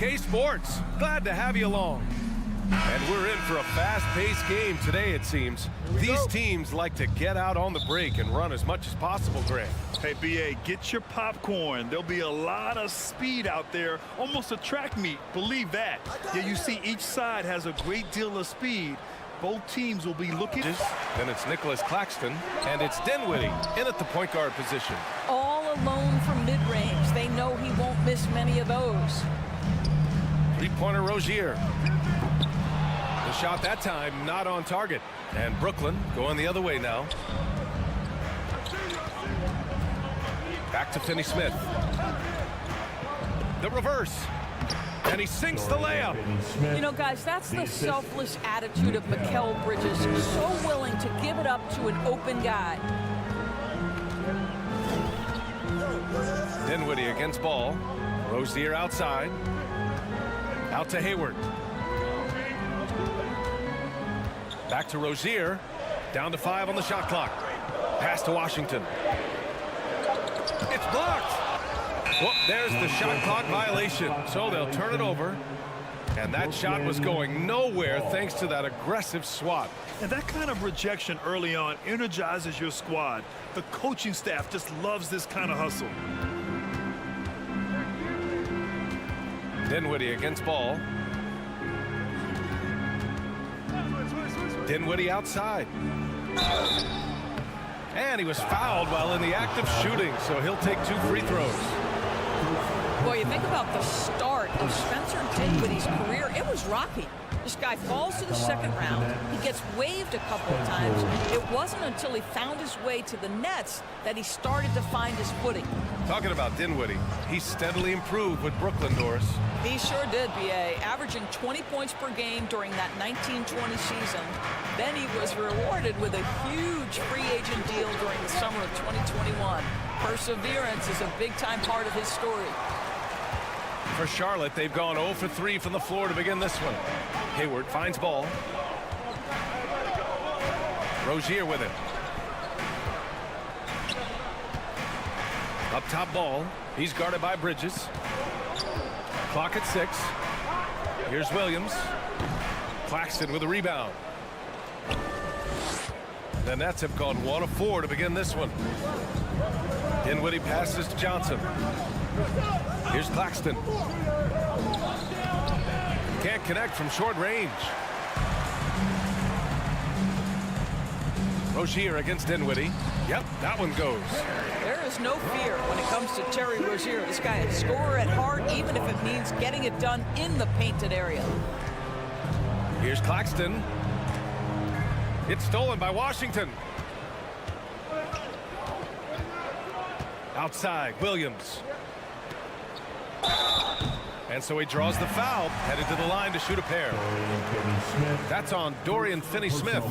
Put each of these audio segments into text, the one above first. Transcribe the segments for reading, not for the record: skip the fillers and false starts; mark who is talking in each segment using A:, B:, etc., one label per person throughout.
A: 2K Sports. Glad to have you along. And we're in for a fast-paced game today, it seems. These teams like to get out on the break and run as much as possible, Greg.
B: Hey, BA, get your popcorn. There'll be a lot of speed out there, almost a track meet. Believe that. Yeah, you see each side has a great deal of speed. Both teams will be looking.
A: Then it's Nicholas Claxton, and it's Dinwiddie in at the point guard position.
C: All alone from mid-range. They know he won't miss many of those.
A: Three-pointer Rozier. The shot that time not on target. And Brooklyn going the other way now. Back to Finney-Smith. The reverse. And he sinks the layup.
C: You know, guys, that's the selfless attitude of Mikal Bridges. So willing to give it up to an open guy.
A: Dinwiddie against ball. Rozier outside. Out to Hayward. Back to Rozier. Down to 5 on the shot clock. Pass to Washington. It's blocked. Well, there's the shot clock violation. So they'll turn it over. And that shot was going nowhere thanks to that aggressive swat.
B: And that kind of rejection early on energizes your squad. The coaching staff just loves this kind of hustle.
A: Dinwiddie against ball. Dinwiddie outside. And he was fouled while in the act of shooting, so he'll take 2 free throws.
C: Boy, you think about the start of Spencer Dinwiddie's career. It was rocky. This guy falls to the second round. He gets waived a couple of times. It wasn't until he found his way to the Nets that he started to find his footing.
A: Talking about Dinwiddie, he steadily improved with Brooklyn, Doris.
C: He sure did, B.A., averaging 20 points per game during that 19-20 season. Then he was rewarded with a huge free agent deal during the summer of 2021. Perseverance is a big-time part of his story.
A: For Charlotte, they've gone 0 for 3 from the floor to begin this one. Hayward finds ball. Rozier with it. Up top ball. He's guarded by Bridges. Clock at 6. Here's Williams. Claxton with a rebound. The Nets have gone 1 of 4 to begin this one. Dinwiddie passes to Johnson. Here's Claxton. Can't connect from short range. Rozier against Dinwiddie. Yep, that one goes.
C: There is no fear when it comes to Terry Rozier. This guy is a scorer at heart, even if it means getting it done in the painted area.
A: Here's Claxton. It's stolen by Washington. Outside, Williams. And so he draws the foul, headed to the line to shoot a pair. That's on Dorian Finney-Smith.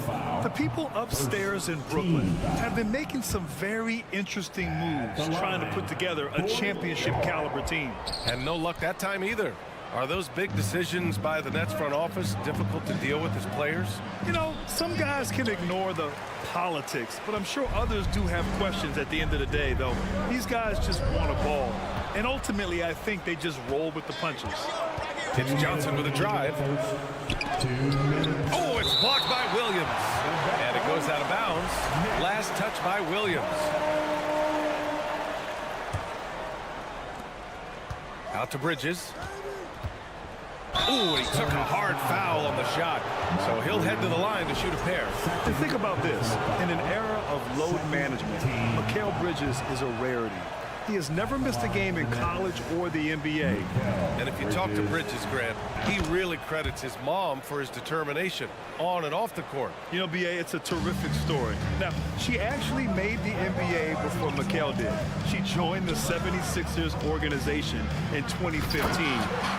B: The people upstairs in Brooklyn have been making some very interesting moves, trying to put together a championship caliber team.
A: And no luck that time either. Are those big decisions by the Nets front office difficult to deal with as players?
B: You know, some guys can ignore the politics, but I'm sure others do have questions at the end of the day, though. These guys just want a ball. And ultimately, I think they just roll with the punches.
A: It's Johnson with a drive. Oh, it's blocked by Williams. And it goes out of bounds. Last touch by Williams. Out to Bridges. Ooh, he took a hard foul on the shot. So he'll head to the line to shoot a pair.
B: And think about this. In an era of load management, Mikal Bridges is a rarity. He has never missed a game in college or the NBA.
A: And if you talk to Bridges, Grant, he really credits his mom for his determination on and off the court.
B: You know, BA, it's a terrific story. Now, she actually made the NBA before Mikal did. She joined the 76ers organization in 2015,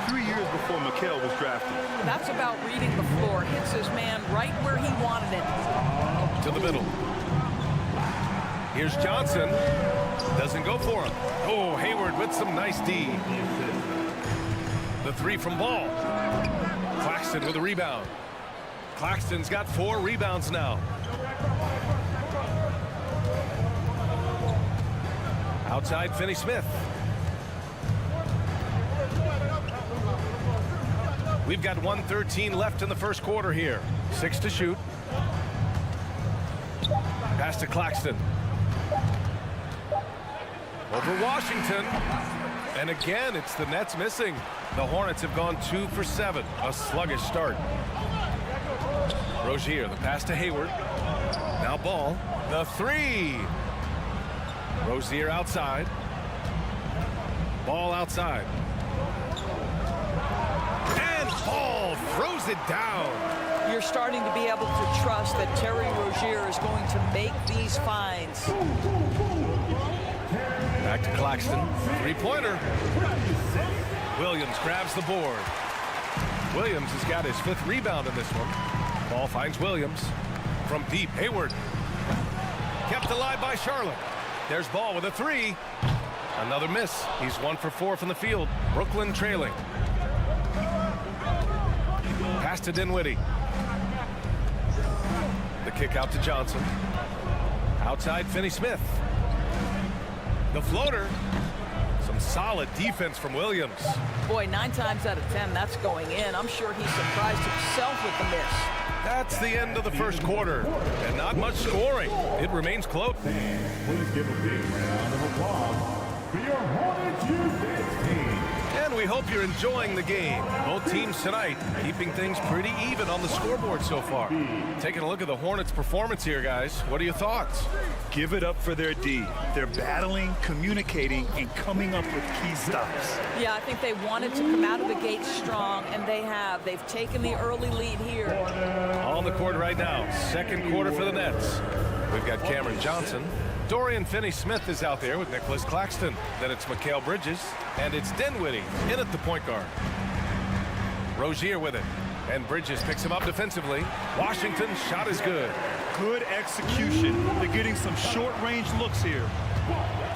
B: 3 years before Mikal was drafted.
C: That's about reading the floor. Hits his man right where he wanted it.
A: To the middle. Here's Johnson. Doesn't go for him. Oh, Hayward with some nice D. The 3 from ball. Claxton with a rebound. Claxton's got 4 rebounds now. Outside Finney-Smith. We've got 1:13 left in the first quarter here. 6 to shoot. Pass to Claxton. Over Washington. And again, it's the Nets missing. The Hornets have gone 2 for 7. A sluggish start. Rozier, the pass to Hayward. Now Ball. The three. Rozier outside. Ball outside. And Ball throws it down.
C: You're starting to be able to trust that Terry Rozier is going to make these finds.
A: Back to Claxton. Three-pointer. Williams grabs the board. Williams has got his 5th rebound in this one. Ball finds Williams. From deep, Hayward. Kept alive by Charlotte. There's Ball with a three. Another miss. He's 1 for 4 from the field. Brooklyn trailing. Pass to Dinwiddie. The kick out to Johnson. Outside, Finney-Smith. The floater. Some solid defense from Williams.
C: Boy, 9 times out of 10, that's going in. I'm sure he surprised himself with the miss.
A: That's the end of the first quarter. And not much scoring. It remains close.
D: Please give a big round of applause for your Hornets U15 team.
A: And we hope you're enjoying the game. Both teams tonight keeping things pretty even on the scoreboard so far. Taking a look at the Hornets' performance here, guys. What are your thoughts?
B: Give it up for their D. They're battling, communicating, and coming up with key stops.
C: Yeah, I think they wanted to come out of the gate strong, and they have. They've taken the early lead here.
A: On the court right now. Second quarter for the Nets. We've got Cameron Johnson. Dorian Finney-Smith is out there with Nicholas Claxton. Then it's Mikal Bridges. And it's Dinwiddie in at the point guard. Rozier with it. And Bridges picks him up defensively. Washington's shot is good.
B: Good execution. They're getting some short-range looks here.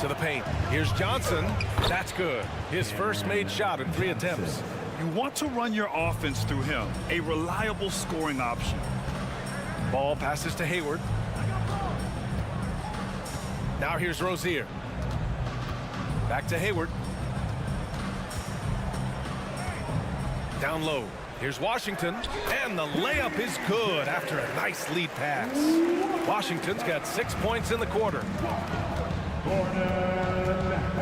A: To the paint. Here's Johnson. That's good. His first made shot in 3 attempts.
B: You want to run your offense through him. A reliable scoring option.
A: Ball passes to Hayward. Now here's Rozier. Back to Hayward. Down low. Here's Washington. And the layup is good after a nice lead pass. Washington's got 6 points in the quarter.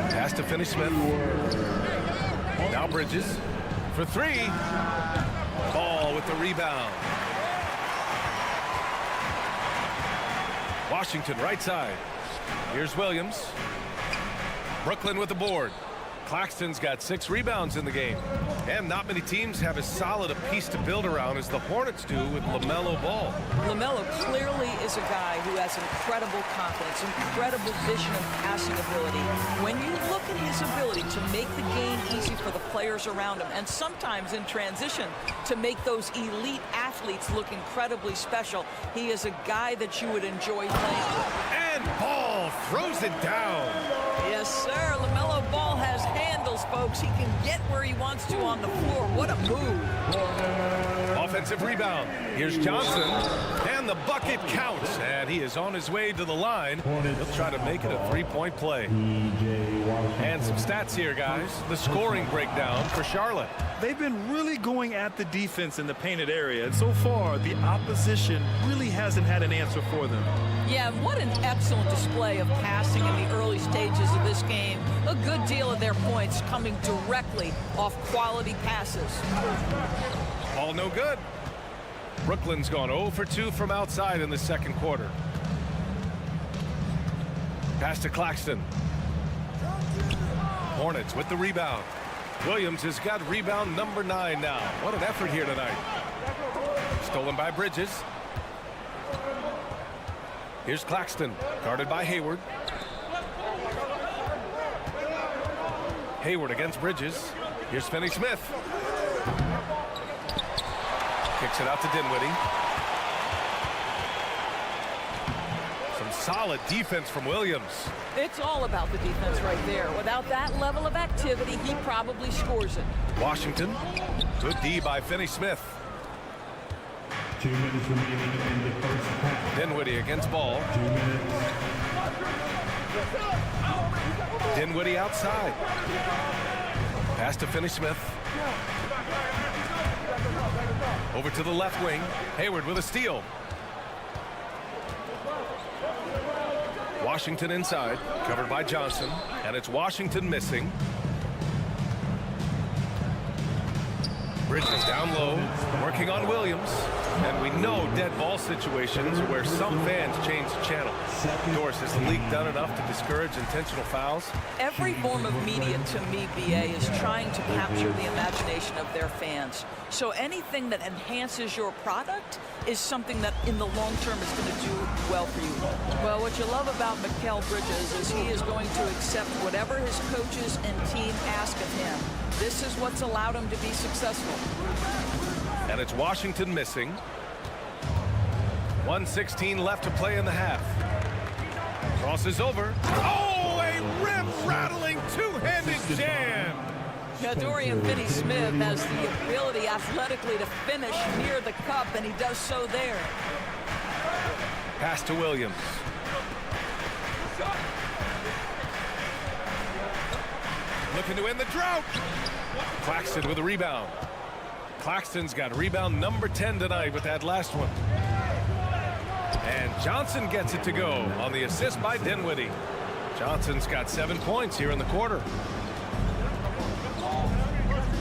A: Pass to Finney-Smith. Now Bridges for three. Ball with the rebound. Washington right side. Here's Williams. Brooklyn with the board. Claxton's got 6 rebounds in the game. And not many teams have as solid a piece to build around as the Hornets do with LaMelo Ball.
C: LaMelo clearly is a guy who has incredible confidence, incredible vision and passing ability. When you look at his ability to make the game easy for the players around him, and sometimes in transition to make those elite athletes look incredibly special, he is a guy that you would enjoy playing with.
A: And Ball throws it down.
C: Yes, sir. LaMelo Ball has handles, folks. He can get where he wants to on the floor. What a move.
A: Offensive rebound. Here's Johnson. And the bucket counts. And he is on his way to the line. He'll try to make it a 3-point play. And some stats here, guys. The scoring breakdown for Charlotte.
B: They've been really going at the defense in the painted area. And so far, the opposition really hasn't had an answer for them.
C: Yeah, what an excellent display of passing in the early stages of this game. A good deal of their points coming directly off quality passes.
A: All no good. Brooklyn's gone 0 for 2 from outside in the second quarter. Pass to Claxton. Hornets with the rebound. Williams has got rebound number 9 now. What an effort here tonight. Stolen by Bridges. Here's Claxton, guarded by Hayward. Hayward against Bridges. Here's Finney-Smith. Kicks it out to Dinwiddie. Some solid defense from Williams.
C: It's all about the defense right there. Without that level of activity, he probably scores it.
A: Washington. Good D by Finney-Smith.
D: 2 minutes remaining in the first half.
A: Dinwiddie against Ball.
D: 2 minutes.
A: Dinwiddie outside. Pass to Finney-Smith. Over to the left wing. Hayward with a steal. Washington inside, covered by Johnson, and it's Washington missing. Bridges down low, working on Williams. And we know dead ball situations where some fans change the channel. Doris, has the league done enough to discourage intentional fouls?
C: Every form of media, to me, BA, is trying to capture the imagination of their fans. So anything that enhances your product is something that in the long term is going to do well for you. Well, what you love about Mikal Bridges is he is going to accept whatever his coaches and team ask of him. This is what's allowed him to be successful.
A: And it's Washington missing. 1:16 left to play in the half. Crosses over. Oh, a rim-rattling two-handed jam.
C: Yeah, Dorian Finney-Smith has the ability athletically to finish near the cup, and he does so there.
A: Pass to Williams. Looking to end the drought. Claxton with a rebound. Claxton's got rebound number 10 tonight with that last one. And Johnson gets it to go on the assist by Dinwiddie. Johnson's got 7 points here in the quarter.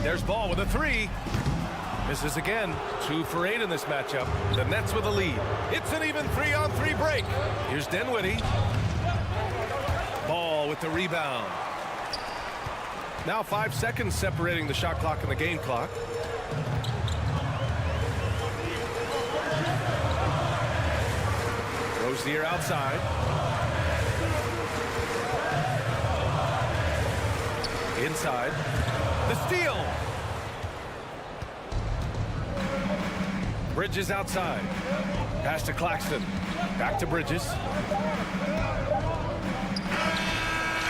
A: There's Ball with a three. Misses again. 2 for 8 in this matchup. The Nets with a lead. It's an even 3-on-3 break. Here's Dinwiddie. Ball with the rebound. Now 5 seconds separating the shot clock and the game clock. Rozier outside. Inside. The steal. Bridges outside. Pass to Claxton. Back to Bridges.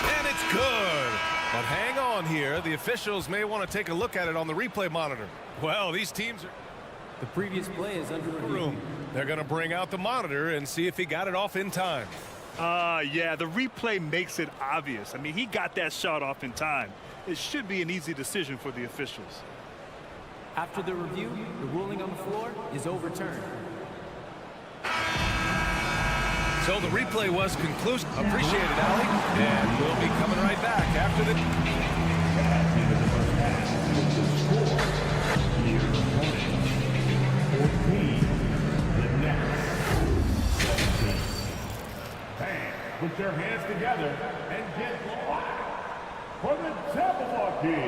A: And it's good. But hang on here. The officials may want to take a look at it on the replay monitor. Well, these teams are...
E: The previous play is under review.
A: They're going to bring out the monitor and see if he got it off in time.
B: Yeah, the replay makes it obvious. I mean, he got that shot off in time. It should be an easy decision for the officials.
E: After the review, the ruling on the floor is overturned.
A: So the replay was conclusive. Appreciate it, Allie. And we'll be coming right back after the...
D: Put your hands together and get live for the Jabberwocky.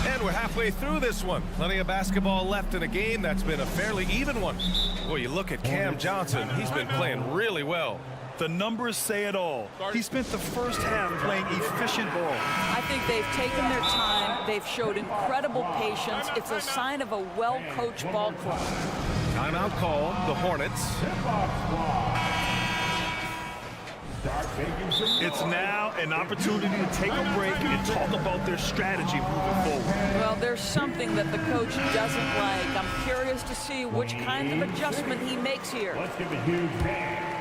A: And we're halfway through this one. Plenty of basketball left in a game that's been a fairly even one. Boy, you look at Cam Johnson. He's been playing really well.
B: The numbers say it all. He spent the first half playing efficient ball.
C: I think they've taken their time. They've showed incredible patience. It's a sign of a well-coached ball club.
A: Timeout call, the Hornets.
B: It's now an opportunity to take a break and talk about their strategy moving forward.
C: Well, there's something that the coach doesn't like. I'm curious to see which kind of adjustment he makes here.
D: Let's give a huge hand.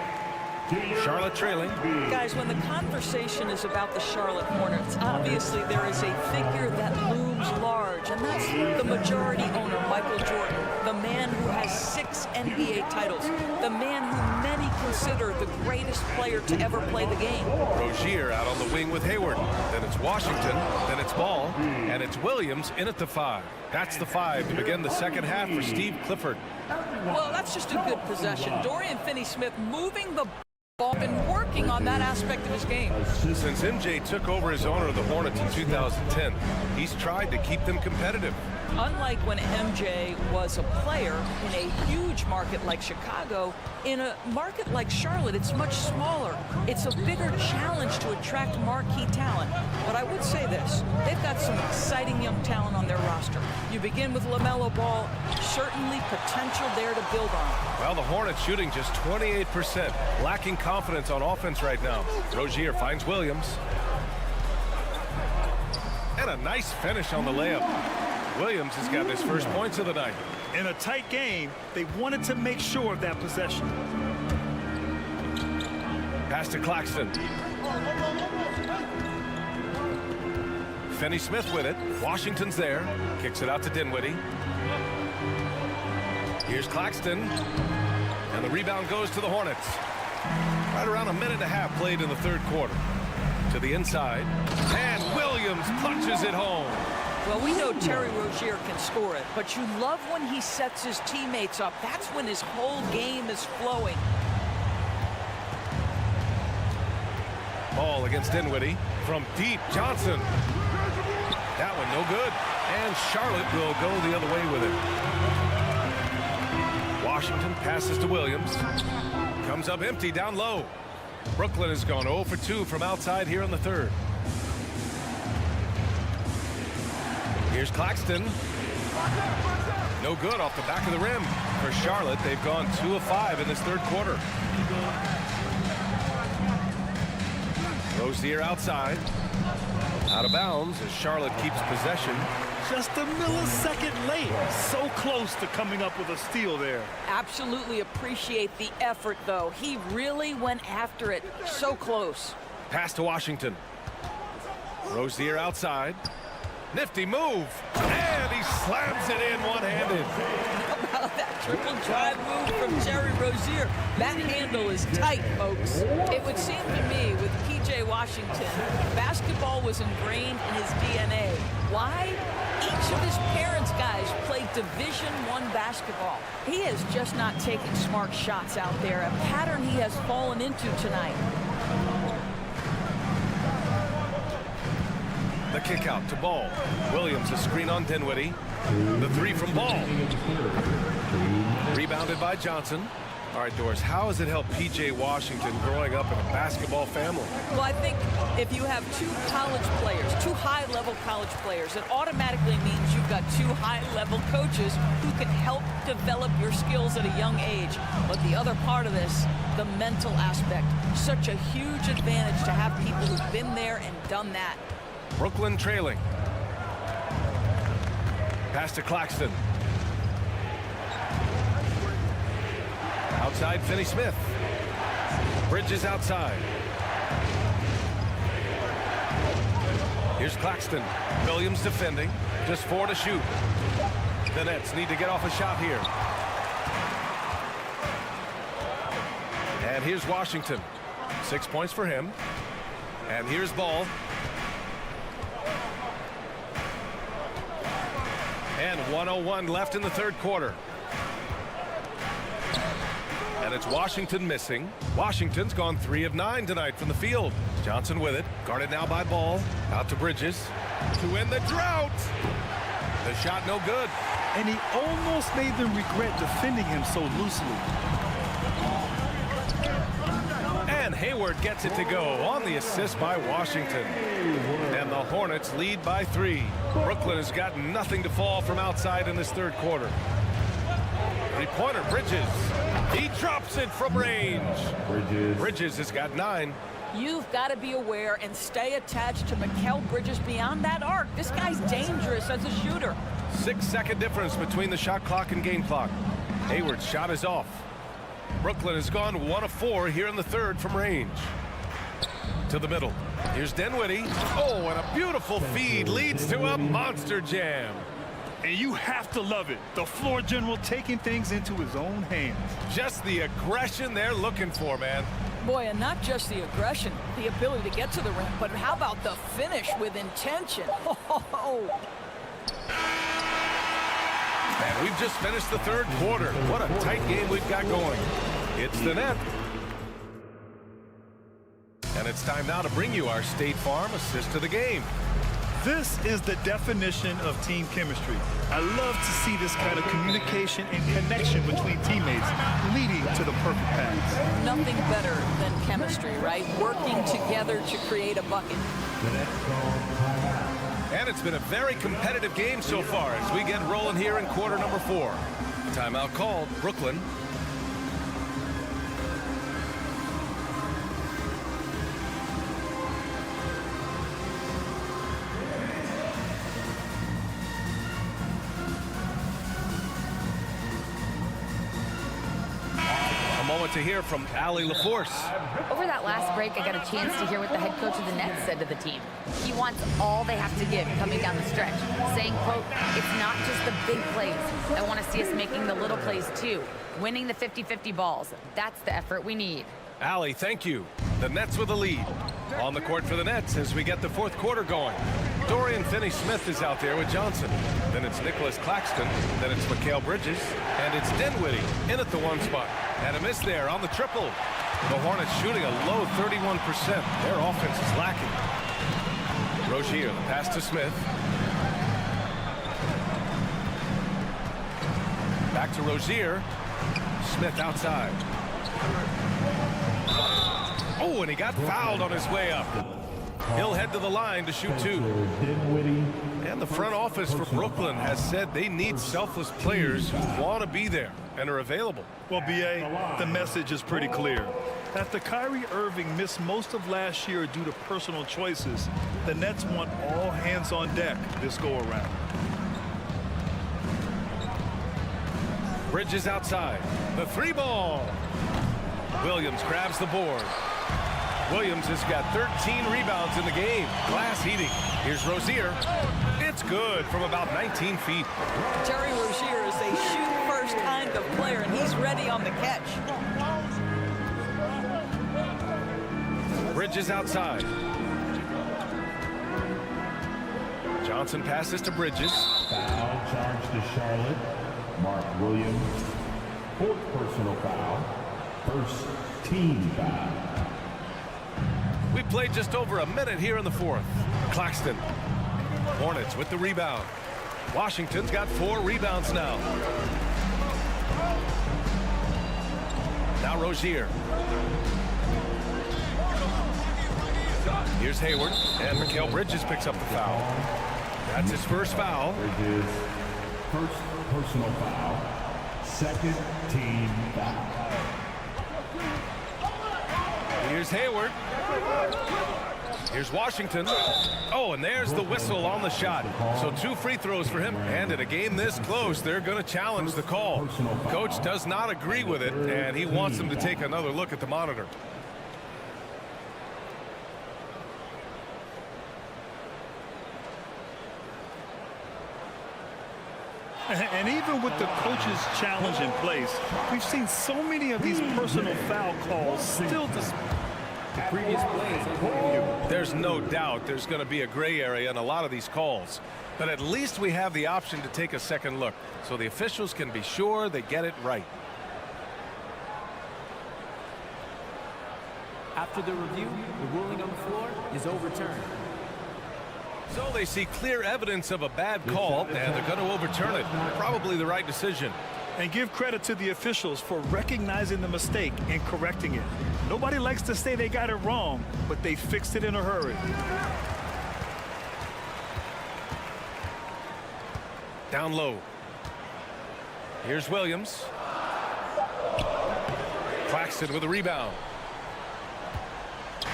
A: Charlotte trailing.
C: Guys, when the conversation is about the Charlotte Hornets, obviously there is a figure that looms large, and that's the majority owner, Michael Jordan, the man who has 6 NBA titles, the man who many consider the greatest player to ever play the game.
A: Rozier out on the wing with Hayward. Then it's Washington, then it's Ball, and it's Williams in at the 5. That's the 5 to begin the second half for Steve Clifford.
C: Well, that's just a good possession. Dorian Finney-Smith moving the ball, been working on that aspect of his game.
A: Since MJ took over as owner of the Hornets in 2010, he's tried to keep them competitive.
C: Unlike when MJ was a player in a huge market like Chicago, in a market like Charlotte, it's much smaller. It's a bigger challenge to attract marquee talent. But I would say this, they've got some exciting young talent on their roster. You begin with LaMelo Ball, certainly potential there to build on.
A: Well, the Hornets shooting just 28%, lacking confidence on offense right now. Rozier finds Williams. And a nice finish on the layup. Williams has got his first points of the night.
B: In a tight game, they wanted to make sure of that possession.
A: Pass to Claxton. Finney-Smith with it. Washington's there. Kicks it out to Dinwiddie. Here's Claxton. And the rebound goes to the Hornets. Right around a minute and a half played in the third quarter. To the inside. And Williams punches it home.
C: Well, we know Terry Rozier can score it, but you love when he sets his teammates up. That's when his whole game is flowing.
A: Ball against Dinwiddie. From deep, Johnson. That one no good. And Charlotte will go the other way with it. Washington passes to Williams. Comes up empty down low. Brooklyn has gone 0 for 2 from outside here in the third. Here's Claxton. No good off the back of the rim. For Charlotte, they've gone 2 of 5 in this third quarter. Rozier outside. Out of bounds as Charlotte keeps possession.
B: Just a millisecond late. So close to coming up with a steal there.
C: Absolutely appreciate the effort, though. He really went after it. So close.
A: Pass to Washington. Rozier outside. Nifty move. And he slams it in one-handed.
C: How about that triple drive move from Terry Rozier? That handle is tight, folks. It would seem to me with P.J. Washington, basketball was ingrained in his DNA. Why? Each of his parents' guys played Division I basketball. He is just not taking smart shots out there, a pattern he has fallen into tonight.
A: The kick out to Ball. Williams a screen on Dinwiddie. The three from Ball. Rebounded by Johnson. All right, Doris, how has it helped P.J. Washington growing up in a basketball family?
C: Well, I think if you have two college players, two high-level college players, it automatically means you've got two high-level coaches who can help develop your skills at a young age. But the other part of this, the mental aspect, such a huge advantage to have people who've been there and done that.
A: Brooklyn trailing. Pass to Claxton. Outside, Finney-Smith. Bridges outside. Here's Claxton. Williams defending. Just 4 to shoot. The Nets need to get off a shot here. And here's Washington. 6 points for him. And here's Ball. And 1:01 left in the third quarter. And it's Washington missing. Washington's gone 3 of 9 tonight from the field. Johnson with it. Guarded now by Ball. Out to Bridges. To win the drought. The shot no good.
B: And he almost made them regret defending him so loosely.
A: And Hayward gets it to go on the assist by Washington. And the Hornets lead by 3. Brooklyn has got nothing to fall from outside in this third quarter. Three-pointer, Bridges. He drops it from range. Bridges has got 9.
C: You've got to be aware and stay attached to Mikal Bridges beyond that arc. This guy's dangerous as a shooter.
A: 6-second difference between the shot clock and game clock. Hayward's shot is off. Brooklyn has gone 1 of 4 here in the third from range. To the middle. Here's Dinwiddie. Oh, and a beautiful feed leads to a monster jam.
B: And you have to love it. The floor general taking things into his own hands.
A: Just the aggression they're looking for, man.
C: Boy, and not just the aggression, the ability to get to the rim, but how about the finish with intention?
A: And we've just finished the third quarter. What a tight game we've got going. It's the net. And it's time now to bring you our State Farm assist to the game.
B: This is the definition of team chemistry. I love to see this kind of communication and connection between teammates leading to the perfect pass.
C: Nothing better than chemistry, right? Working together to create a bucket.
A: And it's been a very competitive game so far as we get rolling here in quarter number 4. Timeout called, Brooklyn. want to hear from Allie LaForce.
F: Over that last break, I got a chance to hear what the head coach of the Nets said to the team. He wants all they have to give coming down the stretch, saying, quote, "It's not just the big plays. I want to see us making the little plays too, winning the 50-50 balls. That's the effort we need."
A: Allie, thank you. The Nets with the lead. On the court for the Nets as we get the fourth quarter going. Dorian Finney-Smith is out there with Johnson. Then it's Nicholas Claxton. Then it's Mikal Bridges. And it's Dinwiddie in at the one spot. And a miss there on the triple. The Hornets shooting a low 31%. Their offense is lacking. Rozier, the pass to Smith. Back to Rozier. Smith outside. Oh, and he got fouled on his way up. He'll head to the line to shoot two. And the front office for Brooklyn has said they need selfless players who want to be there and are available.
B: Well, B.A., the message is pretty clear. After Kyrie Irving missed most of last year due to personal choices, the Nets want all hands on deck this go-around.
A: Bridges outside. The three ball. Williams grabs the board. Williams has got 13 rebounds in the game. Glass heating. Here's Rozier. It's good from about 19 feet.
C: Terry Rozier is a shoot-first kind of player, and he's ready on the catch.
A: Bridges outside. Johnson passes to Bridges.
D: Foul charge to Charlotte. Mark Williams. Fourth personal foul. First team foul.
A: We played just over a minute here in the fourth. Claxton. Hornets with the rebound. Washington's got 4 rebounds now. Now Rozier. Here's Hayward, and Mikal Bridges picks up the foul. That's his first foul.
D: Bridges, first personal foul, second team foul.
A: Here's Hayward. Here's Washington. Oh, and there's the whistle on the shot. So 2 free throws for him. And in a game this close, they're going to challenge the call. Coach does not agree with it, and he wants them to take another look at the monitor.
B: And even with the coach's challenge in place, we've seen so many of these personal foul calls still
E: The previous play is in review.
A: There's no doubt there's going to be a gray area in a lot of these calls. But at least we have the option to take a second look, so the officials can be sure they get it right.
E: After the review, the ruling on the floor is overturned.
A: So they see clear evidence of a bad call, and they're going to overturn it. Probably the right decision.
B: And give credit to the officials for recognizing the mistake and correcting it. Nobody likes to say they got it wrong, but they fixed it in a hurry.
A: Down low. Here's Williams. Claxton with a rebound.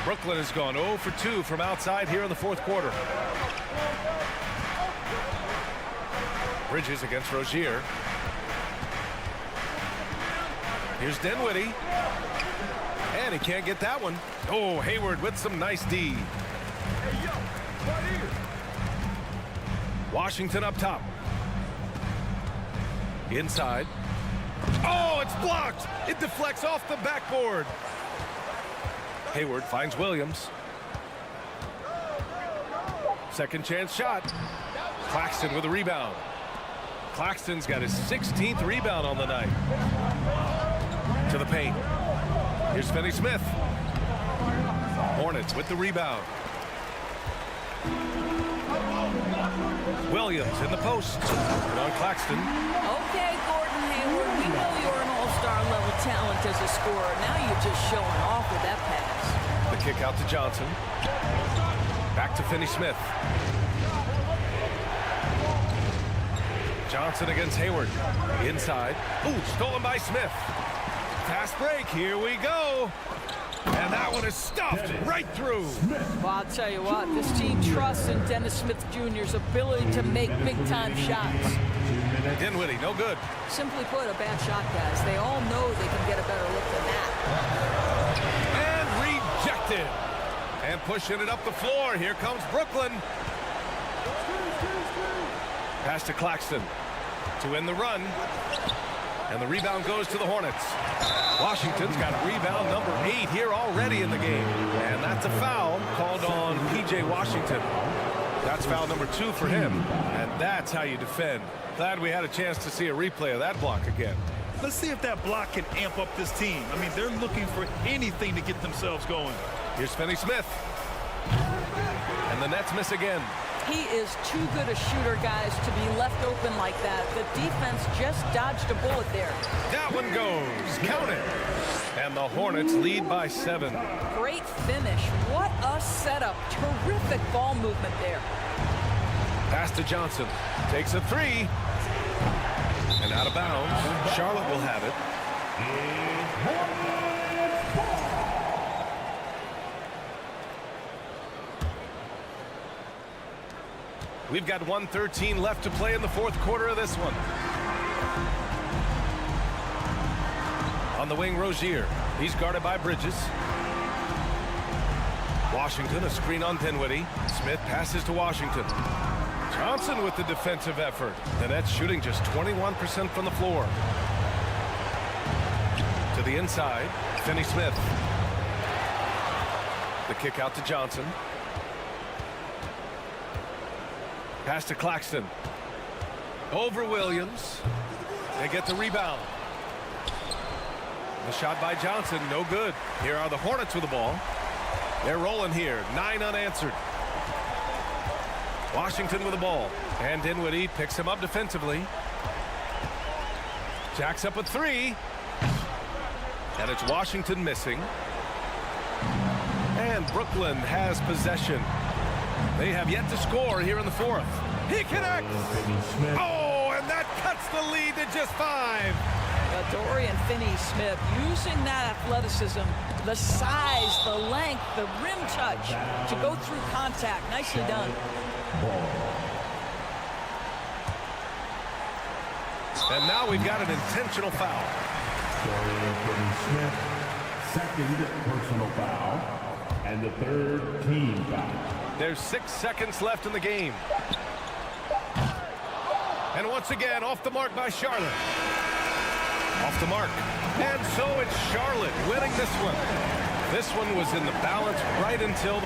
A: Brooklyn has gone 0 for 2 from outside here in the fourth quarter. Bridges against Rozier. Here's Dinwiddie. And he can't get that one. Oh, Hayward with some nice D. Washington up top. Inside. Oh, it's blocked. It deflects off the backboard. Hayward finds Williams. Second chance shot. Claxton with a rebound. Claxton's got his 16th rebound on the night. To the paint. Here's Finney-Smith. Hornets with the rebound. Williams in the post. And on Claxton.
C: Okay, Gordon Hayward, we know you're an all-star level talent as a scorer. Now you're just showing off with that pass.
A: The kick out to Johnson. Back to Finney-Smith. Johnson against Hayward. Inside. Ooh, stolen by Smith. Fast break. Here we go. And that one is stuffed right through.
C: Well, I'll tell you what, this team trusts in Dennis Smith Jr.'s ability to make big-time shots.
A: Dinwiddie, no good.
C: Simply put, a bad shot, guys. They all know they can get a better look than that.
A: And rejected. And pushing it up the floor. Here comes Brooklyn. Pass to Claxton to end the run. And the rebound goes to the Hornets. Washington's got rebound number 8 here already in the game. And that's a foul called on P.J. Washington. That's foul number 2 for him. And that's how you defend. Glad we had a chance to see a replay of that block again.
B: Let's see if that block can amp up this team. I mean, they're looking for anything to get themselves going.
A: Here's Finney Smith. And the Nets miss again.
C: He is too good a shooter, guys, to be left open like that. The defense just dodged a bullet there.
A: That one goes. Count it. And the Hornets lead by 7.
C: Great finish. What a setup. Terrific ball movement there.
A: Pass to Johnson. Takes a 3. And out of bounds. Charlotte will have it. We've got 1:13 left to play in the 4th quarter of this one. On the wing, Rozier. He's guarded by Bridges. Washington, a screen on Dinwiddie. Smith passes to Washington. Johnson with the defensive effort. The Nets shooting just 21% from the floor. To the inside, Finney Smith. The kick out to Johnson. Pass to Claxton. Over Williams. They get the rebound. The shot by Johnson, no good. Here are the Hornets with the ball. They're rolling here, 9 unanswered. Washington with the ball. And Dinwiddie picks him up defensively. Jacks up a 3. And it's Washington missing. And Brooklyn has possession. They have yet to score here in the 4th. He connects. Oh, and that cuts the lead to just 5.
C: Dorian Finney-Smith using that athleticism, the size, the length, the rim touch to go through contact. Nicely done.
A: And now we've got an intentional foul.
D: Dorian Finney-Smith, second personal foul, and the 3rd team foul.
A: There's 6 seconds left in the game. And once again, off the mark by Charlotte. Off the mark. And so it's Charlotte winning this one. This one was in the balance right until...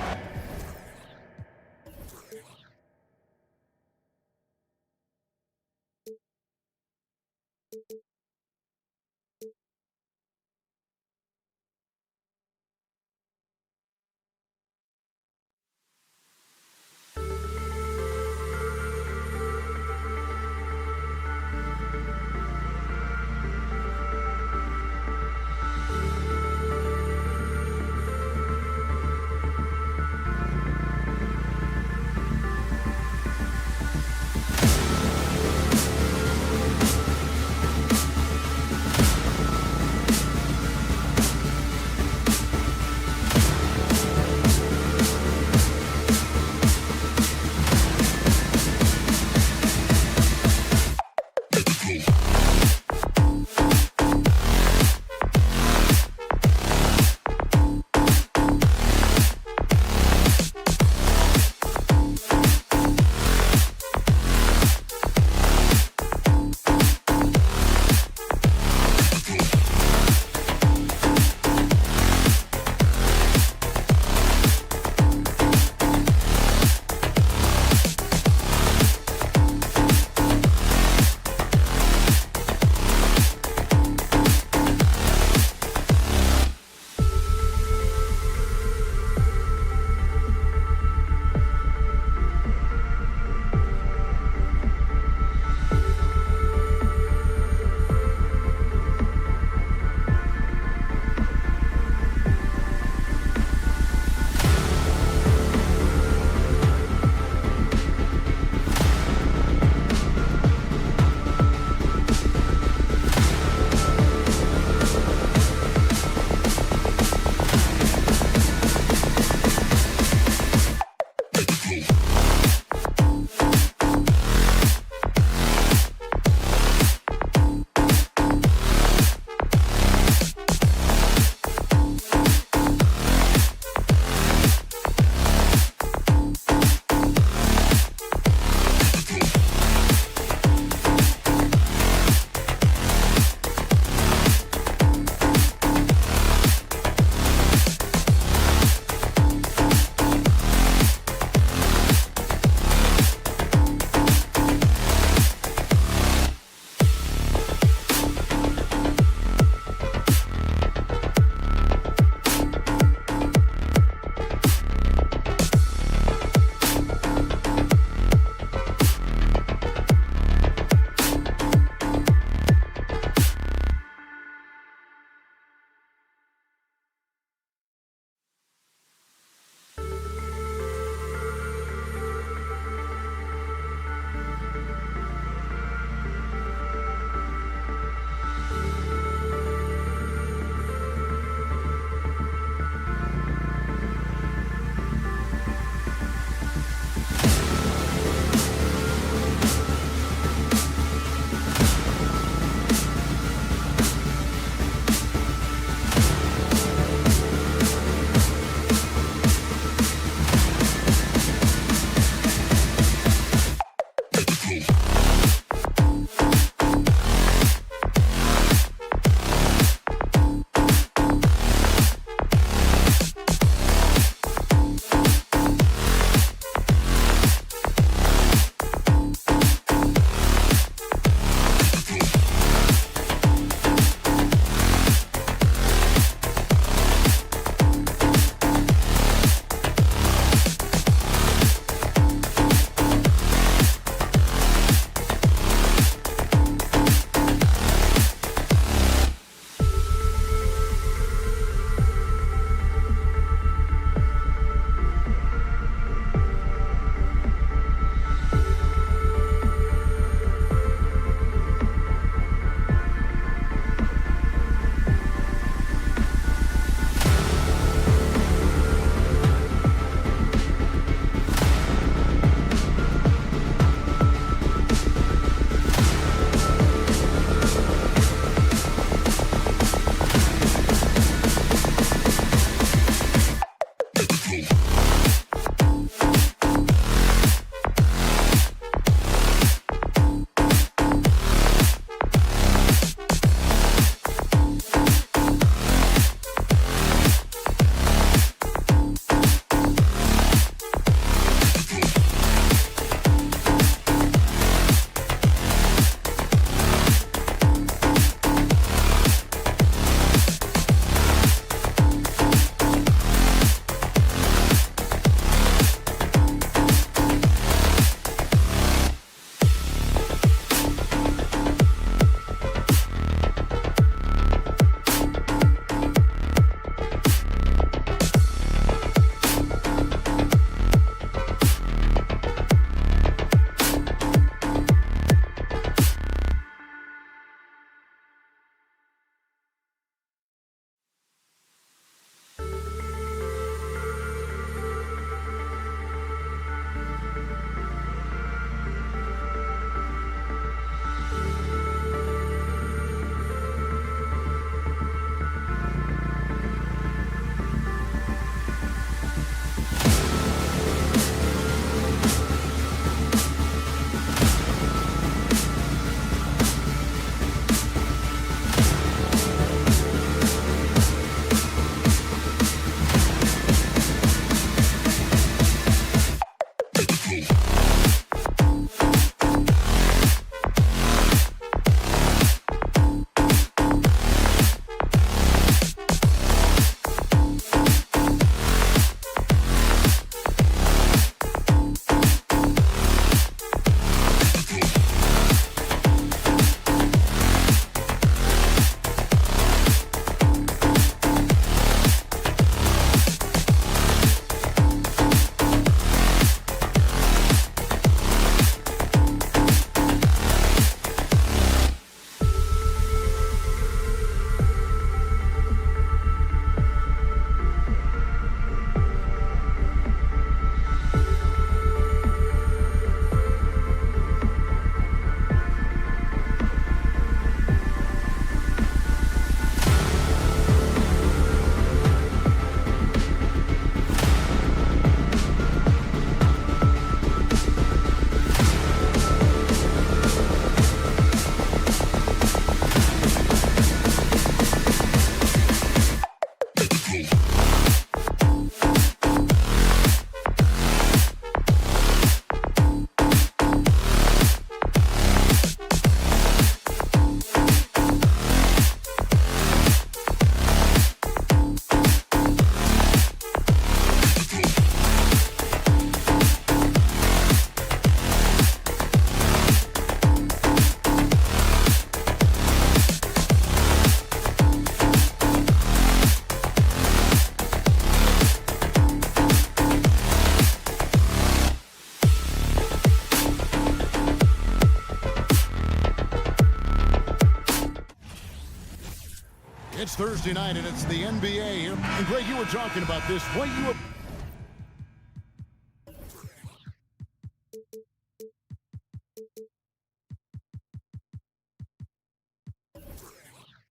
G: Thursday night, and it's the NBA here. And Greg, you were talking about this. What you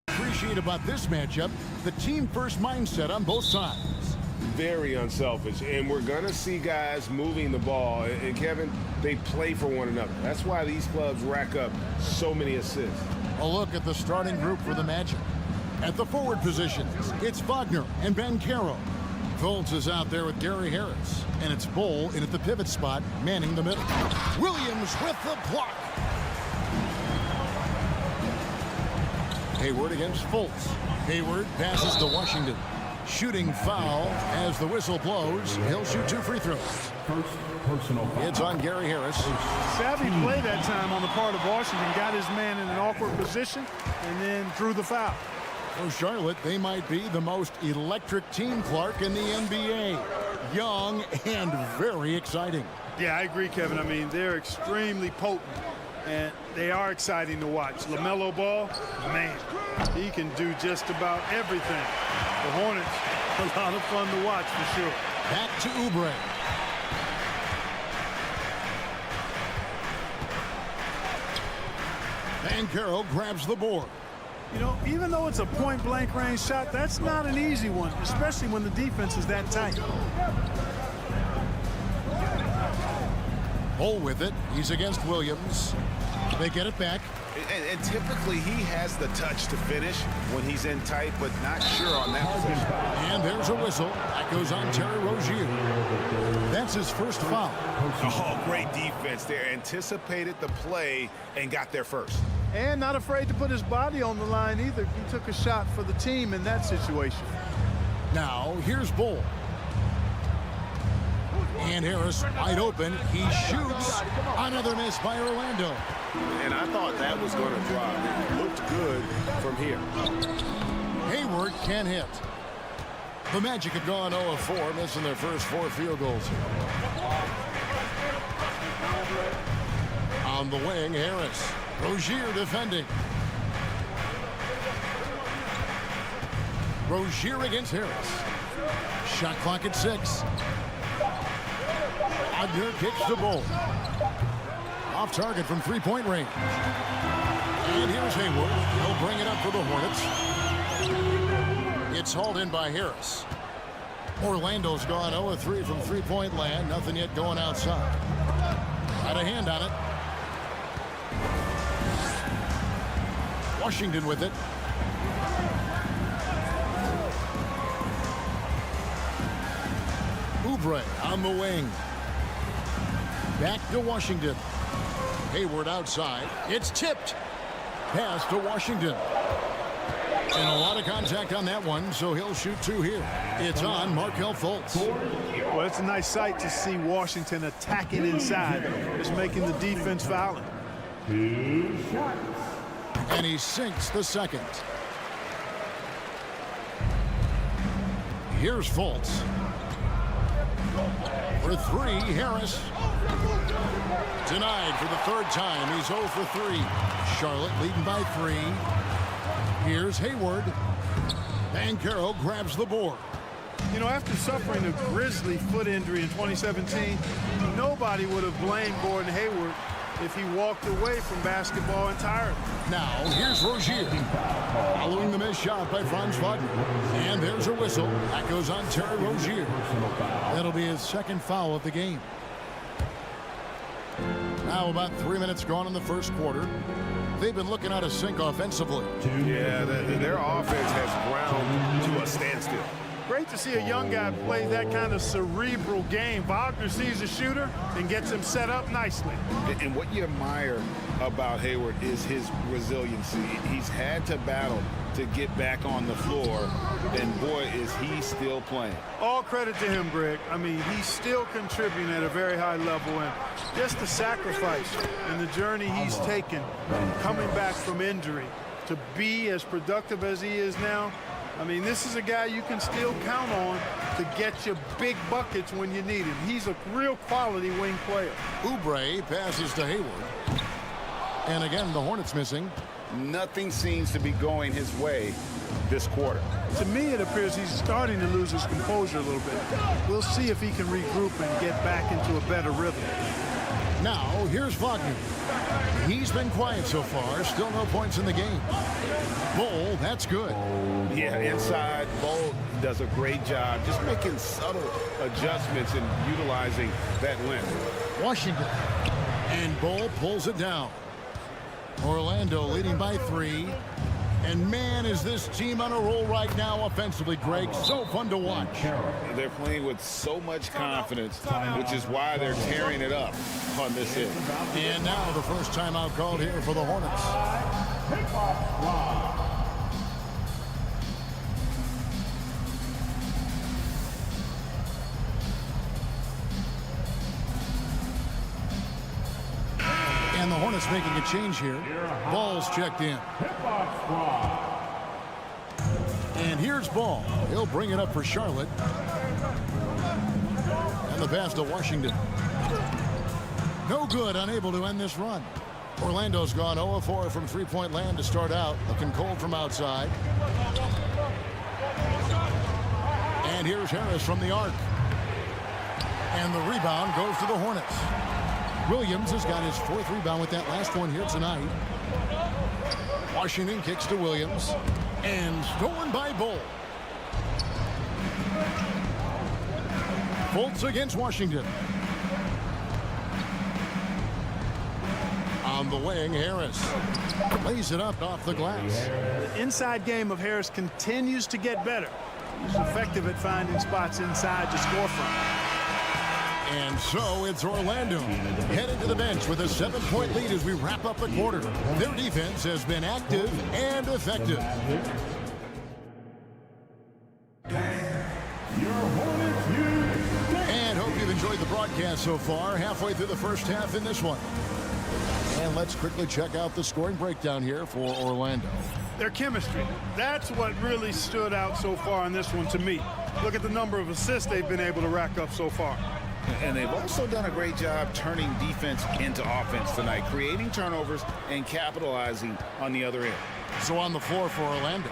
G: appreciate about this matchup, the team-first mindset on both sides.
H: Very unselfish, and we're going to see guys moving the ball. And, Kevin, they play for one another. That's why these clubs rack up so many assists.
G: A look at the starting group for the matchup. At the forward positions, it's Wagner and Bankero. Fultz is out there with Gary Harris, and it's Bull in at the pivot spot, manning the middle. Williams with the block. Hayward against Fultz. Hayward passes to Washington. Shooting foul as the whistle blows. He'll shoot 2 free throws.
D: First personal foul.
G: It's on Gary Harris.
B: Savvy play that time on the part of Washington. Got his man in an awkward position and then drew the foul.
G: For Charlotte, they might be the most electric team, Clark, in the NBA. Young and very exciting.
B: Yeah, I agree, Kevin. I mean, they're extremely potent, and they are exciting to watch. LaMelo Ball, man, he can do just about everything. The Hornets, a lot of fun to watch for sure.
G: Back to Oubre. Bankero grabs the board.
B: You know, even though it's a point-blank range shot, that's not an easy one, especially when the defense is that tight.
G: Bull with it. He's against Williams. They get it back.
H: And typically he has the touch to finish when he's in tight, but not sure on that position.
G: And there's a whistle. That goes on Terry Rozier. That's his first foul.
H: Oh, great defense there. Anticipated the play and got there first.
B: And not afraid to put his body on the line either. He took a shot for the team in that situation.
G: Now, here's Bull. And Harris wide open. He shoots. Another miss by Orlando.
H: And I thought that was going to drop. It looked good from here.
G: Hayward can hit. The Magic have gone 0 of 4, missing their first 4 field goals. On the wing, Harris. Rozier defending. Rozier against Harris. Shot clock at 6. Wagner kicks the ball. Off target from 3-point range. And here's Hayward. He'll bring it up for the Hornets. It's hauled in by Harris. Orlando's gone 0 of 3 from 3-point land. Nothing yet going outside. Got a hand on it. Washington with it. Oubre on the wing. Back to Washington. Hayward outside. It's tipped. Pass to Washington. And a lot of contact on that one, so he'll shoot 2 here. It's on Markelle Fultz.
B: Well, it's a nice sight to see Washington attacking inside. It's making the defense fouling.
D: 2 shots.
G: And he sinks the second. Here's Fultz. For 3, Harris. Denied for the 3rd time. He's 0 for 3. Charlotte leading by 3. Here's Hayward. Bankero grabs the board.
B: You know, after suffering a grisly foot injury in 2017, nobody would have blamed Gordon Hayward if he walked away from basketball entirely.
G: Now, here's Rozier. Following the missed shot by Franz Wagner. And there's a whistle. That goes on Terry Rozier. That'll be his 2nd foul of the game. Now about 3 minutes gone in the first quarter. They've been looking out of sync offensively.
H: Yeah, their offense has ground to a standstill.
B: Great to see a young guy play that kind of cerebral game. Wagner sees a shooter and gets him set up nicely.
H: And what you admire about Hayward is his resiliency. He's had to battle to get back on the floor, and boy, is he still playing.
B: All credit to him, Greg. I mean, he's still contributing at a very high level, and just the sacrifice and the journey he's taken coming back from injury to be as productive as he is now. I mean, this is a guy you can still count on to get you big buckets when you need him. He's a real quality wing player.
G: Oubre passes to Hayward. And again, the Hornets missing.
H: Nothing seems to be going his way this quarter.
B: To me, it appears he's starting to lose his composure a little bit. We'll see if he can regroup and get back into a better rhythm.
G: Now, here's Wagner. He's been quiet so far. Still no points in the game. Bull, that's good.
H: Yeah, inside, Bull does a great job just making subtle adjustments and utilizing that length.
G: Washington. And Bull pulls it down. Orlando leading by 3. And man, is this team on a roll right now offensively, Greg. So fun to watch.
H: They're playing with so much confidence, which is why they're tearing it up on this end.
G: And now the first timeout called here for the Hornets. And the Hornets making a change here. Ball's checked in. And here's Ball. He'll bring it up for Charlotte. And the pass to Washington. No good, unable to end this run. Orlando's gone 0-4 from three-point land to start out. Looking cold from outside. And here's Harris from the arc. And the rebound goes to the Hornets. Williams has got his 4th rebound with that last one here tonight. Washington kicks to Williams. And stolen by Bull. Fultz against Washington. On the wing, Harris lays it up off the glass.
B: The inside game of Harris continues to get better. He's effective at finding spots inside to score from.
G: And so it's Orlando headed to the bench with a 7-point lead as we wrap up the quarter. Their defense has been active and effective. And hope you've enjoyed the broadcast so far. Halfway through the first half in this one. And let's quickly check out the scoring breakdown here for Orlando.
B: Their chemistry, that's what really stood out so far in this one to me. Look at the number of assists they've been able to rack up so far.
H: And they've also done a great job turning defense into offense tonight, creating turnovers and capitalizing on the other end.
G: So on the floor for Orlando,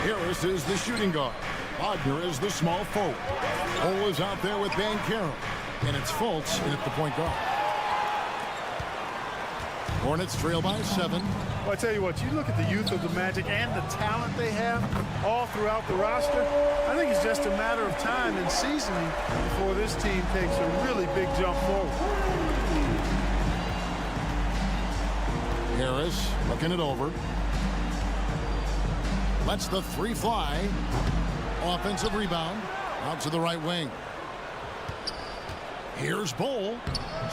G: Harris is the shooting guard. Wagner is the small forward. Cole is out there with Banchero. And it's Fultz in at the point guard. Hornets trail by 7.
B: Well, I tell you what, you look at the youth of the Magic and the talent they have all throughout the roster. I think it's just a matter of time and seasoning before this team takes a really big jump forward.
G: Harris looking it over. Lets the 3 fly. Offensive rebound out to the right wing. Here's Bull.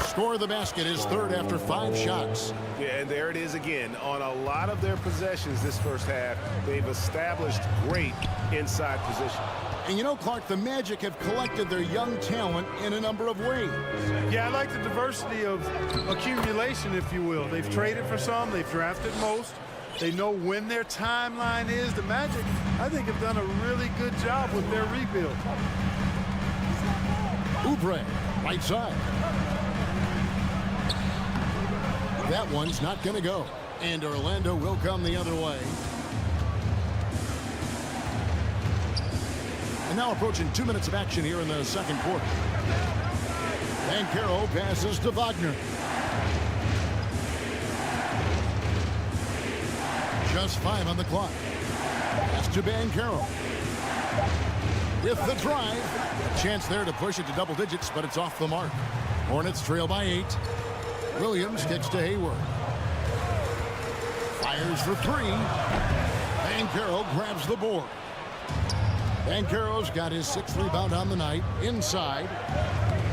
G: Score the basket, his 3rd after 5 shots.
H: Yeah, and there it is again. On a lot of their possessions this first half, they've established great inside position.
G: And you know, Clark, the Magic have collected their young talent in a number of ways.
B: Yeah, I like the diversity of accumulation, if you will. They've traded for some, they've drafted most. They know when their timeline is. The Magic, I think, have done a really good job with their rebuild.
G: Oubre, right side. That one's not going to go. And Orlando will come the other way. And now approaching 2 minutes of action here in the second quarter. Banchero passes to Wagner. Just 5 on the clock. Pass to Banchero. With the drive. A chance there to push it to double digits, but it's off the mark. Hornets trail by 8. Williams kicks to Hayward. Fires for 3. Banchero grabs the board. Banchero's got his 6th rebound on the night. Inside.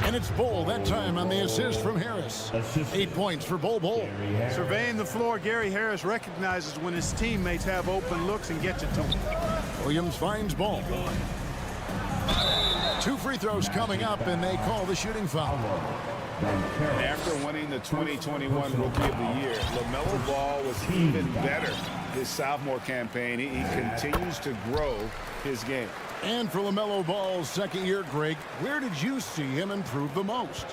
G: And it's Bull that time on the assist from Harris. 8 points for Bull.
B: Surveying the floor, Gary Harris recognizes when his teammates have open looks and gets it to him.
G: Williams finds Bull. 2 free throws coming up, and they call the shooting foul.
H: After winning the 2021 Rookie of the Year, LaMelo Ball was even better his sophomore campaign. He continues to grow his game.
G: And for LaMelo Ball's second year, Greg, where did you see him improve the most?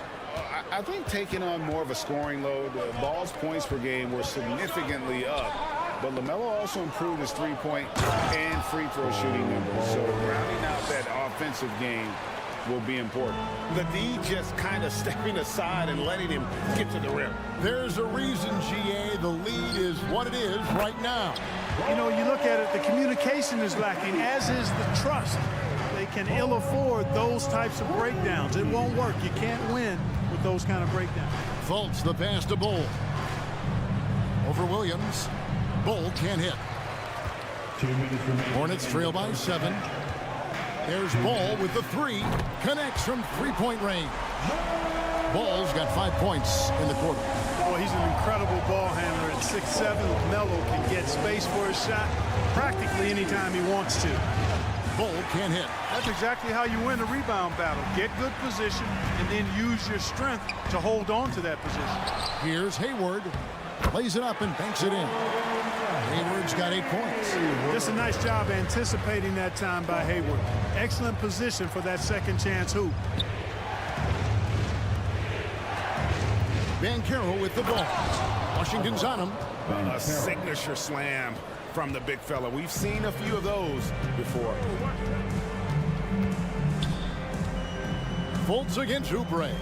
H: I think taking on more of a scoring load. Ball's points per game were significantly up but LaMelo also improved his three-point and free throw shooting numbers. So rounding out that offensive game will be important. The D just kind of stepping aside and letting him get to the rim.
G: There's a reason, GA, the lead is what it is right now.
B: You know, you look at it, the communication is lacking, as is the trust. They can ill afford those types of breakdowns. It won't work. You can't win with those kind of breakdowns.
G: Fultz, the pass to Bull. Over Williams. Bull can't hit.
D: 2 minutes remaining.
G: Hornets trail by 7. There's Ball with the 3. Connects from three-point range. Ball's got 5 points in the quarter.
B: Oh, he's an incredible ball handler at 6'7". LaMelo can get space for his shot practically anytime he wants to.
G: Bull can't hit.
B: That's exactly how you win a rebound battle. Get good position and then use your strength to hold on to that position.
G: Here's Hayward. Plays it up and banks it in. Hayward's got 8 points.
B: Just a nice job anticipating that time by Hayward. Excellent position for that second chance hoop.
G: Banchero with the ball. Washington's on him.
H: A signature slam from the big fella. We've seen a few of those before.
G: Fultz against Oubre.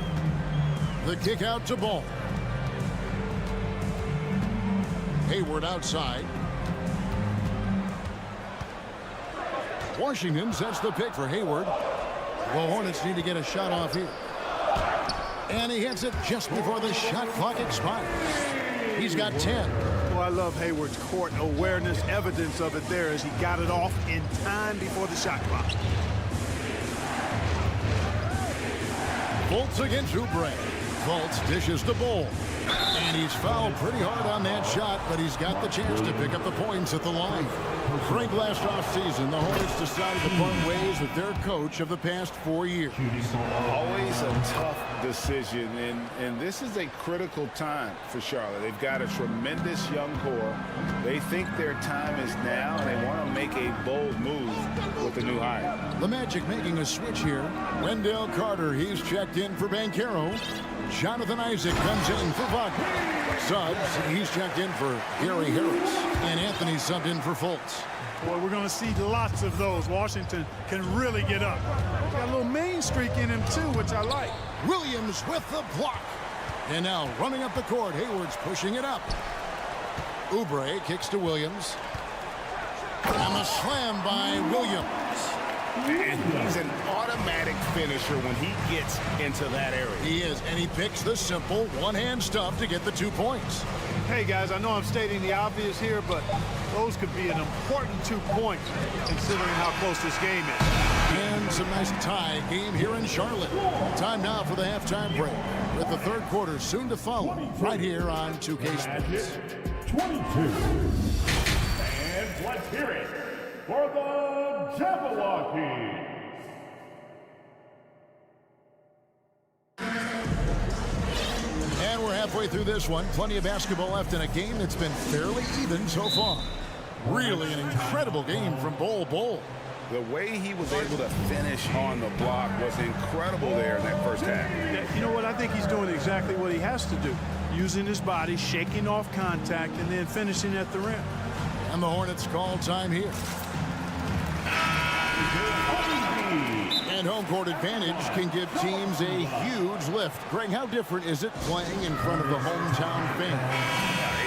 G: The kick out to Ball. Hayward outside. Washington sets the pick for Hayward. The Hornets need to get a shot off here. And he hits it just before the shot clock expires. He's got 10.
B: Well, I love Hayward's court awareness. Evidence of it there as he got it off in time before the shot clock.
G: Fultz against Oubre. Fultz dishes the Bull. And he's fouled pretty hard on that shot, but he's got the chance to pick up the points at the line. Frank, last offseason, the Hornets decided to part ways with their coach of the past 4 years.
H: Always a tough decision, and this is a critical time for Charlotte. They've got a tremendous young core. They think their time is now, and they want to make a bold move with the new hire.
G: The Magic making a switch here. Wendell Carter, he's checked in for Banchero. Jonathan Isaac comes in for Wagner. Suggs, he's checked in for Gary Harris. And Anthony subbed in for Fultz.
B: Boy, we're going to see lots of those. Washington can really get up. Got a little main streak in him, too, which I like.
G: Williams with the block. And now running up the court, Hayward's pushing it up. Oubre kicks to Williams. And the slam by Williams.
H: And he's an automatic finisher when he gets into that area.
G: He is, and he picks the simple one-hand stuff to get the 2 points.
B: Hey, guys, I know I'm stating the obvious here, but those could be an important 2 points considering how close this game is.
G: And some nice tie game here in Charlotte. Time now for the halftime break, with the third quarter soon to follow, right here on 2K Sports.
D: 22. And let's hear it for the Jabberwockies.
G: And we're halfway through this one. Plenty of basketball left in a game that's been fairly even so far. Really an incredible game from Bull.
H: The way he was able to finish on the block was incredible there in that first half.
B: Yeah, you know what? I think he's doing exactly what he has to do. Using his body, shaking off contact, and then finishing at the rim.
G: And the Hornets call time here. And home court advantage can give teams a huge lift. Greg, how different is it playing in front of the hometown fans?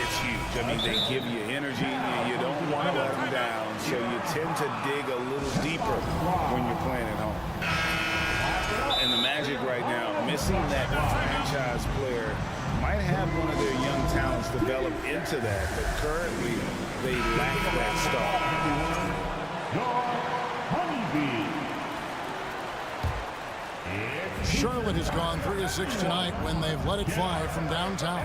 H: It's huge. I mean, they give you energy. You don't want to let them down, so you tend to dig a little deeper when you're playing at home. And the Magic right now, missing that franchise player, might have one of their young talents develop into that, but currently they lack that star.
G: Charlotte has gone 3 of 6 tonight when they've let it fly from downtown.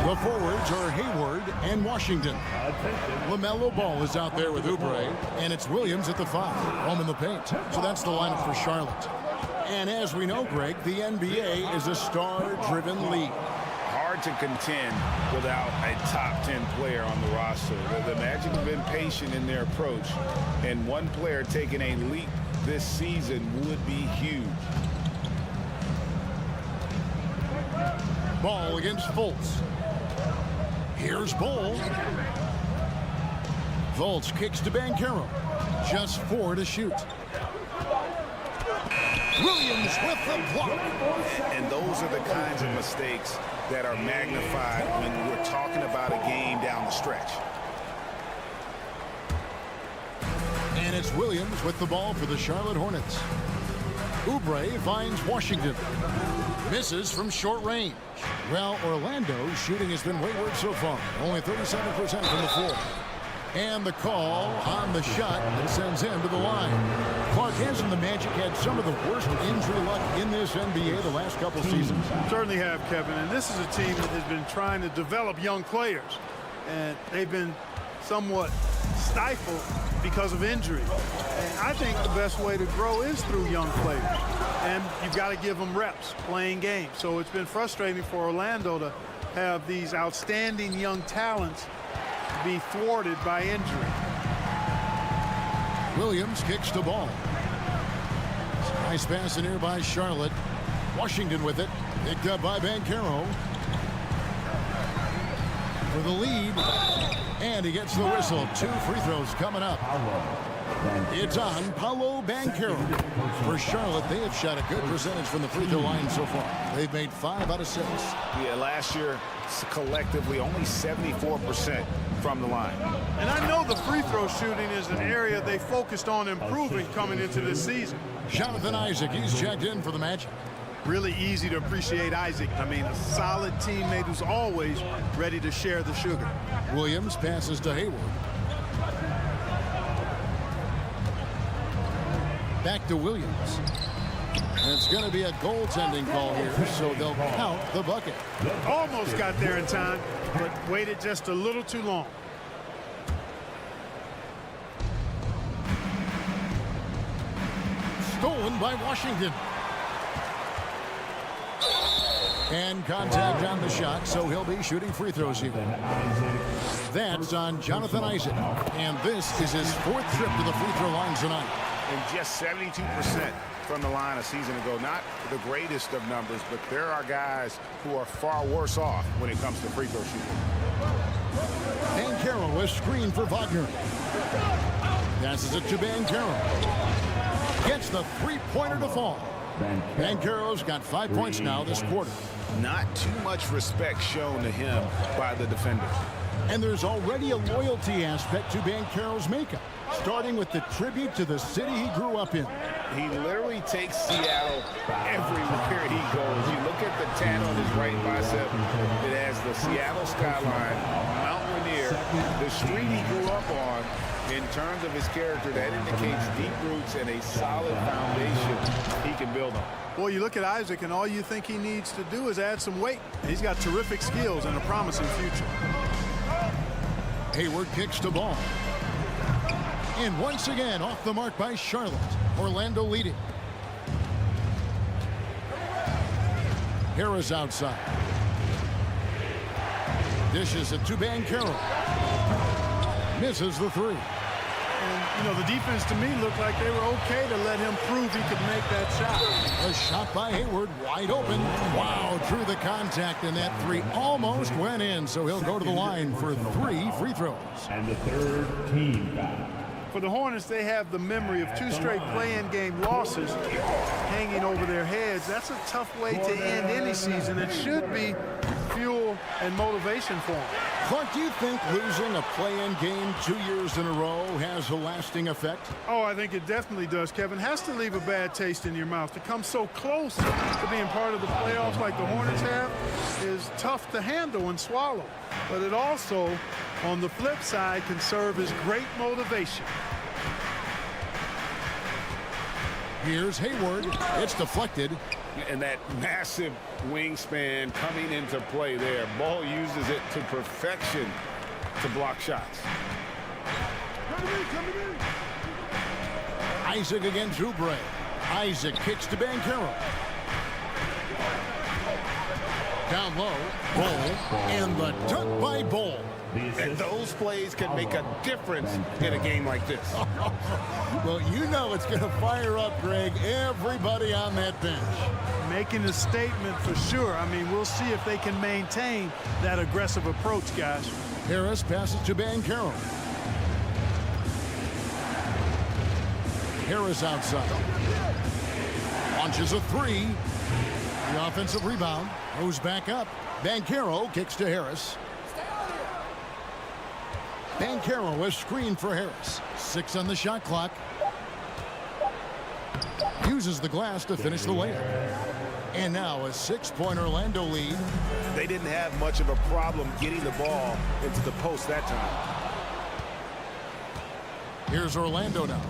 G: The forwards are Hayward and Washington. LaMelo Ball is out there with Oubre, and it's Williams at the 5, home in the paint. So that's the lineup for Charlotte. And as we know, Greg, the NBA is a star-driven league.
H: Hard to contend without a top 10 player on the roster. The Magic have been patient in their approach, and one player taking a leap this season would be huge. Ball against Fultz. Here's Bull.
G: Fultz kicks to Banchero. Just 4 to shoot. Williams with the block.
H: And those are the kinds of mistakes that are magnified when we're talking about a game down the stretch.
G: And it's Williams with the ball for the Charlotte Hornets. Oubre finds Washington. Misses from short range. Well, Orlando's shooting has been wayward so far. Only 37% from the floor. And the call on the shot that sends him to the line. Clark, hasn't the Magic had some of the worst injury luck in this NBA the last couple seasons?
B: Certainly have, Kevin. And this is a team that has been trying to develop young players. And they've been somewhat stifled because of injury. And I think the best way to grow is through young players. And you've got to give them reps, playing games. So it's been frustrating for Orlando to have these outstanding young talents be thwarted by injury.
G: Williams kicks the ball. Nice pass in here by Charlotte. Washington with it. Picked up by Banchero. For the lead. And he gets the whistle. 2 free throws coming up. It's on Paolo Banchero. For Charlotte, they have shot a good percentage from the free throw line so far. They've made 5 out of 6.
H: Yeah, last year, collectively, only 74% from the line.
B: And I know the free throw shooting is an area they focused on improving coming into this season.
G: Jonathan Isaac, he's checked in for the Magic.
B: Really easy to appreciate Isaac. I mean, a solid teammate who's always ready to share the sugar.
G: Williams passes to Hayward. Back to Williams. And it's going to be a goaltending call here, so they'll count the bucket.
B: Almost got there in time, but waited just a little too long.
G: Stolen by Washington. And contact on the shot, so he'll be shooting free throws here. That's on Jonathan Isaac. And this is his 4th trip to the free throw line tonight.
H: And just 72% from the line a season ago. Not the greatest of numbers, but there are guys who are far worse off when it comes to free throw shooting.
G: Banchero is screened for Wagner. Passes it to Banchero. Gets the 3-pointer to fall. Banchero's got 5 points now this quarter.
H: Not too much respect shown to him by the defender.
G: And there's already a loyalty aspect to Banchero's makeup, starting with the tribute to the city he grew up in.
H: He literally takes Seattle everywhere he goes. You look at the tan on his right bicep. It has the Seattle skyline, Mount Rainier, the street he grew up on. In terms of his character, that indicates deep roots and a solid foundation he can build on.
B: Boy, you look at Isaac, and all you think he needs to do is add some weight. He's got terrific skills and a promising future.
G: Hayward kicks the ball. And once again, off the mark by Charlotte. Orlando leading. Harris outside. Dishes it to Banchero. Misses the 3.
B: And, you know, the defense to me looked like they were okay to let him prove he could make that shot.
G: A shot by Hayward, wide open. Wow, drew the contact, and that 3 almost went in, so he'll go to the line for 3 free throws.
D: And the 3rd team foul.
B: For the Hornets, they have the memory of 2 straight play-in game losses hanging over their heads. That's a tough way to end any season. It should be fuel and motivation for them.
G: Clark, do you think losing a play-in game 2 years in a row has a lasting effect?
B: Oh, I think it definitely does, Kevin. Has to leave a bad taste in your mouth. To come so close to being part of the playoffs like the Hornets have is tough to handle and swallow. But it also, on the flip side, can serve as great motivation.
G: Here's Hayward. It's deflected.
H: And that massive wingspan coming into play there. Ball uses it to perfection to block shots.
G: Isaac against Oubre. Isaac kicks to Banchero. Down low. Ball. And the dunk by Ball.
H: And those plays can make a difference in a game like this.
G: Well, you know it's going to fire up, Greg, everybody on that bench.
B: Making a statement for sure. I mean, we'll see if they can maintain that aggressive approach, guys.
G: Harris passes to Banchero. Harris outside. Launches a three. The offensive rebound goes back up. Banchero kicks to Harris. Banchero is screened for Harris. 6 on the shot clock. Uses the glass to finish the layup. And now a 6-point Orlando lead.
H: They didn't have much of a problem getting the ball into the post that time.
G: Here's Orlando now.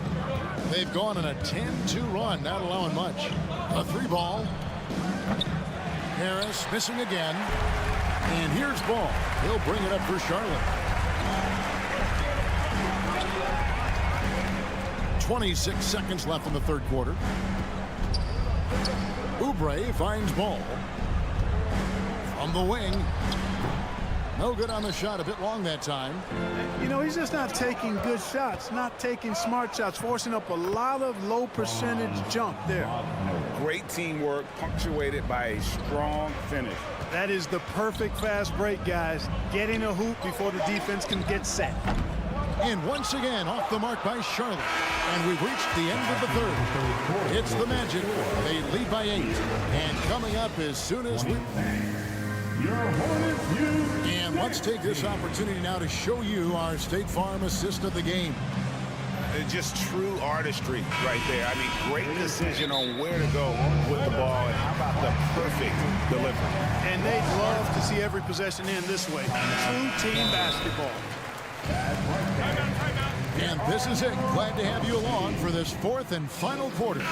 G: They've gone on a 10-2 run, not allowing much. A 3-ball. Harris missing again. And here's Ball. He'll bring it up for Charlotte. 26 seconds left in the third quarter. Oubre finds Ball. From the wing. No good on the shot. A bit long that time.
B: You know, he's just not taking good shots, not taking smart shots, forcing up a lot of low percentage jump there.
H: Great teamwork, punctuated by a strong finish.
B: That is the perfect fast break, guys. Getting a hoop before the defense can get set.
G: And once again, off the mark by Charlotte. And we've reached the end of the third. It's the Magic. They lead by 8. And coming up as soon as we... And let's take this opportunity now to show you our State Farm assist of the game.
H: Just true artistry right there. I mean, great decision on where to go with the ball, and how about the perfect delivery.
B: And they'd love to see every possession end this way. True team basketball.
G: And this is it. Glad to have you along for this fourth and final quarter.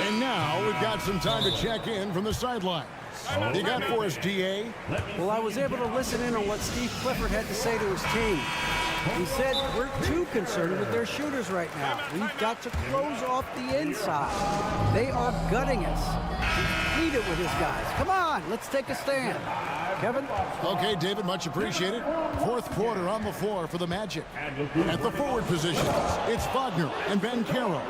G: And now we've got some time to check in from the sideline. What you got for us, DA?
I: Well, I was able to listen in on what Steve Clifford had to say to his team. He said, we're too concerned with their shooters right now. We've got to close off the inside. They are gutting us. Lead it with his guys. Come on, let's take a stand. Kevin?
G: Okay, David, much appreciated. Fourth quarter on the floor for the Magic. At the forward positions, it's Wagner and Banchero.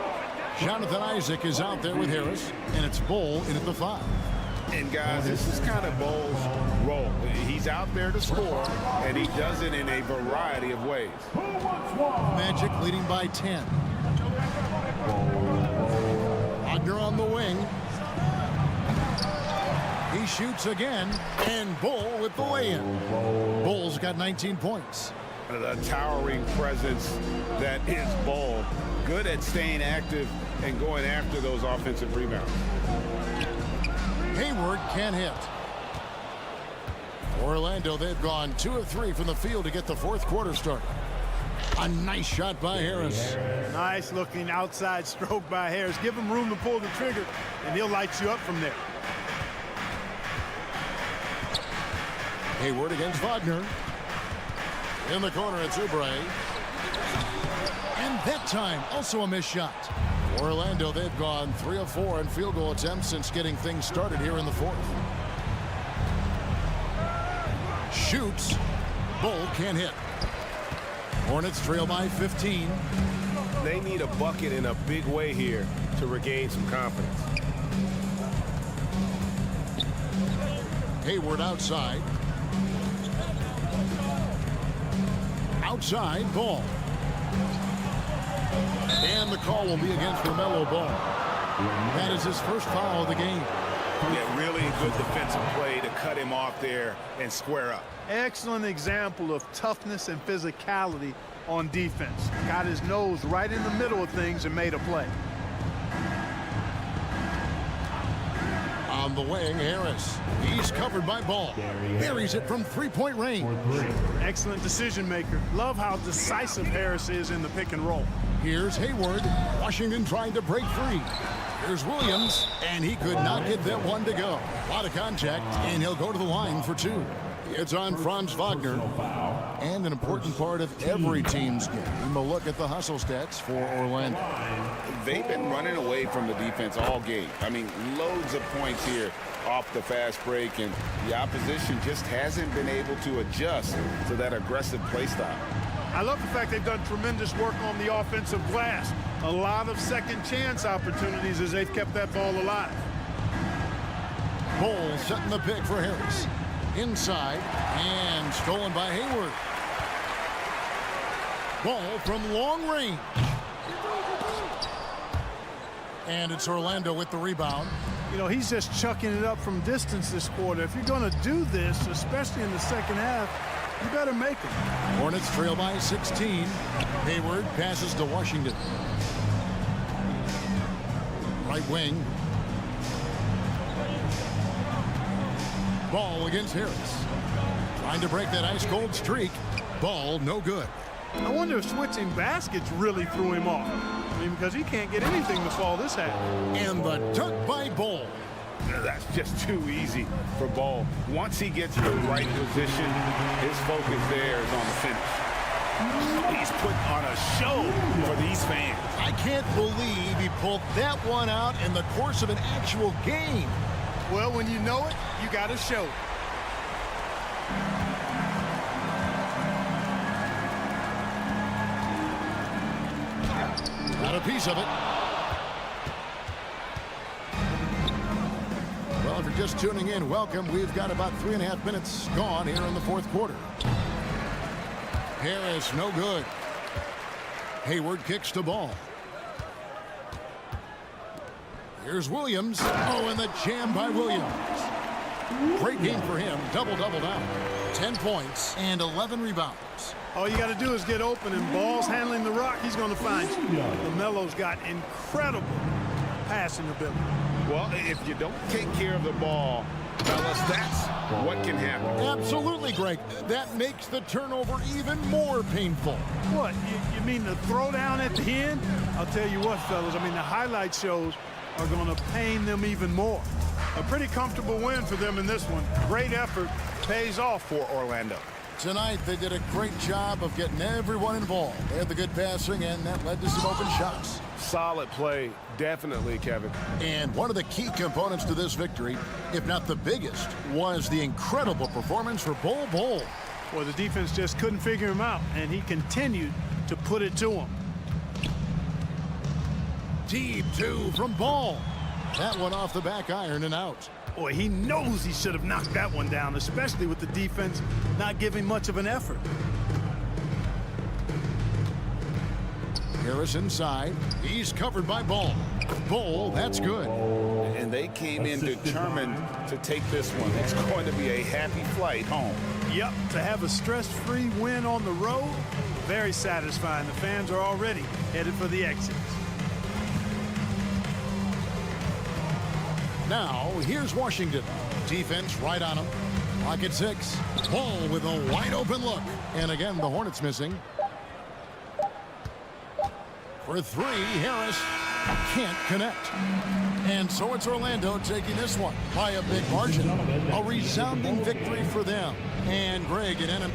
G: Jonathan Isaac is out there with Harris, and it's Bull in at the 5.
H: And guys, this is kind of Bull's role. He's out there to score, and he does it in a variety of ways.
G: Magic leading by 10. Wagner on the wing. He shoots again, and Bull with the lay-in. Bull's got 19 points.
H: The towering presence that is Bull. Good at staying active and going after those offensive rebounds.
G: Hayward can't hit. Orlando, they've gone 2 of 3 from the field to get the fourth quarter started. A nice shot by Harris.
B: Nice looking outside stroke by Harris. Give him room to pull the trigger, and he'll light you up from there.
G: Hayward against Wagner. In the corner, it's Oubre. And that time, also a missed shot. Orlando, they've gone 3 of 4 in field goal attempts since getting things started here in the fourth. Shoots. Bull can't hit. Hornets trail by 15.
A: They need a bucket in a big way here to regain some confidence.
G: Hayward outside. Outside, Ball. And the call will be against LaMelo Ball. That is his first foul of the game.
H: Yeah, really good defensive play to cut him off there and square up.
B: Excellent example of toughness and physicality on defense. Got his nose right in the middle of things and made a play.
G: On the wing, Harris. He's covered by Ball. Buries it from three-point range.
B: Excellent decision maker. Love how decisive Harris is in the pick and roll.
G: Here's Hayward. Washington trying to break free. Here's Williams, and he could not get that one to go. A lot of contact, and he'll go to the line for 2. It's on Franz Wagner. And an important part of every team's game. A look at the hustle stats for Orlando.
H: They've been running away from the defense all game. I mean, loads of points here off the fast break, and the opposition just hasn't been able to adjust to that aggressive play style.
B: I love the fact they've done tremendous work on the offensive glass. A lot of second chance opportunities as they've kept that ball alive.
G: Bull setting the pick for Harris. Inside, and stolen by Hayward. Ball from long range. And it's Orlando with the rebound.
B: You know, he's just chucking it up from distance this quarter. If you're going to do this, especially in the second half, you better make them.
G: Hornets trail by 16. Hayward passes to Washington. Right wing. Ball against Harris. Trying to break that ice-cold streak. Ball no good.
B: I wonder if switching baskets really threw him off. I mean, because he can't get anything to fall this half.
G: And the dunk by Ball.
H: That's just too easy for Ball. Once he gets in the right position, his focus there is on the finish. He's putting on a show for these fans.
G: I can't believe he pulled that one out in the course of an actual game.
B: Well, when you know it, you got to show it.
G: Got a piece of it. Well, if you're just tuning in, welcome. We've got about 3.5 minutes gone here in the fourth quarter. Harris, no good. Hayward kicks to Ball. Here's Williams. Oh, and the jam by Williams. Great game for him. Double-double now. 10 points and 11 rebounds.
B: All you got to do is get open, and Ball's handling the rock. He's going to find you. LaMelo's got incredible passing ability.
H: Well, if you don't take care of the ball, fellas, that's what can happen.
G: Absolutely, Greg. That makes the turnover even more painful.
B: What, you mean the throwdown at the end? I'll tell you what, fellas, I mean, the highlight shows are going to pain them even more. A pretty comfortable win for them in this one. Great effort pays off for Orlando.
G: Tonight, they did a great job of getting everyone involved. They had the good passing, and that led to some open shots.
A: Solid play, definitely, Kevin.
G: And one of the key components to this victory, if not the biggest, was the incredible performance for Bol Bol.
B: Well, the defense just couldn't figure him out, and he continued to put it to him.
G: Deep two from Ball. That one off the back iron and out.
B: Boy, he knows he should have knocked that one down, especially with the defense not giving much of an effort.
G: Harris inside. He's covered by Ball. Ball, that's good.
H: And they came in determined to take this one. It's going to be a happy flight home.
B: Yep, to have a stress-free win on the road, very satisfying. The fans are already headed for the exits.
G: Now, here's Washington. Defense right on him. Clock at 6. Ball with a wide open look. And again, the Hornets missing. For 3, Harris can't connect. And so it's Orlando taking this one by a big margin. A resounding victory for them. And Greg and Enemy.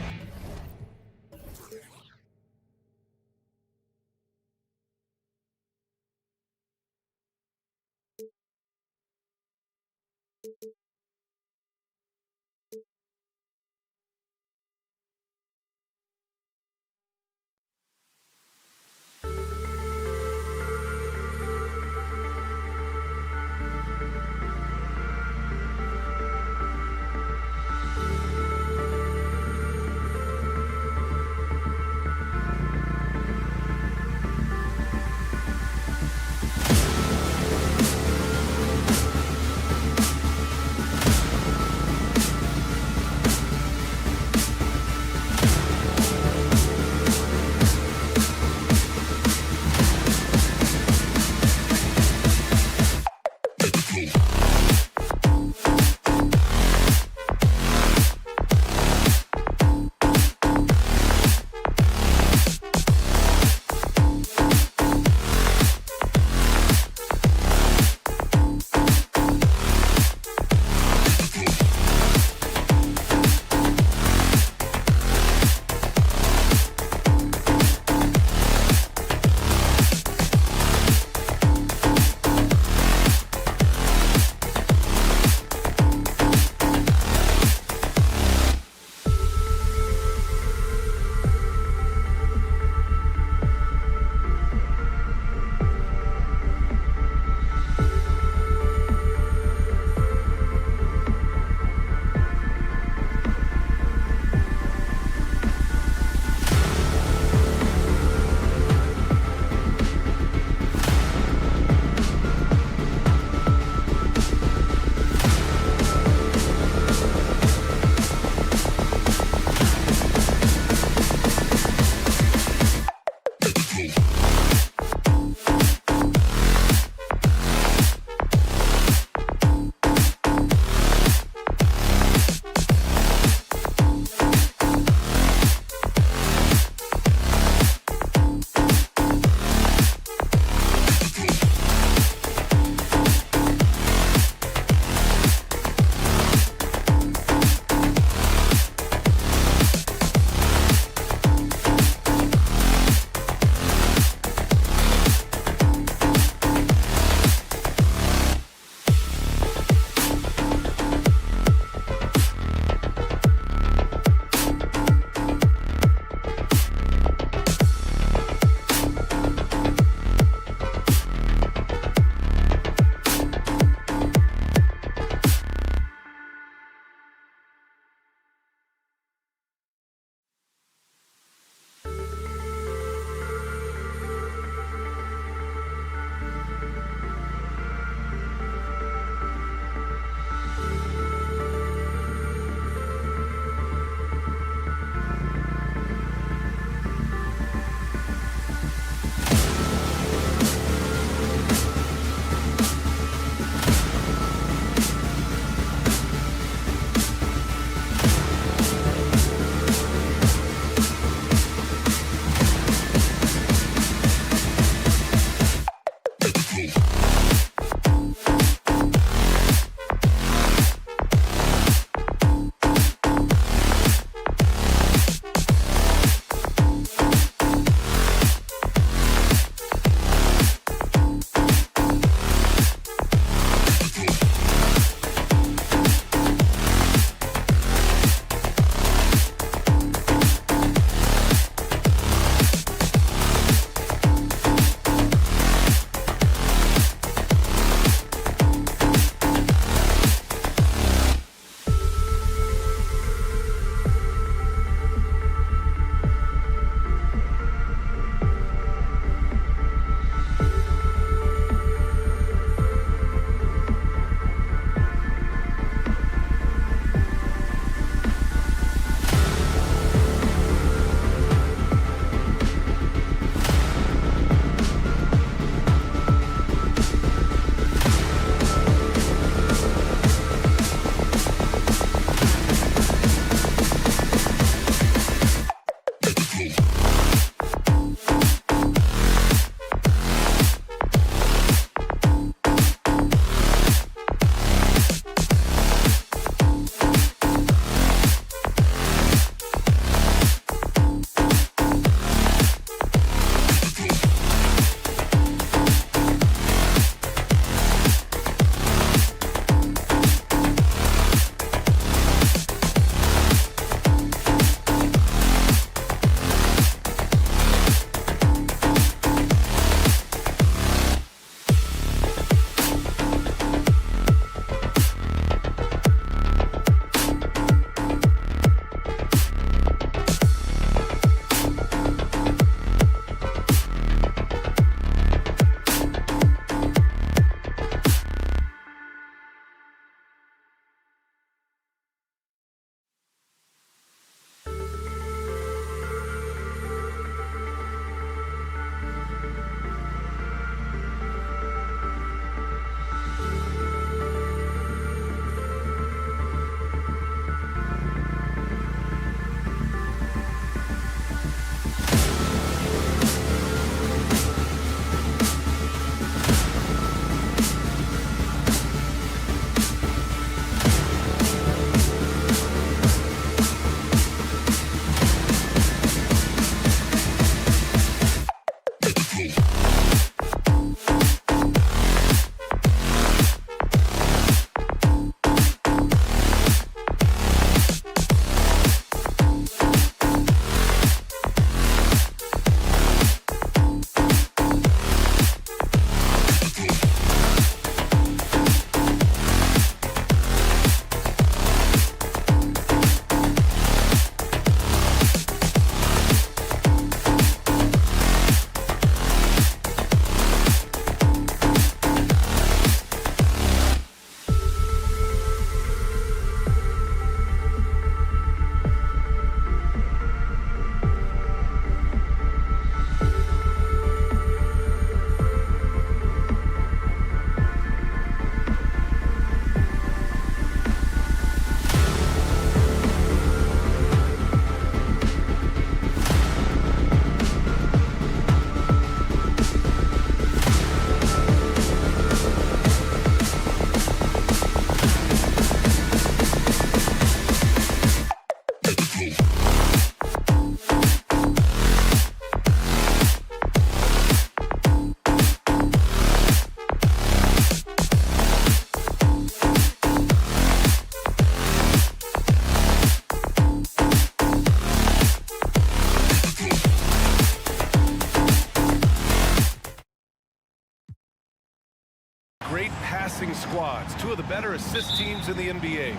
A: passing squads, two of the better assist teams in the NBA.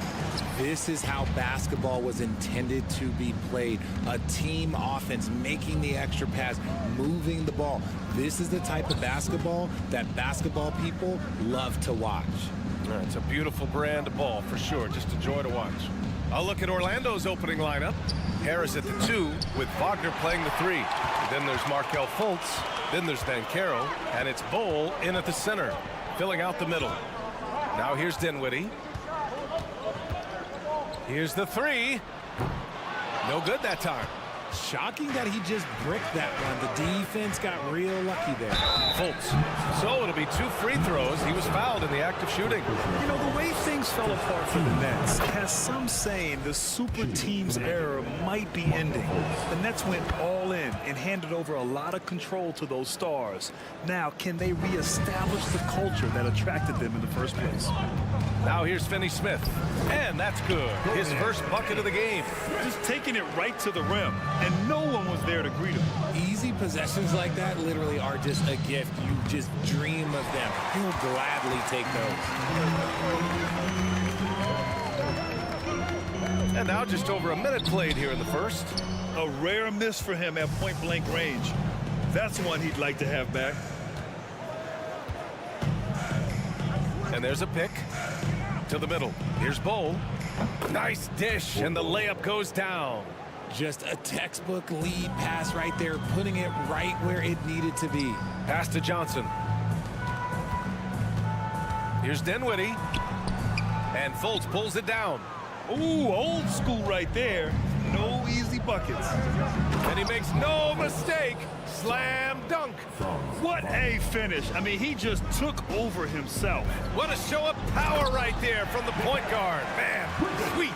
J: This is how basketball was intended to be played. A team offense, making the extra pass, moving the ball. This is the type of basketball that basketball people love to watch.
A: It's a beautiful brand of ball for sure. Just a joy to watch. I'll look at Orlando's opening lineup. Harris at the 2 with Wagner playing the 3. Then there's Markelle Fultz. Then there's Banchero. And it's Bol in at the center, filling out the middle. Now here's Dinwiddie. Here's the 3. No good that time.
J: Shocking that he just bricked that one. The defense got real lucky there.
A: Fultz. So it'll be 2 free throws. He was fouled in the act of shooting.
B: You know, the way things fell apart for the Nets has some saying the super team's era might be ending. The Nets went all in and handed over a lot of control to those stars. Now, can they reestablish the culture that attracted them in the first place?
A: Now here's Finney-Smith. And that's good. His first bucket of the game.
B: Just taking it right to the rim, and no one was there to greet him.
J: Easy possessions like that literally are just a gift. You just dream of them. He'll gladly take those.
A: And now just over a minute played here in the first.
B: A rare miss for him at point-blank range. That's one he'd like to have back.
A: And there's a pick to the middle. Here's Bol. Nice dish, and the layup goes down.
J: Just a textbook lead pass right there, putting it right where it needed to be.
A: Pass to Johnson. Here's Dinwiddie. And Fultz pulls it down.
B: Ooh, old school right there. No easy buckets.
A: And he makes no mistake. Slam dunk.
B: What a finish. I mean, he just took over himself.
A: What a show of power right there from the point guard. Man, sweet.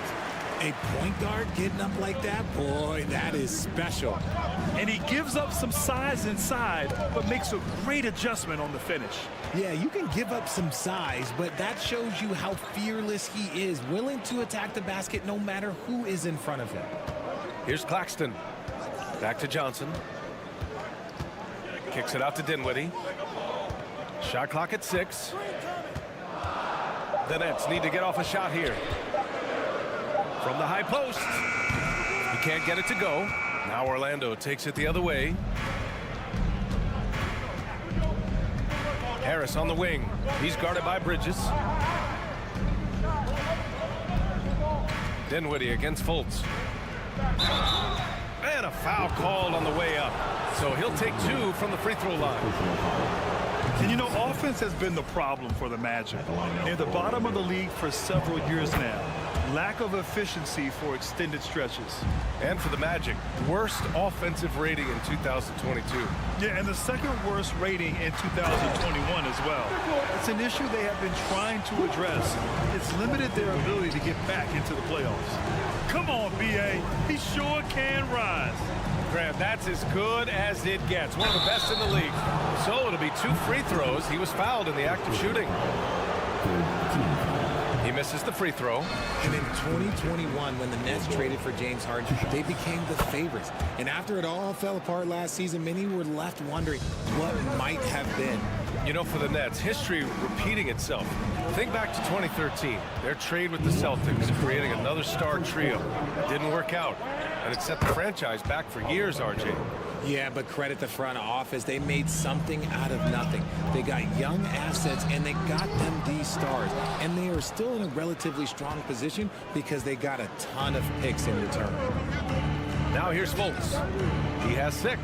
J: A point guard getting up like that, boy, that is special.
B: And he gives up some size inside, but makes a great adjustment on the finish.
J: Yeah, you can give up some size, but that shows you how fearless he is, willing to attack the basket no matter who is in front of him.
A: Here's Claxton. Back to Johnson. Kicks it out to Dinwiddie. Shot clock at 6. The Nets need to get off a shot here. From the high post. He can't get it to go. Now Orlando takes it the other way. Harris on the wing. He's guarded by Bridges. Dinwiddie against Fultz. And a foul called on the way up. So he'll take 2 from the free throw line.
B: And you know, offense has been the problem for the Magic. Near the bottom of the league for several years now. Lack of efficiency for extended stretches.
A: And for the Magic, worst offensive rating in 2022.
B: Yeah, and the second worst rating in 2021 as well. It's an issue they have been trying to address. It's limited their ability to get back into the playoffs. Come on, B.A. He sure can rise.
A: Graham, that's as good as it gets. One of the best in the league. So it'll be 2 free throws. He was fouled in the act of shooting. He misses the free throw.
J: And in 2021, when the Nets traded for James Harden, they became the favorites. And after it all fell apart last season, many were left wondering what might have been.
A: You know, for the Nets, history repeating itself. Think back to 2013, their trade with the Celtics, creating another star trio. It didn't work out, and it set the franchise back for years, RJ.
J: Yeah, but credit the front office. They made something out of nothing. They got young assets, and they got them these stars. And they are still in a relatively strong position because they got a ton of picks in return.
A: Now here's Fultz. He has 6.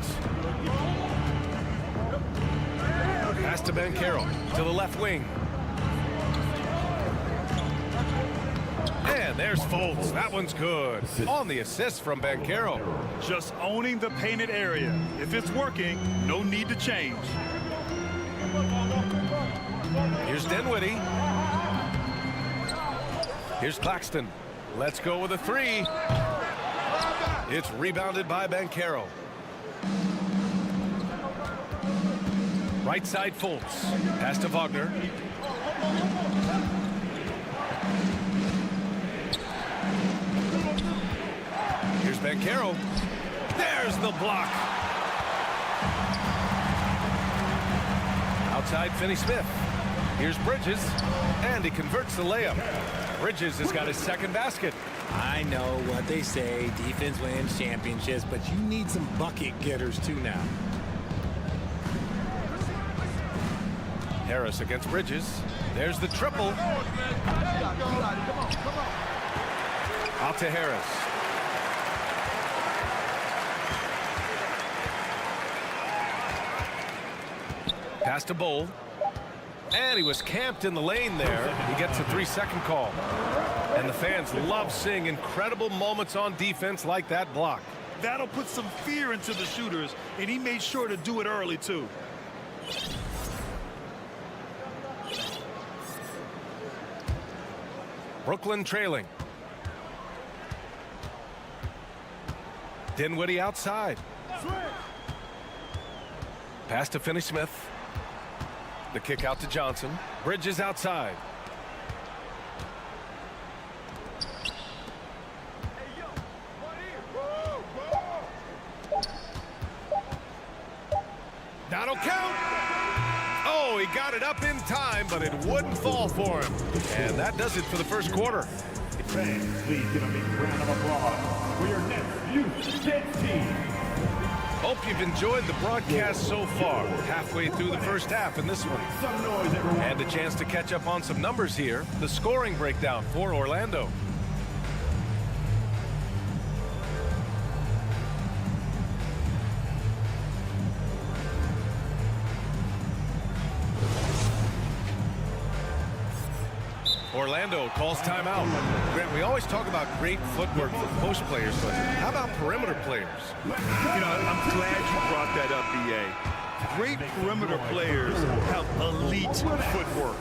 A: Pass to Banchero, to the left wing. And there's Fultz. That one's good. On the assist from Banchero.
B: Just owning the painted area. If it's working, no need to change.
A: Here's Dinwiddie. Here's Claxton. Let's go with a 3. It's rebounded by Banchero. Right side Fultz. Pass to Wagner. Here's Banchero. There's the block. Outside Finney-Smith. Here's Bridges, and he converts the layup. Bridges has got his second basket.
J: I know what they say, defense wins championships, but you need some bucket getters too now.
A: Harris against Bridges. There's the triple. Out to Harris. Pass to Bowl. And he was camped in the lane there. He gets a 3-second call. And the fans love seeing incredible moments on defense like that block.
B: That'll put some fear into the shooters, and he made sure to do it early, too.
A: Brooklyn trailing. Dinwiddie outside. Pass to Finney-Smith. The kick out to Johnson. Bridges outside. That'll count. Oh, he got it up in time, but it wouldn't fall for him. And that does it for the first quarter.
D: Fans, please give a big round of applause for your next youth team.
A: Hope you've enjoyed the broadcast so far. Halfway through the first half in this one.
D: Some noise, everyone.
A: And a chance to catch up on some numbers here. The scoring breakdown for Orlando. Orlando calls timeout. Grant, we always talk about great footwork for post players, but how about perimeter players?
B: You know, I'm glad you brought that up, B.A. Great perimeter players have elite footwork.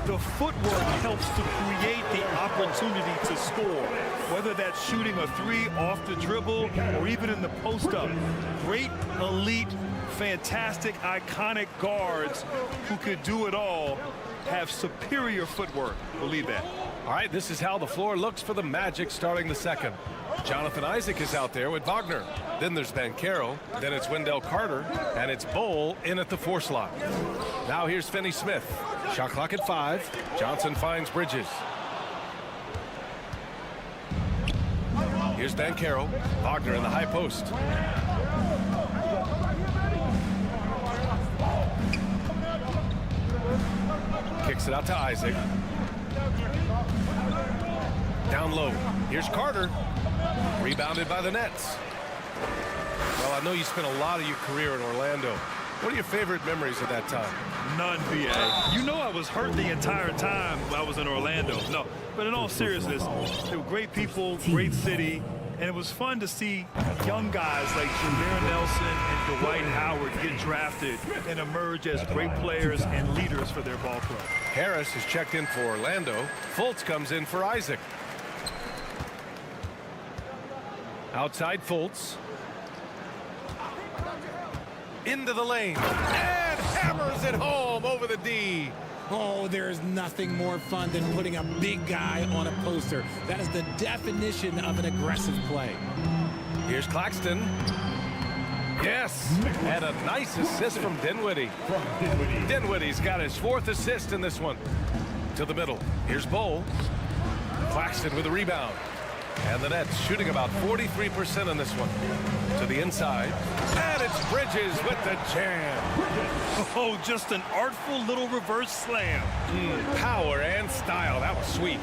B: The footwork helps to create the opportunity to score, whether that's shooting a three off the dribble or even in the post-up. Great, elite, fantastic, iconic guards who could do it all have superior footwork. Believe that.
A: All right, this is how the floor looks for the Magic starting the second. Jonathan Isaac is out there with Wagner. Then there's Banchero. Then it's Wendell Carter. And it's Bowl in at the 4 slot. Now here's Finney-Smith. Shot clock at 5. Johnson finds Bridges. Here's Banchero. Wagner in the high post. Kicks it out to Isaac. Down low. Here's Carter. Rebounded by the Nets. Well, I know you spent a lot of your career in Orlando. What are your favorite memories of that time?
B: None, B.A. You know I was hurt the entire time I was in Orlando. No, but in all seriousness, they were great people, great city, and it was fun to see young guys like Jameer Nelson and Dwight Howard get drafted and emerge as great players and leaders for their ball club.
A: Harris is checked in for Orlando. Fultz comes in for Isaac. Outside Fultz. Into the lane. And hammers it home over the D.
J: Oh, there is nothing more fun than putting a big guy on a poster. That is the definition of an aggressive play.
A: Here's Claxton. Yes, and a nice assist from Dinwiddie. Dinwiddie's got his 4th assist in this one. To the middle. Here's Bowl. Claxton with a rebound. And the Nets shooting about 43% on this one. To the inside. And it's Bridges with the jam.
B: Oh, just an artful little reverse slam.
A: Power and style. That was sweet.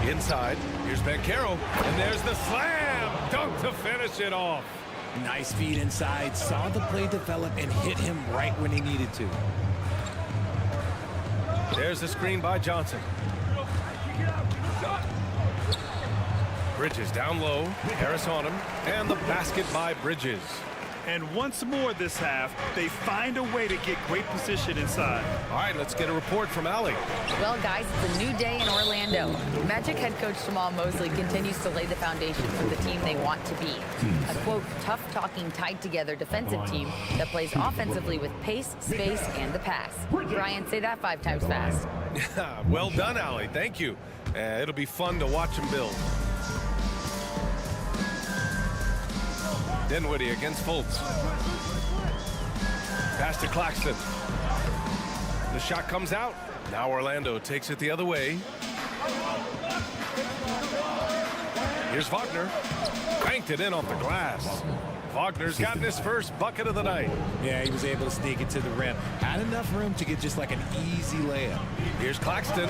A: Inside. Here's Banchero. And there's the slam. Dunk to finish it off.
J: Nice feed inside. Saw the play develop and hit him right when he needed to.
A: There's the screen by Johnson. Bridges down low. Harris on him. And the basket by Bridges.
B: And once more this half, they find a way to get great position inside.
A: All right, let's get a report from Allie.
F: Well, guys, it's a new day in Orlando. Magic head coach Jamal Mosley continues to lay the foundation for the team they want to be. A, quote, tough-talking, tied-together defensive team that plays offensively with pace, space, and the pass. Brian, say that 5 times fast.
A: Well done, Allie. Thank you. It'll be fun to watch him build. Dinwiddie against Fultz. Pass to Claxton. shot comes out. Now Orlando takes it the other way. Here's Wagner. Banked it in off the glass. Wagner's gotten his first bucket of the night.
J: Yeah, he was able to sneak it to the rim. Had enough room to get just like an easy layup.
A: Here's Claxton.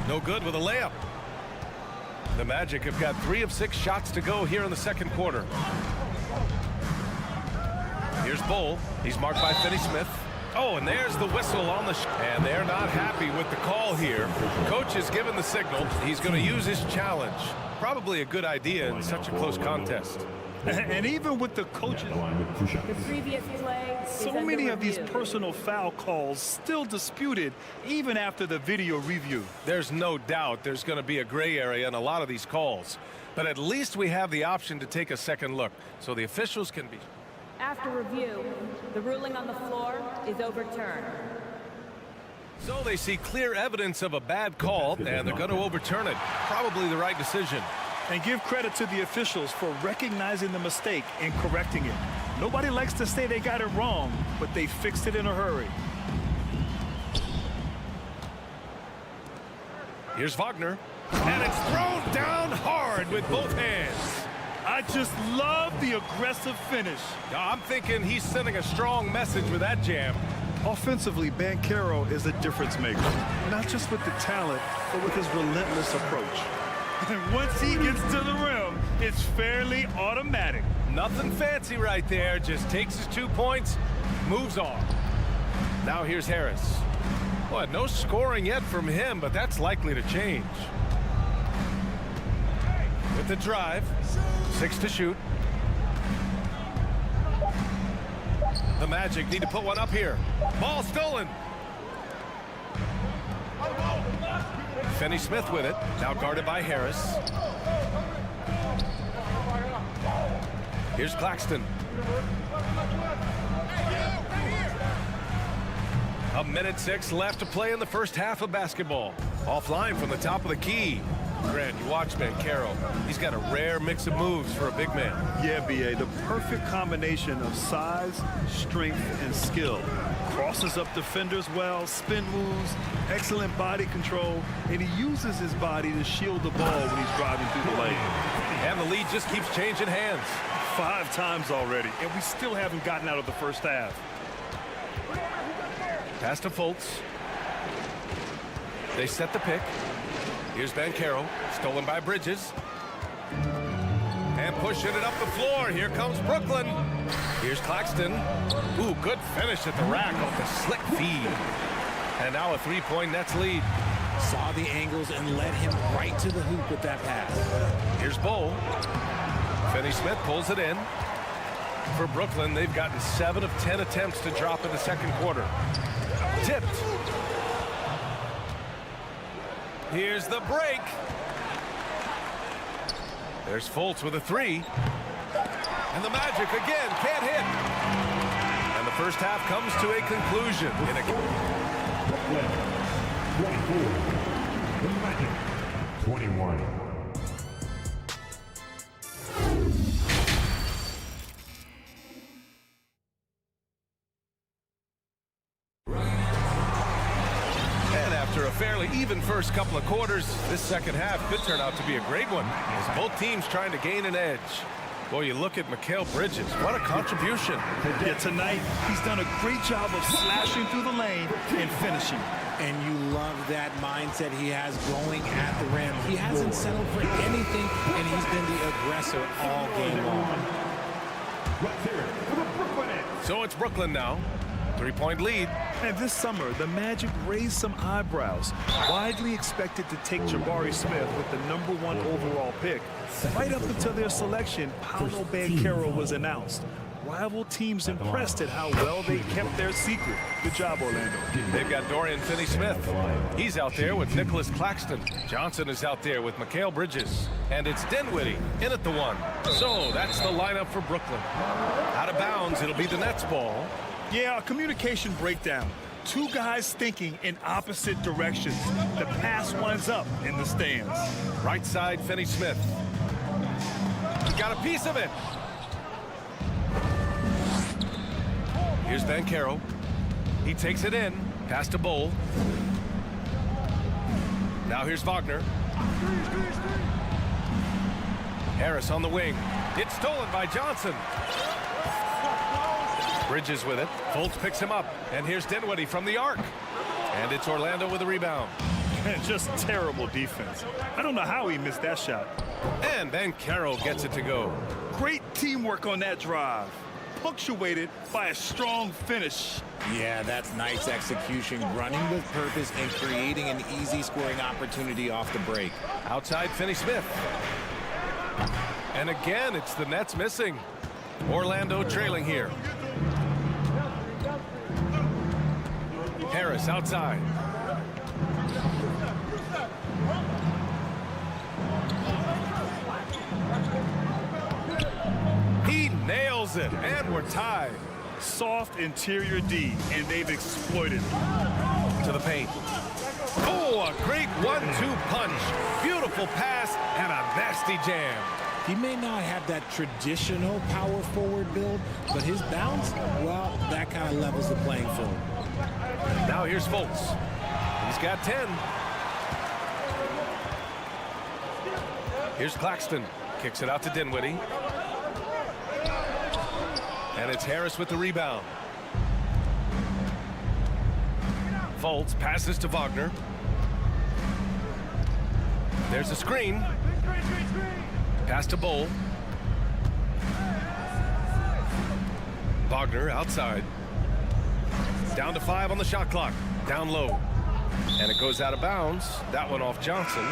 A: No good with a layup. The Magic have got 3 of 6 shots to go here in the second quarter. Here's Bull. He's marked by Finney-Smith. Oh, and there's the whistle on the and they're not happy with the call here. Coach has given the signal. He's going to use his challenge. Probably a good idea in such a close contest.
B: And even with the coaches,
K: The previous play is
B: so
K: under
B: many of these
K: review.
B: personal foul calls still disputed even after the video review.
A: There's no doubt there's going to be a gray area in a lot of these calls. But at least we have the option to take a second look so the officials can be.
K: After review, the ruling on the floor is overturned.
A: So they see clear evidence of a bad call, and they're going to overturn it. Probably the right decision.
B: And give credit to the officials for recognizing the mistake and correcting it. Nobody likes to say they got it wrong, but they fixed it in a hurry.
A: Here's Wagner. And it's thrown down hard with both hands.
B: I just love the aggressive finish.
A: I'm thinking he's sending a strong message with that jam.
B: Offensively, Banchero is a difference maker. Not just with the talent, but with his relentless approach. And once he gets to the rim, it's fairly automatic.
A: Nothing fancy right there. Just takes his 2 points, moves on. Now here's Harris. Well, no scoring yet from him, but that's likely to change. With the drive, 6 to shoot. The Magic need to put one up here. Ball stolen. Finney-Smith with it. Now guarded by Harris. Here's Claxton. A minute 6 left to play in the first half of basketball. Offline from the top of the key. Grant, you watch Banchero. He's got a rare mix of moves for a big man.
B: Yeah, B.A., the perfect combination of size, strength, and skill. Crosses up defenders well, spin moves, excellent body control, and he uses his body to shield the ball when he's driving through the lane.
A: And the lead just keeps changing hands.
B: 5 times already, and we still haven't gotten out of the first half.
A: Pass to Fultz. They set the pick. Here's Banchero, stolen by Bridges. And pushing it up the floor. Here comes Brooklyn. Here's Claxton. Ooh, good finish at the rack off the slick feed. And now a 3-point Nets lead.
J: Saw the angles and led him right to the hoop with that pass.
A: Here's Bull. Finney-Smith pulls it in. For Brooklyn, they've gotten 7 of 10 attempts to drop in the second quarter. Tipped. Here's the break. There's Fultz with a 3. And the Magic again can't hit. And the first half comes to a conclusion. In a
D: 24. The Magic 21.
A: After a fairly even first couple of quarters, this second half could turn out to be a great one, as both teams trying to gain an edge. Boy, you look at Mikal Bridges. What a contribution.
B: Yeah, tonight, he's done a great job of slashing through the lane and finishing.
J: And you love that mindset he has going at the rim. He hasn't settled for anything, and he's been the aggressor all game long.
A: So it's Brooklyn now. 3-point lead.
B: And this summer, the Magic raised some eyebrows. Widely expected to take Jabari Smith with the #1 overall pick. Right up until their selection, Paolo Banchero was announced. Rival teams impressed at how well they kept their secret. Good job, Orlando.
A: They've got Dorian Finney-Smith. He's out there with Nicholas Claxton. Johnson is out there with Mikal Bridges. And it's Dinwiddie in at the 1. So that's the lineup for Brooklyn. Out of bounds, it'll be the Nets ball.
B: Yeah, a communication breakdown. 2 guys thinking in opposite directions. The pass winds up in the stands.
A: Right side, Finney-Smith. He got a piece of it. Here's Banchero. He takes it in. Pass to Bowl. Now here's Wagner. Harris on the wing. It's stolen by Johnson. Bridges with it. Fultz picks him up. And here's Dinwiddie from the arc. And it's Orlando with a rebound.
B: Just terrible defense. I don't know how he missed that shot.
A: And then Carroll gets it to go.
B: Great teamwork on that drive. Punctuated by a strong finish.
J: Yeah, that's nice execution, running with purpose and creating an easy scoring opportunity off the break.
A: Outside Finney-Smith. And again, it's the Nets missing. Orlando trailing here. Harris outside. He nails it, and we're tied.
B: Soft interior D, and they've exploited
A: to the paint. Oh, a great 1-2 punch. Beautiful pass and a nasty jam.
J: He may not have that traditional power forward build, but his bounce, well, that kind of levels the playing field.
A: Now here's Fultz. He's got 10. Here's Claxton. Kicks it out to Dinwiddie. And it's Harris with the rebound. Fultz passes to Wagner. There's a screen. Pass to Bowl. Wagner outside. Down to 5 on the shot clock. Down low. And it goes out of bounds. That one off Johnson.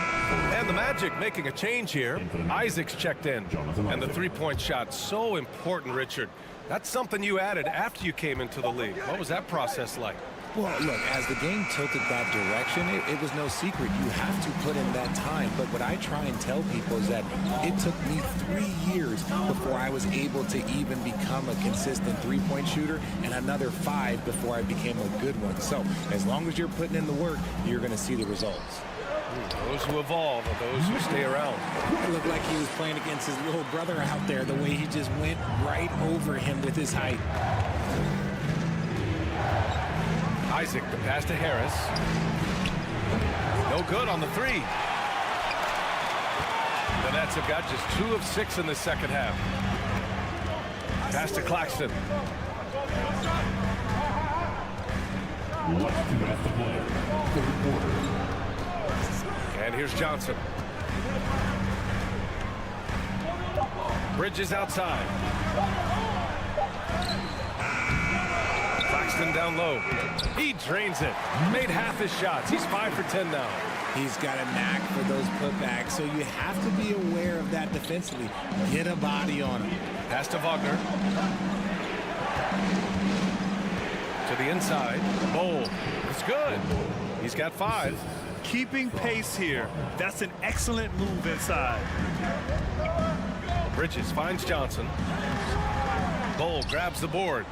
A: And the Magic making a change here. Isaac's checked in. And the three-point shot, so important, Richard. That's something you added after you came into the league. What was that process like?
J: Well, look, as the game tilted that direction, it was no secret. You have to put in that time. But what I try and tell people is that it took me 3 years before I was able to even become a consistent three-point shooter, and another 5 before I became a good one. So as long as you're putting in the work, you're going to see the results.
A: Those who evolve are those who stay around.
J: It looked like he was playing against his little brother out there, the way he just went right over him with his height.
A: Isaac, the pass to Harris. No good on the three. The Nets have got just 2 of 6 in the second half. Pass to Claxton. And here's Johnson. Bridges outside. Claxton down low. He drains it. Made half his shots. He's 5 for 10 now.
J: He's got a knack for those putbacks, so you have to be aware of that defensively. Get a body on him.
A: Pass to Wagner. To the inside. Bowl. It's good. He's got 5.
B: Keeping pace here. That's an excellent move inside.
A: Bridges finds Johnson. Bowl grabs the board.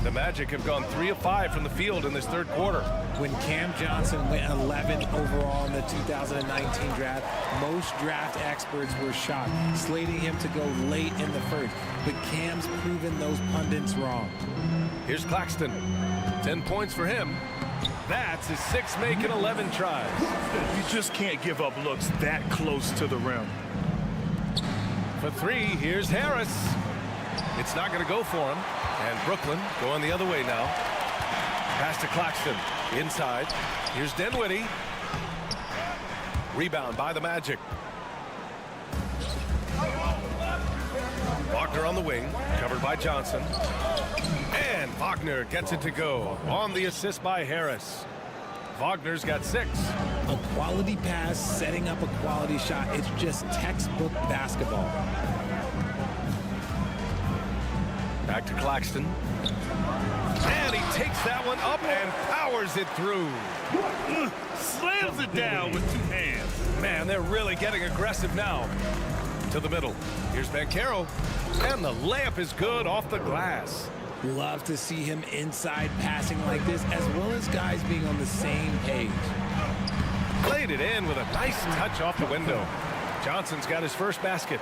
A: The Magic have gone 3 of 5 from the field in this third quarter.
J: When Cam Johnson went 11 overall in the 2019 draft, most draft experts were shocked, slating him to go late in the first. But Cam's proven those pundits wrong.
A: Here's Claxton. 10 points for him. That's his 6th make in 11 tries.
B: You just can't give up looks that close to the rim.
A: For 3, here's Harris. It's not going to go for him. And Brooklyn going the other way now. Pass to Claxton. Inside. Here's Dinwiddie. Rebound by the Magic. Wagner on the wing. Covered by Johnson. And Wagner gets it to go. On the assist by Harris. Wagner's got 6.
J: A quality pass, setting up a quality shot. It's just textbook basketball.
A: Back to Claxton. And he takes that one up and powers it through.
B: Slams it down with 2 hands.
A: Man, they're really getting aggressive now. To the middle. Here's Banchero. And the layup is good off the glass.
J: Love to see him inside passing like this, as well as guys being on the same page.
A: Played it in with a nice touch off the window. Johnson's got his first basket.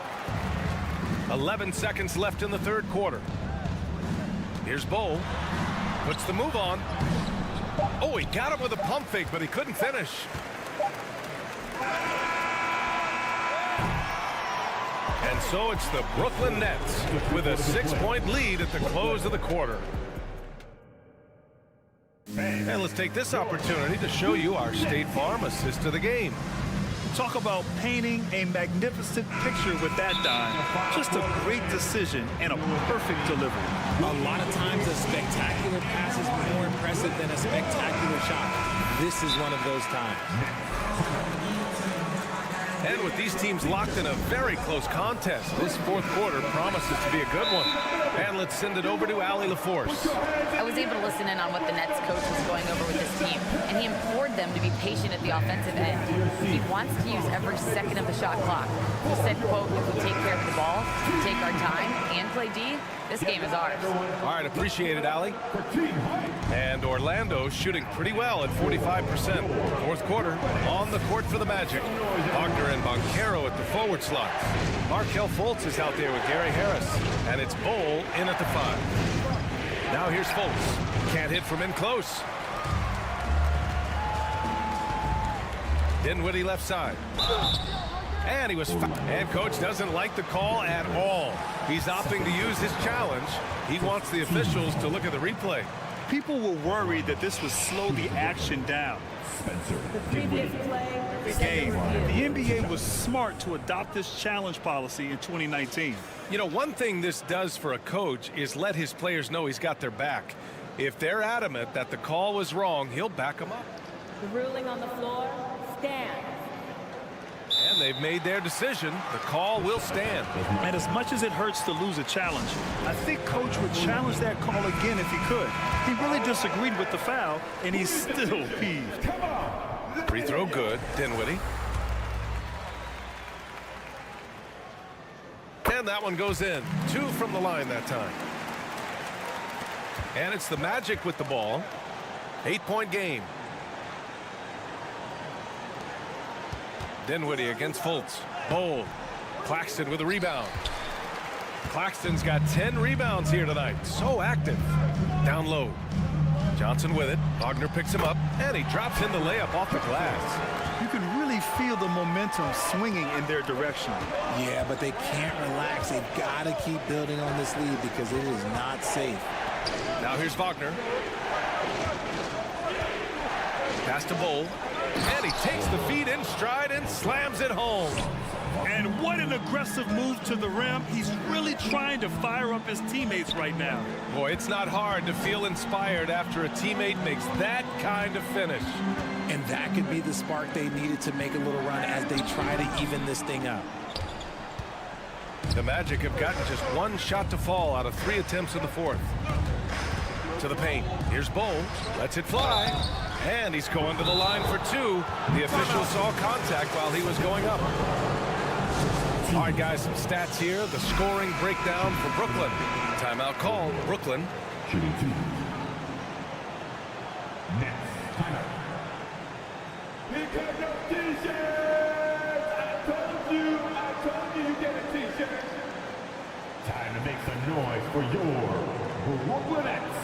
A: 11 seconds left in the third quarter. Here's Bowl. Puts the move on. Oh, he got him with a pump fake, but he couldn't finish. And so it's the Brooklyn Nets with a 6-point lead at the close of the quarter. And let's take this opportunity to show you our State Farm assist of the game.
B: Talk about painting a magnificent picture with that dime. Just a great decision and a perfect delivery.
J: A lot of times a spectacular pass is more impressive than a spectacular shot. This is one of those times.
A: And with these teams locked in a very close contest, this fourth quarter promises to be a good one. And let's send it over to Allie LaForce.
F: I was able to listen in on what the Nets coach was going over with his team, and he implored them to be patient at the offensive end. He wants to use every second of the shot clock. He said, quote, if we take care of the ball, take our time, and play D, this game is ours.
A: All right, appreciate it, Allie. And Orlando shooting pretty well at 45%. Fourth quarter on the court for the Magic. Wagner and Banchero at the forward slots. Markelle Fultz is out there with Gary Harris. And it's Bowl in at the 5. Now here's Fultz. Can't hit from in close. Dinwiddie left side. And he was and coach doesn't like the call at all. He's opting to use his challenge. He wants the officials to look at the replay.
B: People were worried that this would slow the action down.
K: The previous play is
B: Game.
K: under review.
B: The NBA was smart to adopt this challenge policy in 2019.
A: You know, one thing this does for a coach is let his players know he's got their back. If they're adamant that the call was wrong, he'll back them up.
K: The ruling on the floor stands.
A: And they've made their decision. The call will stand.
B: And as much as it hurts to lose a challenge, I think coach would challenge that call again if he could. He really disagreed with the foul, and he's still peeved.
A: Free throw good. Dinwiddie. And that one goes in. 2 from the line that time. And it's the Magic with the ball. 8-point game. Dinwiddie against Fultz. Bold. Claxton with a rebound. Claxton's got 10 rebounds here tonight. So active. Down low. Johnson with it. Wagner picks him up, and he drops in the layup off the glass.
B: You can really feel the momentum swinging in their direction.
J: Yeah, but they can't relax. They've got to keep building on this lead because it is not safe.
A: Now here's Wagner. Pass to Bowl. And he takes the feed in stride and slams it home.
B: And what an aggressive move to the rim. He's really trying to fire up his teammates right now.
A: Boy, it's not hard to feel inspired after a teammate makes that kind of finish.
J: And that could be the spark they needed to make a little run as they try to even this thing up.
A: The Magic have gotten just 1 shot to fall out of 3 attempts in the fourth. To the paint. Here's Bowl. Lets it fly. And he's going to the line for 2. The official saw contact while he was going up. All right, guys, some stats here. The scoring breakdown for Brooklyn. Timeout called. Brooklyn.
D: Shooting 2. Nets. Timeout. Pick up your t-shirts. I told you you get a t-shirt. Time to make some noise for your Brooklyn Nets.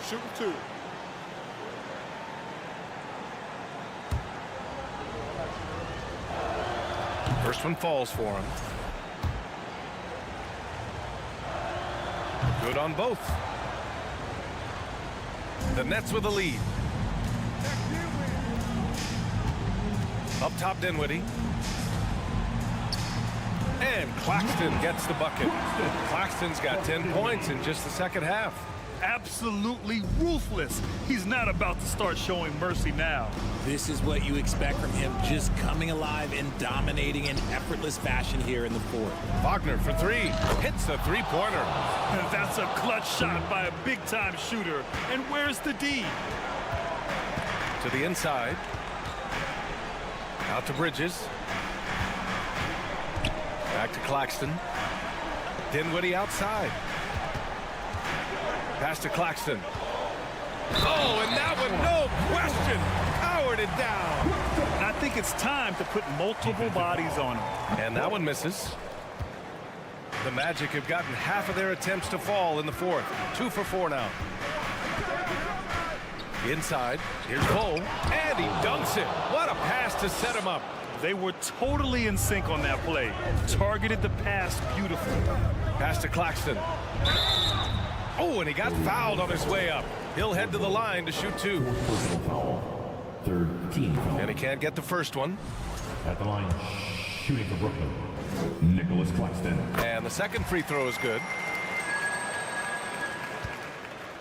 B: Shooting 2.
A: First one falls for him. Good on both. The Nets with the lead. Up top, Dinwiddie. And Claxton gets the bucket. Claxton's got 10 points in just the second half.
B: Absolutely ruthless. He's not about to start showing mercy now.
J: This is what you expect from him, just coming alive and dominating in effortless fashion here in the fourth.
A: Wagner for 3. Hits the three-pointer.
B: And that's a clutch shot by a big-time shooter. And where's the D?
A: To the inside. Out to Bridges. Back to Claxton. Dinwiddie outside. Pass to Claxton. Oh, and that one, no question, powered it down.
B: And I think it's time to put multiple bodies on him.
A: And that one misses. The Magic have gotten half of their attempts to fall in the fourth. 2 for 4 now. Inside, here's Bull, and he dunks it. What a pass to set him up.
B: They were totally in sync on that play. Targeted the pass beautifully.
A: Pass to Claxton. Oh, and he got fouled on his way up. He'll head to the line to shoot 2.
D: Third team foul.
A: And he can't get the first one.
D: At the line, shooting for Brooklyn, Nicholas Claxton.
A: And the second free throw is good.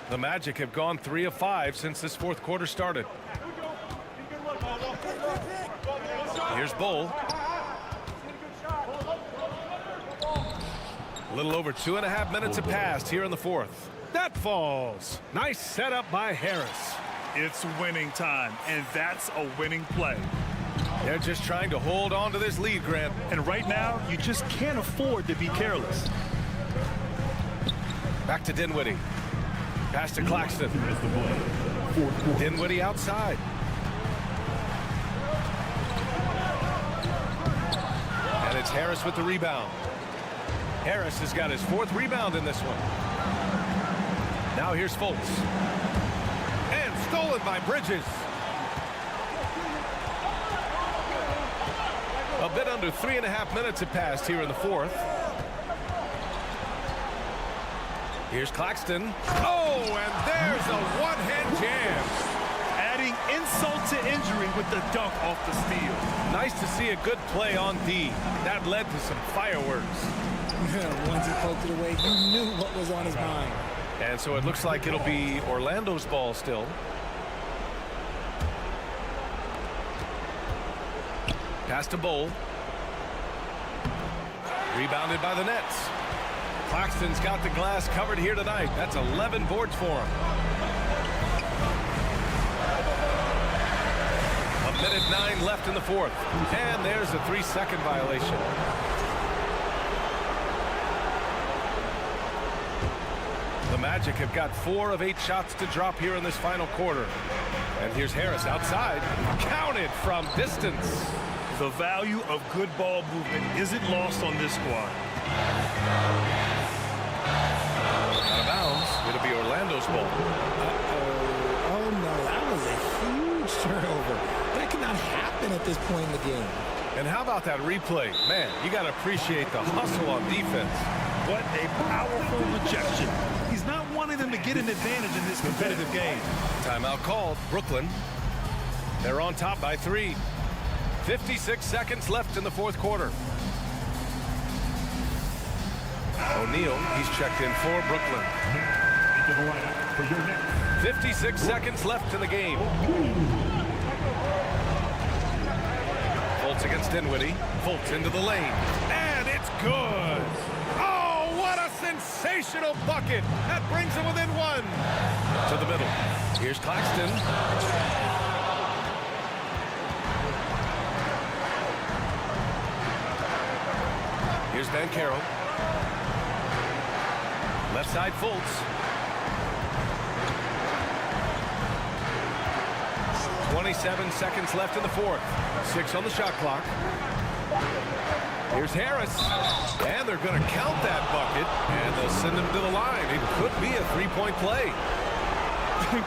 A: The Magic have gone 3 of 5 since this fourth quarter started. Here's Bull. A little over 2.5 minutes have passed here in the fourth. That falls. Nice setup by Harris.
B: It's winning time, and that's a winning play.
A: They're just trying to hold on to this lead, Grant.
B: And right now, you just can't afford to be careless.
A: Back to Dinwiddie. Pass to Claxton. Dinwiddie outside. And it's Harris with the rebound. Harris has got his 4th rebound in this one. Now here's Fultz. And stolen by Bridges. A bit under 3.5 minutes have passed here in the fourth. Here's Claxton. Oh, and there's a one-hand jam.
B: Adding insult to injury with the dunk off the steal.
A: Nice to see a good play on D. That led to some fireworks.
J: Once he poked it away, you knew what was on his mind.
A: And so it looks like it'll be Orlando's ball still. Pass to Bull. Rebounded by the Nets. Claxton's got the glass covered here tonight. That's 11 boards for him. A minute 9 left in the fourth. And there's a 3-second violation. The Magic have got 4 of 8 shots to drop here in this final quarter. And here's Harris outside. Counted from distance.
B: The value of good ball movement isn't lost on this squad.
A: Out of bounds. It'll be Orlando's ball.
J: Oh, no, that was a huge turnover. That cannot happen at this point in the game.
A: And how about that replay? Man, you got to appreciate the hustle on defense.
B: What a powerful rejection. He's not wanting them to get an advantage in this competitive game.
A: Timeout called. Brooklyn. They're on top by 3. 56 seconds left in the fourth quarter. O'Neal, he's checked in for Brooklyn. 56 seconds left in the game. Fultz against Dinwiddie. Fultz into the lane. And it's good. Oh, what a sensational bucket. That brings him within 1. To the middle. Here's Claxton. Here's Banchero. Left side Fultz. 27 seconds left in the fourth. 6 on the shot clock. Here's Harris. And they're going to count that bucket. And they'll send him to the line. It could be a 3-point play.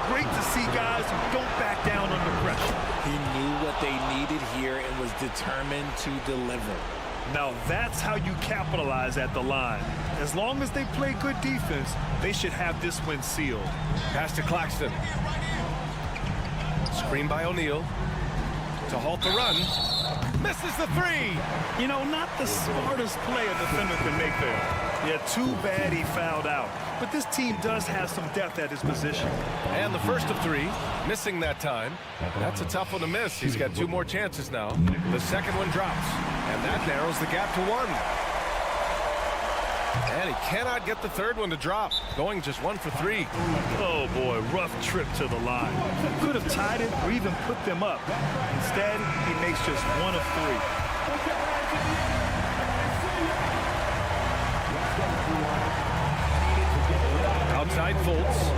B: Great to see guys who don't back down under pressure.
J: He knew what they needed here and was determined to deliver.
B: Now that's how you capitalize at the line. As long as they play good defense, they should have this win sealed.
A: Pass to Claxton. Screen by O'Neal. To halt the run. Misses the 3.
B: You know, not the smartest play a defender can make there. Yeah, too bad he fouled out. But this team does have some depth at his position.
A: And the first of 3, missing that time. That's a tough one to miss. He's got 2 more chances now. The second one drops. And that narrows the gap to 1. And he cannot get the third one to drop. Going just 1 for 3.
B: Oh, boy, rough trip to the line. Could have tied it or even put them up. Instead, he makes just 1 of 3.
A: Outside Fultz.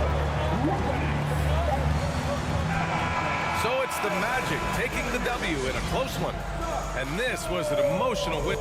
A: It's the Magic taking the W in a close one. And this was an emotional win.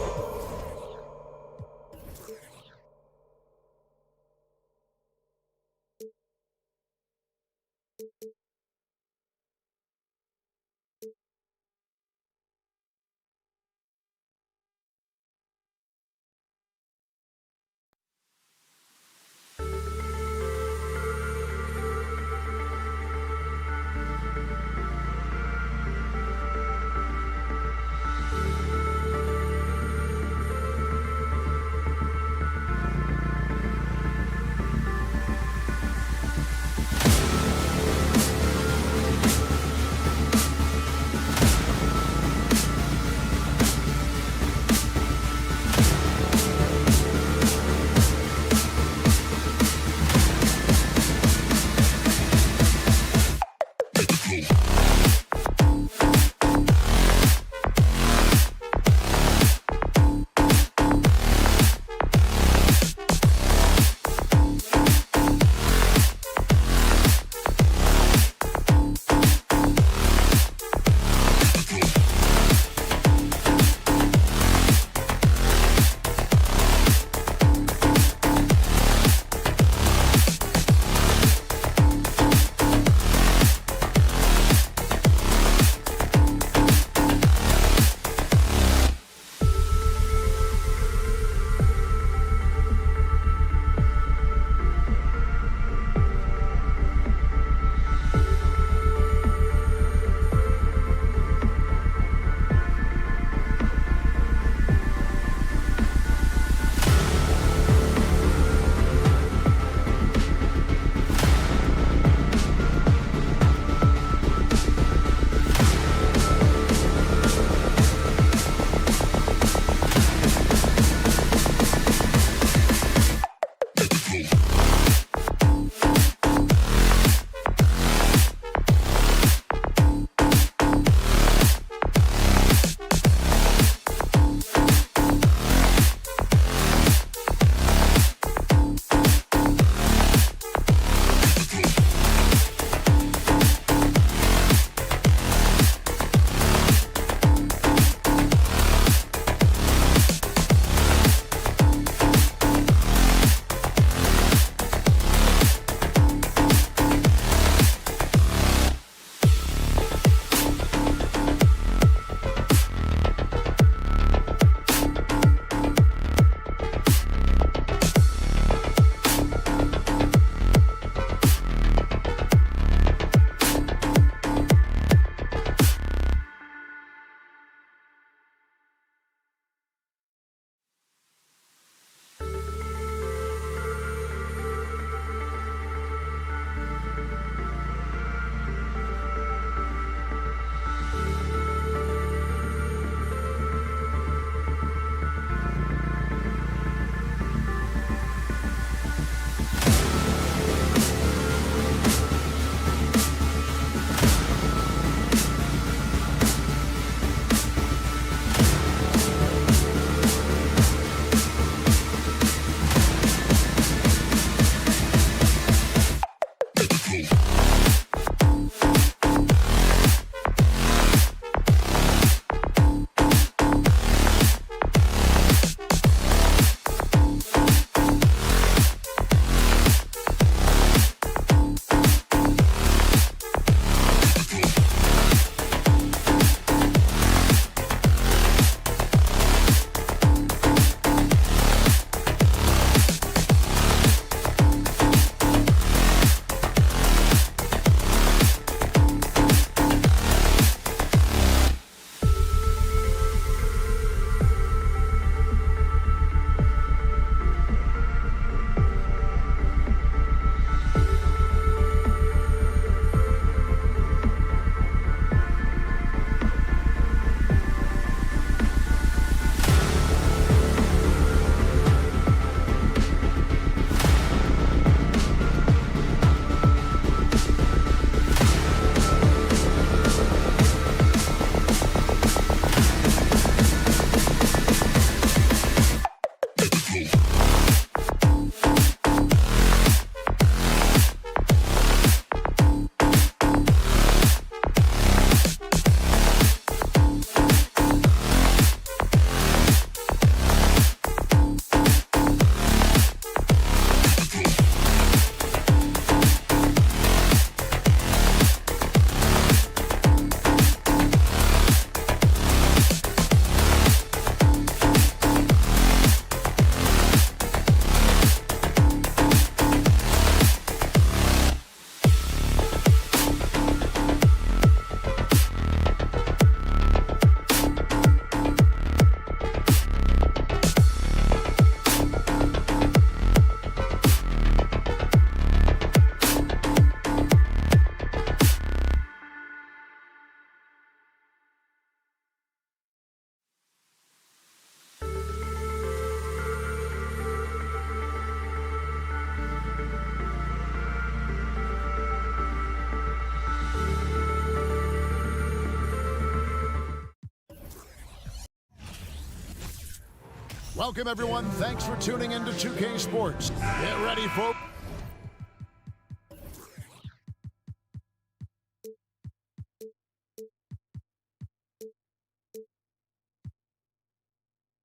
G: Welcome, everyone. Thanks for tuning in to 2K Sports. Get ready, folks.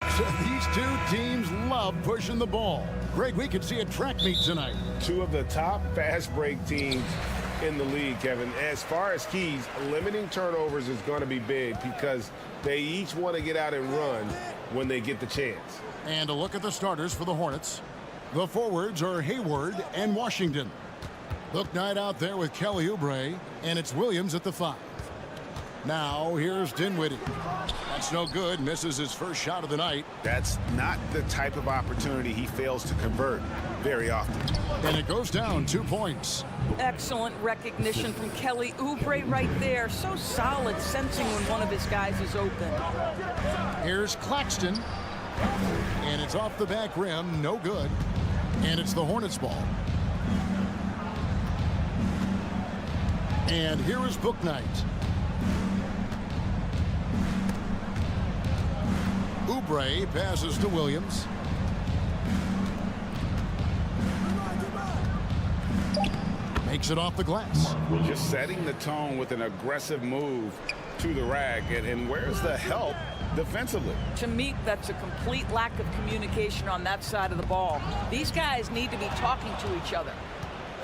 G: These two teams love pushing the ball. Greg, we could see a track meet tonight.
H: Two of the top fast break teams in the league, Kevin. As far as keys, limiting turnovers is going to be big because they each want to get out and run when they get the chance.
G: And a look at the starters for the Hornets. The forwards are Hayward and Washington. Look night out there with Kelly Oubre, and it's Williams at the 5. Now here's Dinwiddie. That's no good. Misses his first shot of the night.
H: That's not the type of opportunity he fails to convert very often.
G: And it goes down 2 points.
C: Excellent recognition from Kelly Oubre right there. So solid, sensing when one of his guys is open.
G: Here's Claxton. And it's off the back rim. No good. And it's the Hornets ball. And here is Bouknight. Oubre passes to Williams. Makes it off the glass.
H: Just setting the tone with an aggressive move to the rack. And where's the help defensively?
C: To me, that's a complete lack of communication on that side of the ball. These guys need to be talking to each other.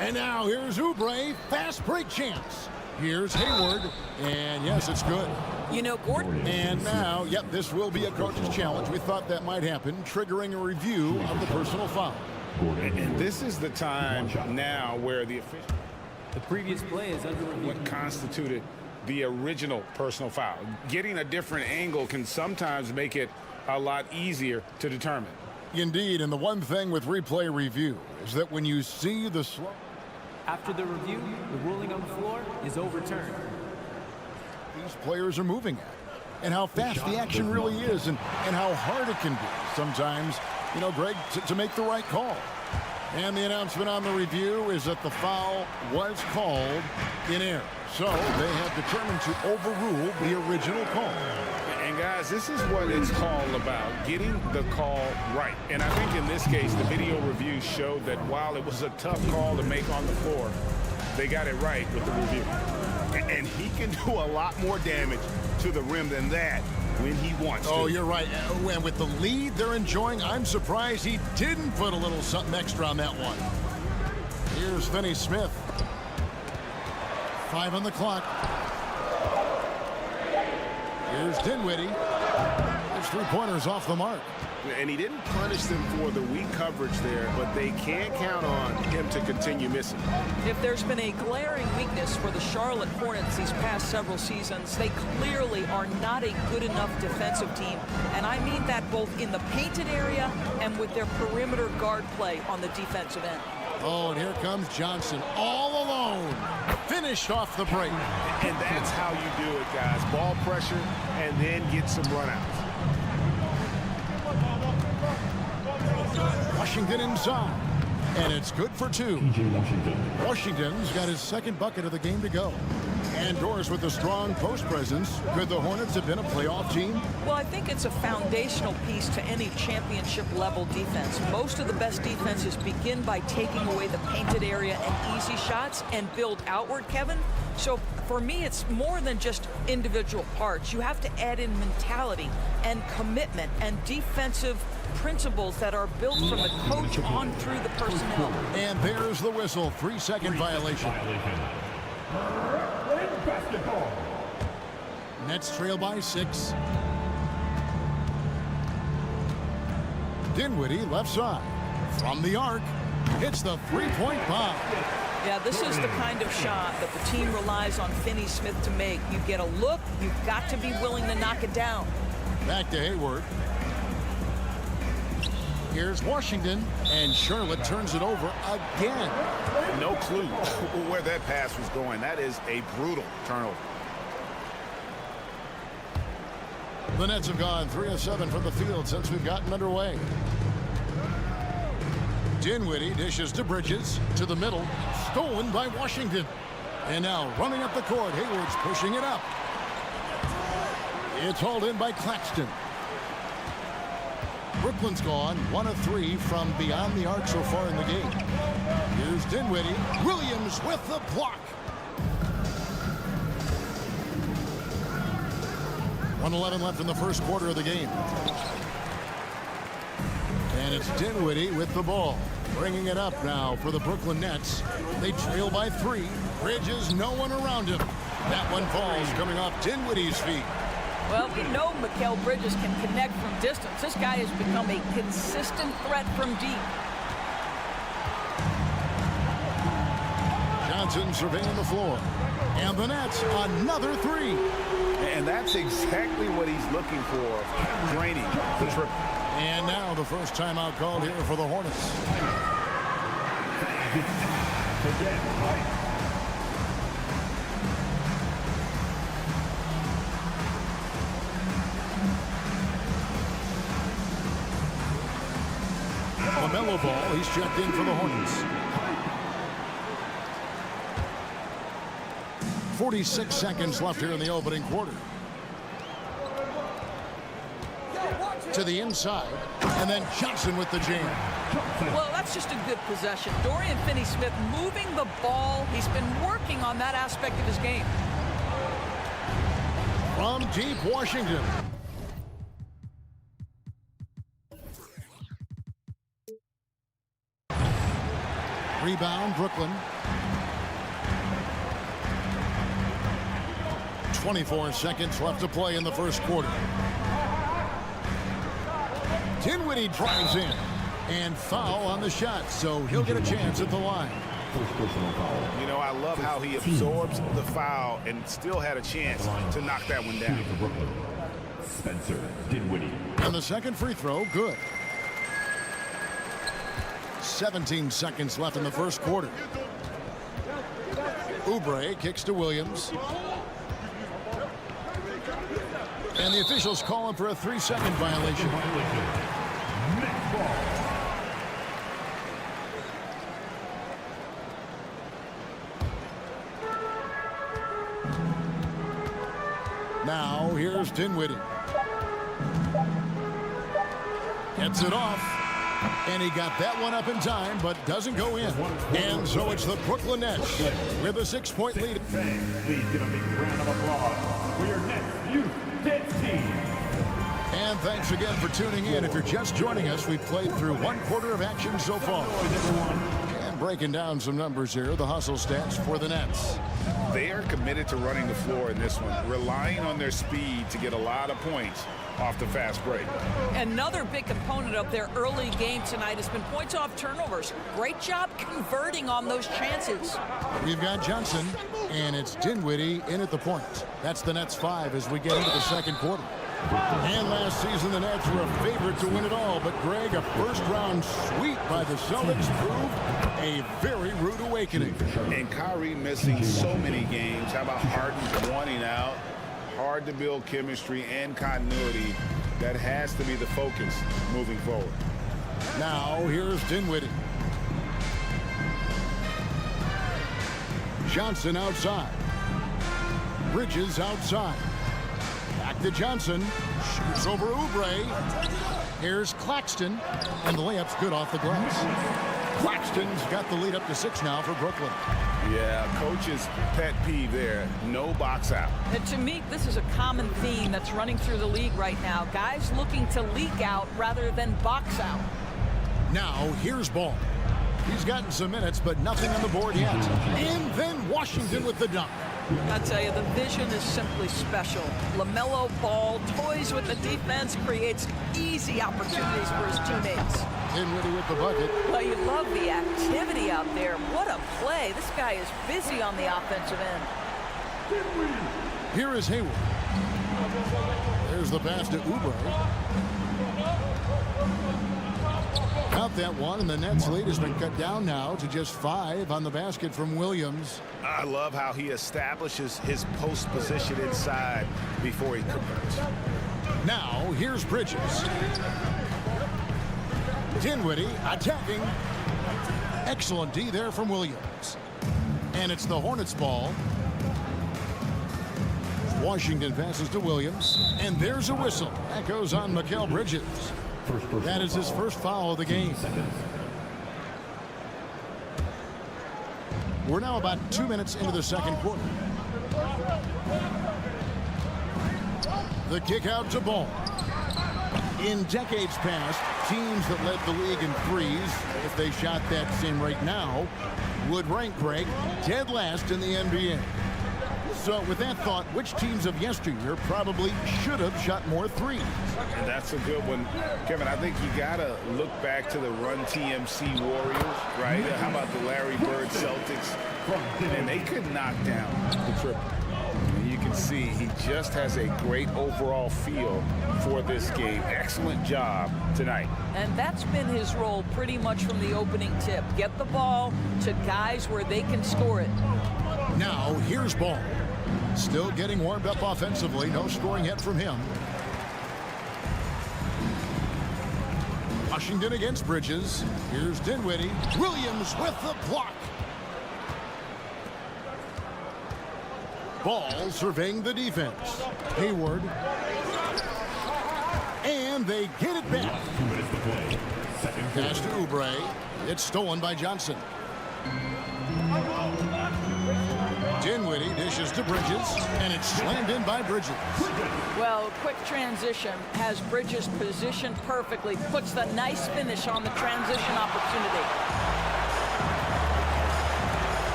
G: And now here's Oubre. Fast break chance. Here's Hayward. And yes, it's good.
C: You know, Gordon.
G: And now, yep, this will be a coach's challenge. We thought that might happen, triggering a review of the personal foul.
H: And this is the time now where the official...
E: The previous play is under review.
H: What constituted the original personal foul. Getting a different angle can sometimes make it a lot easier to determine.
G: Indeed, and the one thing with replay review is that when you see the slow...
E: After the review, the ruling on the floor is overturned.
G: These players are moving at, and how fast the action really is, and how hard it can be sometimes, you know, Greg, to make the right call. And the announcement on the review is that the foul was called in error. So they have determined to overrule the original call.
H: And guys, this is what it's called about, getting the call right. And I think in this case, the video review showed that while it was a tough call to make on the floor, they got it right with the review. And he can do a lot more damage to the rim than that when he wants to.
G: Oh, you're right. And with the lead they're enjoying, I'm surprised he didn't put a little something extra on that one. Here's Finney Smith. 5 on the clock. Here's Dinwiddie. His three-pointers off the mark.
H: And he didn't punish them for the weak coverage there, but they can't count on him to continue missing.
C: If there's been a glaring weakness for the Charlotte Hornets these past several seasons, they clearly are not a good enough defensive team. And I mean that both in the painted area and with their perimeter guard play on the defensive end.
G: Oh, and here comes Johnson all alone. Finished off the break.
H: And that's how you do it, guys. Ball pressure and then get some runouts.
G: Washington inside. And it's good for 2. Washington's got his second bucket of the game to go. And Doris with a strong post presence. Could the Hornets have been a playoff team?
C: Well, I think it's a foundational piece to any championship level defense. Most of the best defenses begin by taking away the painted area and easy shots and build outward, Kevin. So for me, it's more than just individual parts. You have to add in mentality and commitment and defensive principles that are built from the coach on through the personnel.
G: And there's the whistle. 3-second violation. Nets trail by 6. Dinwiddie left side. From the arc. Hits the three-point bomb.
C: Yeah, this is the kind of shot that the team relies on Finney Smith to make. You get a look, you've got to be willing to knock it down.
G: Back to Hayward. Here's Washington, and Charlotte turns it over again.
H: No clue where that pass was going. That is a brutal turnover.
G: The Nets have gone 3 of 7 from the field since we've gotten underway. Dinwiddie dishes to Bridges, to the middle, stolen by Washington. And now running up the court, Hayward's pushing it up. It's hauled in by Claxton. Brooklyn's gone 1 of 3 from beyond the arc so far in the game. Here's Dinwiddie. Williams with the block. 1:11 left in the first quarter of the game. And it's Dinwiddie with the ball. Bringing it up now for the Brooklyn Nets. They trail by 3. Bridges, no one around him. That one falls coming off Dinwiddie's feet.
C: Well, we know Mikal Bridges can connect from distance. This guy has become a consistent threat from deep.
G: Johnson surveying the floor. And the Nets, another 3.
H: And that's exactly what he's looking for, draining the triple.
G: And now the first timeout called here for the Hornets. LaMelo Ball, he's checked in for the Hornets. 46 seconds left here in the opening quarter. To the inside, and then Johnson with the jam.
C: Well, that's just a good possession. Dorian Finney-Smith moving the ball. He's been working on that aspect of his game.
G: From deep Washington. Rebound, Brooklyn. 24 seconds left to play in the first quarter. Dinwiddie drives in and foul on the shot, so he'll get a chance at the line.
H: You know, I love how he absorbs the foul and still had a chance to knock that one down.
D: Spencer Dinwiddie.
G: And the second free throw, good. 17 seconds left in the first quarter. Oubre kicks to Williams. And the officials call him for a 3-second violation.
D: Next ball.
G: Now here's Dinwiddie. Gets it off. And he got that one up in time, but doesn't go in. And so it's the Brooklyn Nets with a 6-point lead.
D: Please give a big round of applause for your Nets youth dance team.
G: And thanks again for tuning in. If you're just joining us, we've played through 1 quarter of action so far. And breaking down some numbers here, the hustle stats for the Nets.
H: They are committed to running the floor in this one, relying on their speed to get a lot of points off the fast break.
C: Another big component of their early game tonight has been points off turnovers. Great job converting on those chances.
G: We've got Johnson, and it's Dinwiddie in at the point. That's the Nets 5 as we get into the second quarter. And last season, the Nets were a favorite to win it all, but Greg, a first-round sweep by the Celtics proved a very rude awakening.
H: And Kyrie missing so many games. How about Harden wanting out? Hard to build chemistry and continuity. That has to be the focus moving forward.
G: Now, here's Dinwiddie. Johnson outside. Bridges outside. Back to Johnson. Shoots over Oubre. Here's Claxton. And the layup's good off the glass. Claxton's got the lead up to 6 now for Brooklyn.
H: Yeah, coach's pet peeve there. No box out.
C: And to me, this is a common theme that's running through the league right now. Guys looking to leak out rather than box out.
G: Now, here's Ball. He's gotten some minutes, but nothing on the board yet. And then Washington with the dunk.
C: I tell you, the vision is simply special. LaMelo Ball toys with the defense, creates easy opportunities for his teammates.
G: Dinwiddie with the bucket.
C: Well, you love the activity out there. What a play. This guy is busy on the offensive end.
G: Here is Hayward. There's the pass to Oubre. Got that one, and the Nets' lead has been cut down now to just 5 on the basket from Williams.
H: I love how he establishes his post position inside before he converts.
G: Now, here's Bridges. Dinwiddie attacking. Excellent D there from Williams. And it's the Hornets ball. Washington passes to Williams. And there's a whistle. That goes on Mikal Bridges. That is his first foul of the game. We're now about 2 minutes into the second quarter. The kick out to Ball. In decades past, teams that led the league in threes, if they shot that same rate now, would rank, Greg, dead last in the NBA. So with that thought, which teams of yesteryear probably should have shot more threes?
H: And that's a good one. Kevin, I think you got to look back to the Run TMC Warriors, right? How about the Larry Bird Celtics? And they could knock down the triple. And you can see he just has a great overall feel for this game. Excellent job tonight.
C: And that's been his role pretty much from the opening tip. Get the ball to guys where they can score it.
G: Now, here's Ball. Still getting warmed up offensively. No scoring yet from him. Washington against Bridges. Here's Dinwiddie. Williams with the block. Ball surveying the defense. Hayward. And they get it back. Pass to Oubre. It's stolen by Johnson. Dinwiddie dishes to Bridges, and it's slammed in by Bridges.
C: Well, quick transition has Bridges positioned perfectly, puts the nice finish on the transition opportunity.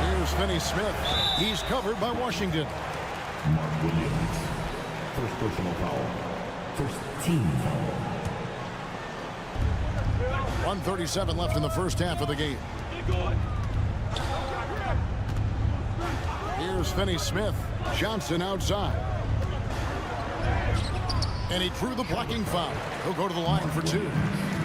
G: Here's Finney-Smith. He's covered by Washington.
D: Mark Williams. First personal foul. First team foul.
G: 1:37 left in the first half of the game. Here's Finney-Smith. Johnson outside. And he drew the blocking foul. He'll go to the line for two.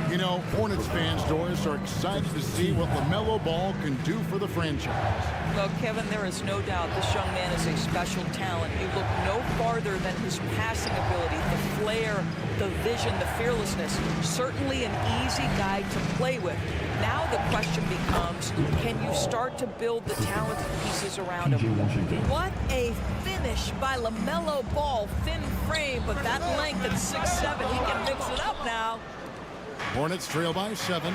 G: You know, Hornets fans, Doris, are excited to see what LaMelo Ball can do for the franchise.
C: Well, Kevin, there is no doubt this young man is a special talent. You look no farther than his passing ability, the flair, the vision, the fearlessness. Certainly an easy guy to play with. Now the question becomes, can you start to build the talented pieces around him? What a finish by LaMelo Ball. Thin frame, but that length at 6'7", he can mix it up now.
G: Hornets trail by 7.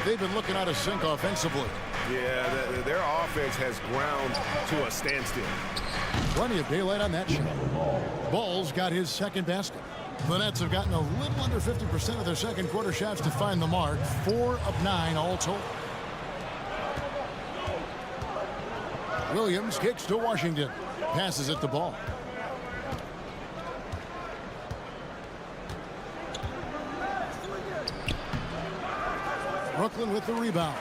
G: They've been looking out of sync offensively.
A: Yeah, their offense has ground to a standstill.
G: Plenty of daylight on that shot. Ball's got his second basket. The Nets have gotten a little under 50% of their second quarter shots to find the mark. 4 of 9 all told. Williams kicks to Washington. Passes it to Ball. Brooklyn with the rebound.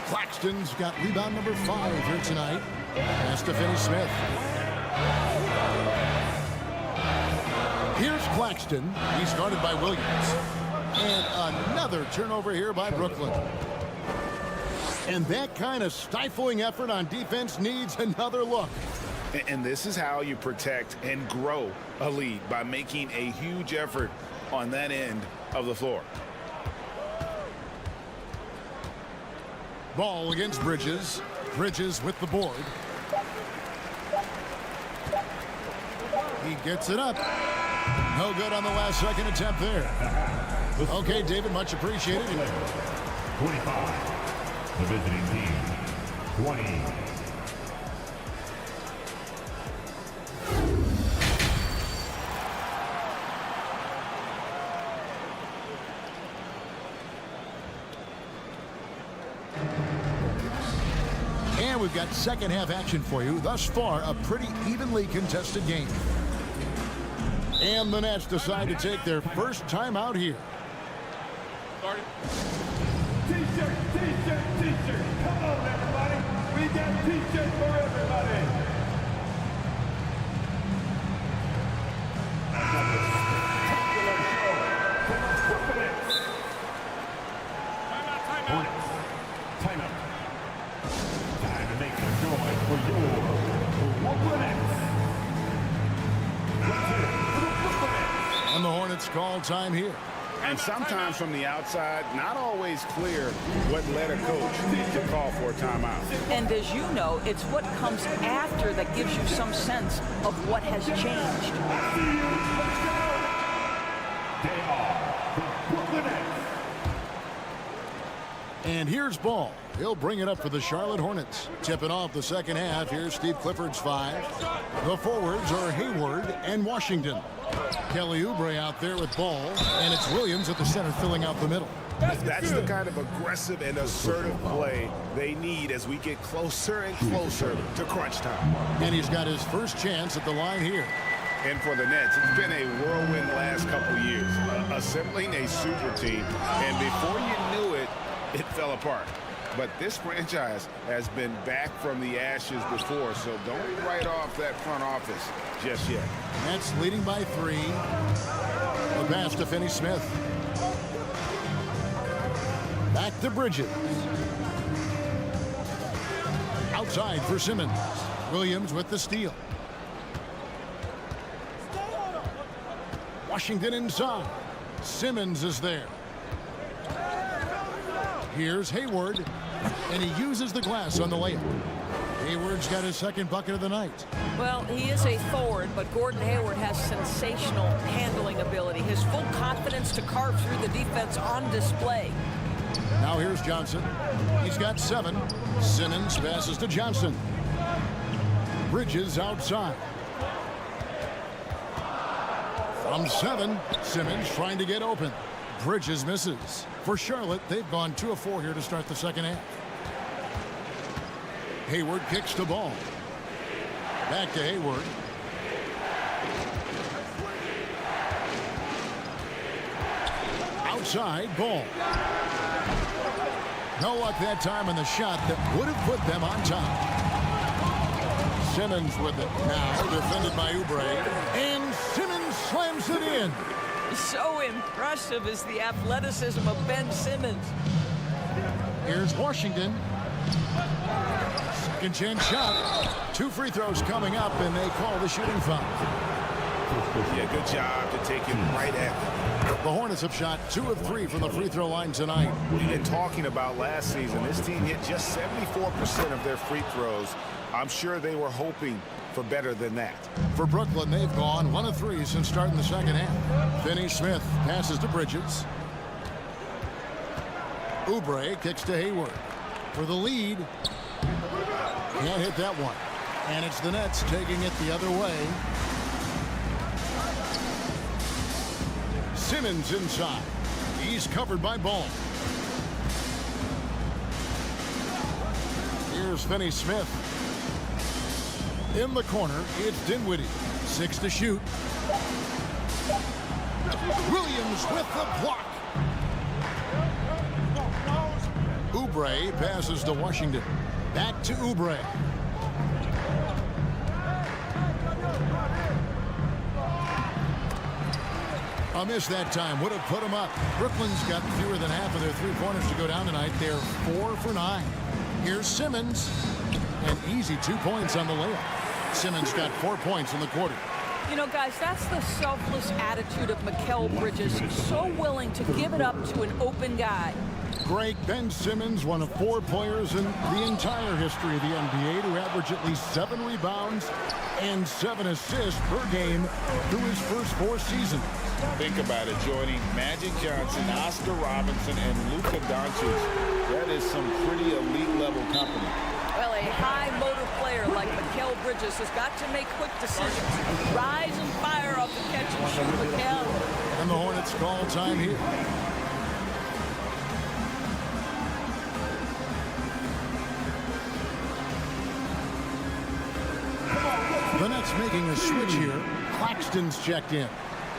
G: Claxton's got rebound number 5 here tonight. Pass to Finney-Smith. Here's Claxton. He's guarded by Williams. And another turnover here by Brooklyn. And that kind of stifling effort on defense needs another look.
H: And this is how you protect and grow a lead, by making a huge effort on that end of the floor.
G: Ball against Bridges. Bridges with the board. He gets it up. No good on the last second attempt there. Okay, David, much appreciated.
D: 25. The visiting team. 20.
G: And we've got second half action for you. Thus far, a pretty evenly contested game. And the Nets decide to take their first time out here.
D: T-shirt, T-shirt, T-shirt. Come on, everybody. We got T-shirts for everybody. Another spectacular show from the Hornets. Hornets. Timeout. Time to make some noise for your Hornets. Let's hear it for the Hornets.
G: And the Hornets call time here.
H: And sometimes from the outside, not always clear what led a coach to call for a timeout.
C: And as you know, it's what comes after that gives you some sense of what has changed.
D: They are
G: And here's ball. He'll bring it up for the Charlotte Hornets. Tipping off the second half. Here's Steve Clifford's 5. The forwards are Hayward and Washington. Kelly Oubre out there with ball. And it's Williams at the center filling out the middle.
H: That's the kind of aggressive and assertive play they need as we get closer and closer to crunch time.
G: And he's got his first chance at the line here.
H: And for the Nets, it's been a whirlwind last couple years, assembling a super team. And before you knew it, it fell apart. But this franchise has been back from the ashes before, so don't write off that front office just yet.
G: Nets leading by 3. The pass to Finney-Smith. Back to Bridges. Outside for Simmons. Williams with the steal. Washington inside. Simmons is there. Here's Hayward, and he uses the glass on the layup. Hayward's got his second bucket of the night.
C: Well, he is a forward, but Gordon Hayward has sensational handling ability. His full confidence to carve through the defense on display.
G: Now here's Johnson. He's got 7. Simmons passes to Johnson. Bridges outside. From 7, Simmons trying to get open. Bridges misses. For Charlotte, they've gone 2 of 4 here to start the second half. Hayward kicks the ball. Back to Hayward. Outside, ball. No luck that time on the shot that would have put them on top. Simmons with it. Now defended by Oubre. And Simmons slams it in.
C: So impressive is the athleticism of Ben Simmons.
G: Here's Washington. Second chance shot. 2 free throws coming up, and they call the shooting foul.
H: Yeah, good job to take him right at them.
G: The Hornets have shot 2 of 3 from the free throw line tonight.
H: We've been talking about last season. This team hit just 74% of their free throws. I'm sure they were hoping for better than that.
G: For Brooklyn, they've gone 1 of 3 since starting the second half. Finney-Smith passes to Bridges. Oubre kicks to Hayward. For the lead. Can't hit that one. And it's the Nets taking it the other way. Simmons inside. He's covered by Ball. Here's Finney-Smith. In the corner, it's Dinwiddie. 6 to shoot. Williams with the block. Oubre passes to Washington. Back to Oubre. A miss that time would have put them up. Brooklyn's got fewer than half of their 3-pointers to go down tonight. They're 4 for 9. Here's Simmons. An easy 2 points on the layup. Simmons got 4 points in the quarter.
C: You know, guys, that's the selfless attitude of Mikal Bridges. So willing to give it up to an open guy.
G: Greg, Ben Simmons, one of 4 players in the entire history of the NBA to average at least 7 rebounds and 7 assists per game through his first 4 seasons.
H: Think about it, joining Magic Johnson, Oscar Robinson, and Luka Doncic. That is some pretty elite level company.
C: Well, a high motor player like Mikal Bridges has got to make quick decisions. Rise and fire off the catch and shoot, Mikal.
G: And the Hornets call time here. The Nets making a switch here. Claxton's checked in.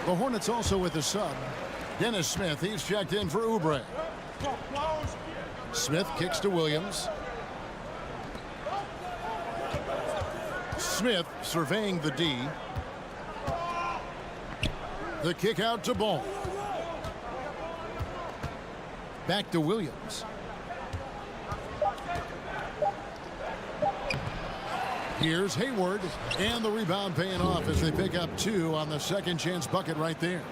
G: The Hornets also with a sub. Dennis Smith, he's checked in for Oubre. Smith kicks to Williams. Smith surveying the D. The kick out to Ball. Back to Williams. Here's Hayward, and the rebound paying off as they pick up 2 on the second chance bucket right there.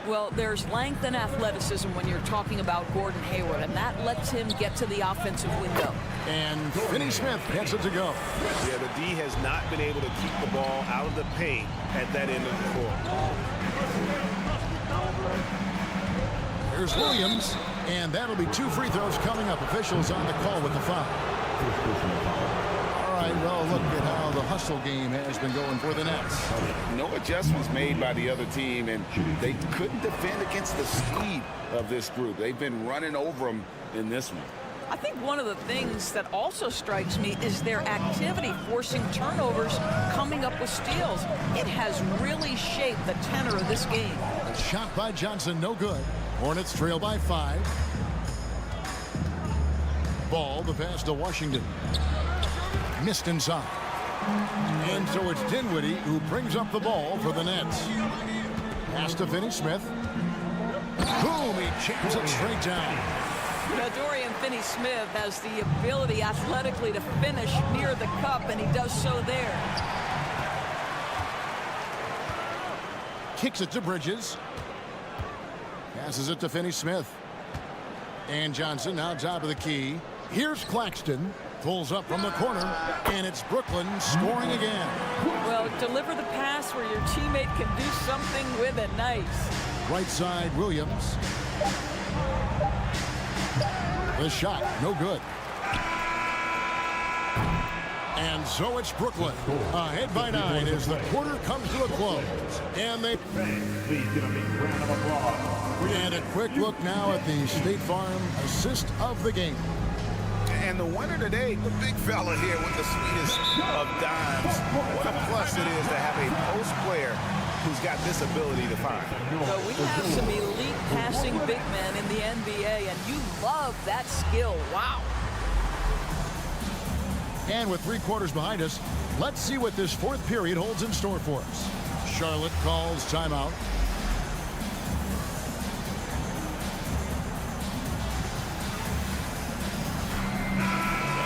C: Well, there's length and athleticism when you're talking about Gordon Hayward, and that lets him get to the offensive window.
G: And Finney-Smith gets it to go.
H: Yeah, the D has not been able to keep the ball out of the paint at that end of the court.
G: Here's Williams. And that'll be 2 free throws coming up. Officials on the call with the foul. All right, well, look at how the hustle game has been going for the Nets.
H: No adjustments made by the other team, and they couldn't defend against the speed of this group. They've been running over them in this one.
C: I think one of the things that also strikes me is their activity forcing turnovers, coming up with steals. It has really shaped the tenor of this game.
G: A shot by Johnson, no good. Hornets trail by 5. Ball, the pass to Washington. Missed inside. And so it's Dinwiddie who brings up the ball for the Nets. Pass to Finney-Smith. Boom, he jams it straight down.
C: Now, Dorian Finney-Smith has the ability athletically to finish near the cup, and he does so there.
G: Kicks it to Bridges. Passes it to Finney-Smith. And Johnson now top of the key. Here's Claxton. Pulls up from the corner, and it's Brooklyn scoring again.
C: Well, deliver the pass where your teammate can do something with it. Nice.
G: Right side, Williams. The shot, no good. And so it's Brooklyn. Ahead by 9 as the quarter comes to a close. And they...
D: Please give a big round of applause.
G: And a quick look now at the State Farm assist of the game.
H: And the winner today, the big fella here with the sweetest of dimes. What a plus it is to have a post player who's got this ability to find.
C: So we have some elite passing big men in the NBA, and you love that skill. Wow.
G: And with 3 quarters behind us, let's see what this 4th period holds in store for us. Charlotte calls timeout.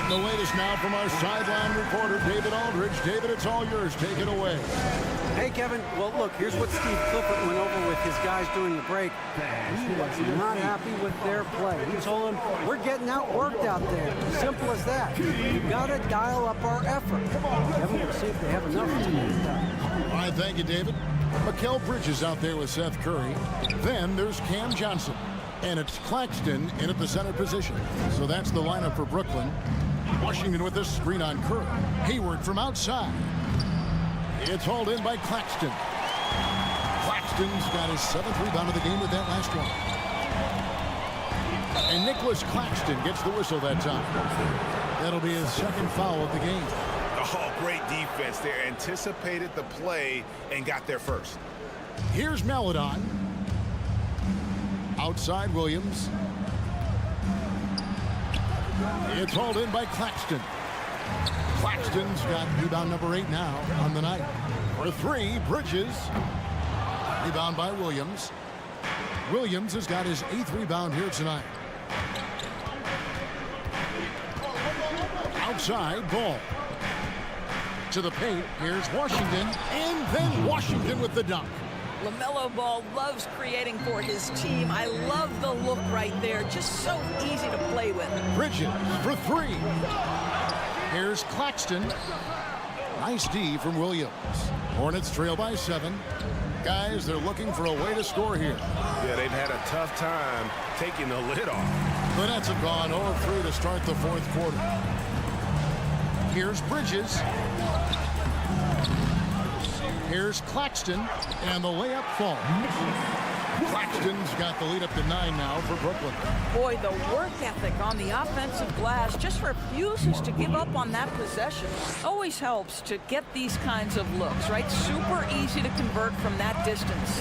G: The latest now from our sideline reporter, David Aldridge. David, it's all yours. Take it away.
I: Hey, Kevin. Well, look, here's what Steve Clifford went over with his guys during the break. He was not happy with their play. He told them, we're getting outworked out there. Simple as that. We've got to dial up our effort. Kevin, we'll see if they have enough to do that.
G: All right, thank you, David. Mikal Bridges out there with Seth Curry. Then there's Cam Johnson. And it's Claxton in at the center position. So that's the lineup for Brooklyn. Washington with this screen on Curry. Hayward from outside. It's hauled in by Claxton. Claxton's got his 7th rebound of the game with that last one. And Nicholas Claxton gets the whistle that time. That'll be his 2nd foul of the game.
H: Oh, great defense there. Anticipated the play and got there first.
G: Here's Maledon. Outside Williams. It's hauled in by Claxton. Claxton's got rebound number 8 now on the night. For 3, Bridges. Rebound by Williams. Williams has got his 8th rebound here tonight. Outside, Ball. To the paint, here's Washington. And then Washington with the dunk.
C: LaMelo Ball loves creating for his team. I love the look right there. Just so easy to play with.
G: Bridges for 3. Here's Claxton. Nice D from Williams. Hornets trail by 7. Guys, they're looking for a way to score here.
A: Yeah, they've had a tough time taking the lid off.
G: The Nets have gone 0-3 to start the 4th quarter. Here's Bridges. Here's Claxton, and the layup falls. Claxton's got the lead up to 9 now for Brooklyn.
C: Boy, the work ethic on the offensive glass just refuses to give up on that possession. Always helps to get these kinds of looks, right? Super easy to convert from that distance.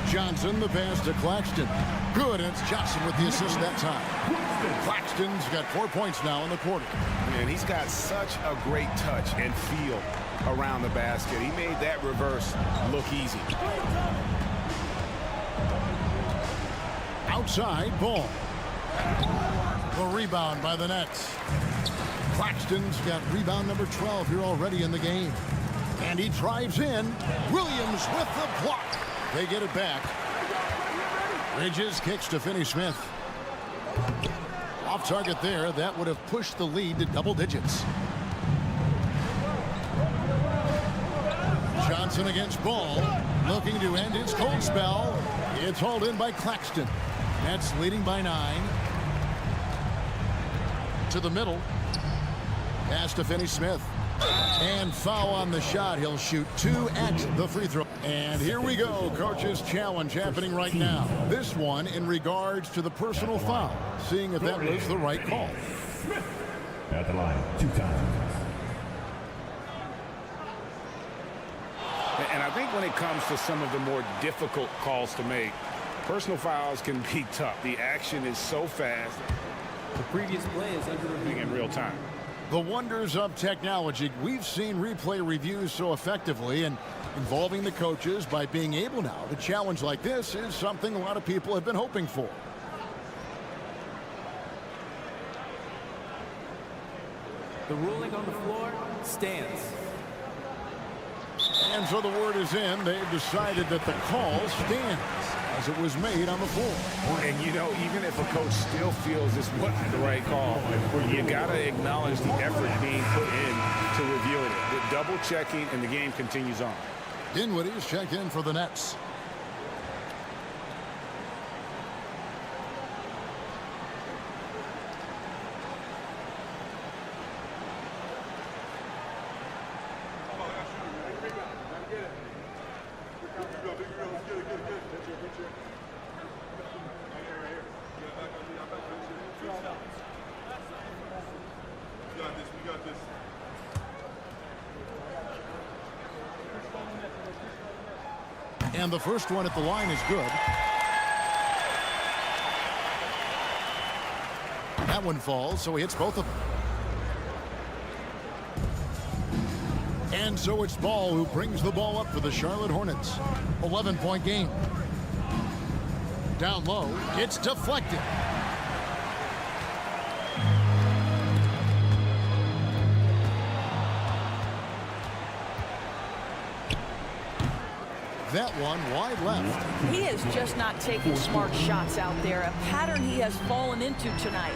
G: Johnson, the pass to Claxton. Good, and it's Johnson with the assist that time. Claxton's got 4 points now in the quarter.
H: And he's got such a great touch and feel around the basket. He made that reverse look easy.
G: Outside, Ball. The rebound by the Nets. Claxton's got rebound number 12 here already in the game. And he drives in. Williams with the block. They get it back. Bridges kicks to Finney-Smith. Off target there. That would have pushed the lead to double digits. Johnson against Ball. Looking to end his cold spell. It's hauled in by Claxton. Nets leading by 9. To the middle. Pass to Finney-Smith. And foul on the shot. He'll shoot 2 at the free throw. And here we go. Coach's challenge happening right now. This one in regards to the personal foul. Seeing if that was the right call.
D: At the line, 2 times.
H: And I think when it comes to some of the more difficult calls to make, personal fouls can be tough. The action is so fast.
E: The previous play is under review
H: In real time.
G: The wonders of technology. We've seen replay reviews so effectively, and involving the coaches by being able now to challenge like this is something a lot of people have been hoping for.
E: The ruling on the floor stands.
G: And so the word is in. They've decided that the call stands as it was made on the floor.
H: And, you know, even if a coach still feels this wasn't the right call, you got to acknowledge the effort being put in to reviewing it. The double checking, and the game continues on.
G: Dinwiddie's checked in for the Nets. And the first one at the line is good. That one falls, so he hits both of them. And so it's Ball who brings the ball up for the Charlotte Hornets. 11-point game. Down low, it's deflected. That one wide left.
C: He is just not taking smart shots out there, a pattern he has fallen into tonight.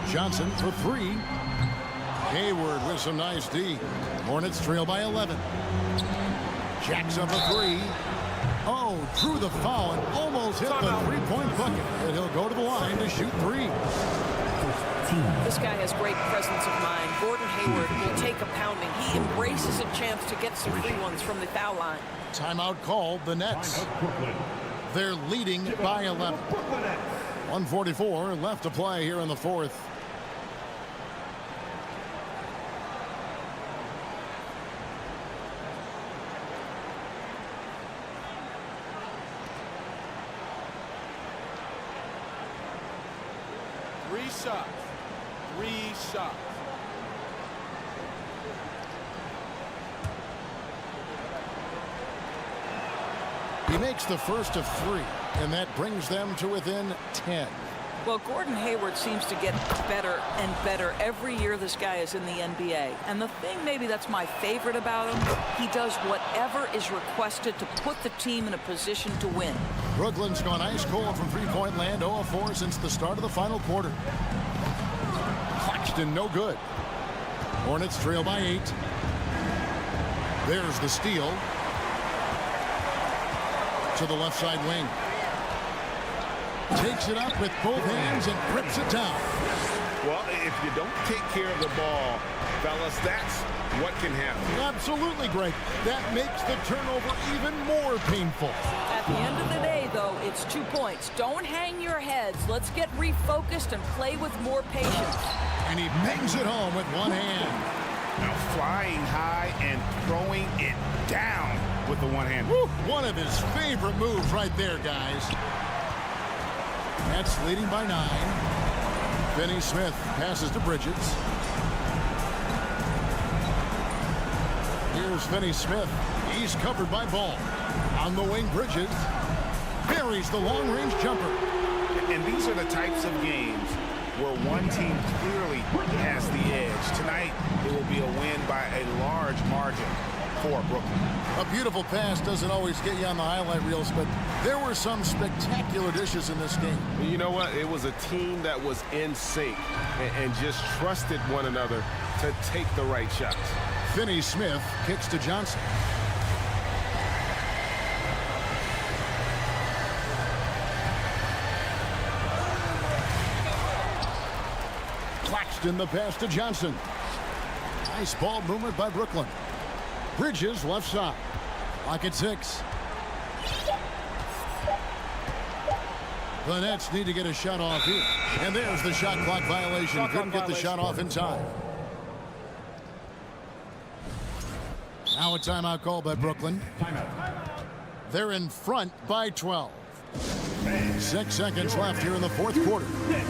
G: Johnson for 3. Hayward with some nice D. Hornets trail by 11. Jacks up a 3. Oh, drew the foul and almost hit the three-point bucket. But he'll go to the line to shoot 3.
C: This guy has great presence of mind. Gordon Hayward will take a pounding. He embraces a chance to get some free ones from the foul line.
G: Timeout called, the Nets. They're leading by 11. 1:44 left to play here in the fourth.
L: Three shots.
G: He makes the first of 3, and that brings them to within 10.
C: Well, Gordon Hayward seems to get better and better every year this guy is in the NBA. And the thing maybe that's my favorite about him, he does whatever is requested to put the team in a position to win.
G: Brooklyn's gone ice cold from three-point land, 0 of 4 since the start of the final quarter. Claxton no good. Hornets trail by 8. There's the steal. To the left side wing. Takes it up with both hands and grips it down.
H: Well, if you don't take care of the ball, fellas, that's what can happen.
G: Absolutely, Greg. That makes the turnover even more painful.
C: At the end of the day, though, it's 2 points. Don't hang your heads. Let's get refocused and play with more patience.
G: And he bangs it home with one hand.
H: Now flying high and throwing it down with the one hand.
G: Woo, one of his favorite moves right there, guys. Nets leading by 9. Finney-Smith passes to Bridges. Here's Finney-Smith. He's covered by Ball. On the wing, Bridges buries the long-range jumper.
H: And these are the types of games where one team clearly has the edge. Tonight, it will be a win by a large margin for Brooklyn.
G: A beautiful pass doesn't always get you on the highlight reels, but there were some spectacular dishes in this game.
A: You know what? It was a team that was in sync and just trusted one another to take the right shots.
G: Finney-Smith kicks to Johnson. Claxton the pass to Johnson. Nice ball movement by Brooklyn. Bridges left side. Clock at 6. The Nets need to get a shot off here. And there's the shot clock violation. Couldn't get the shot off in time. Now a timeout call by Brooklyn. They're in front by 12. 6 seconds left here in the fourth quarter.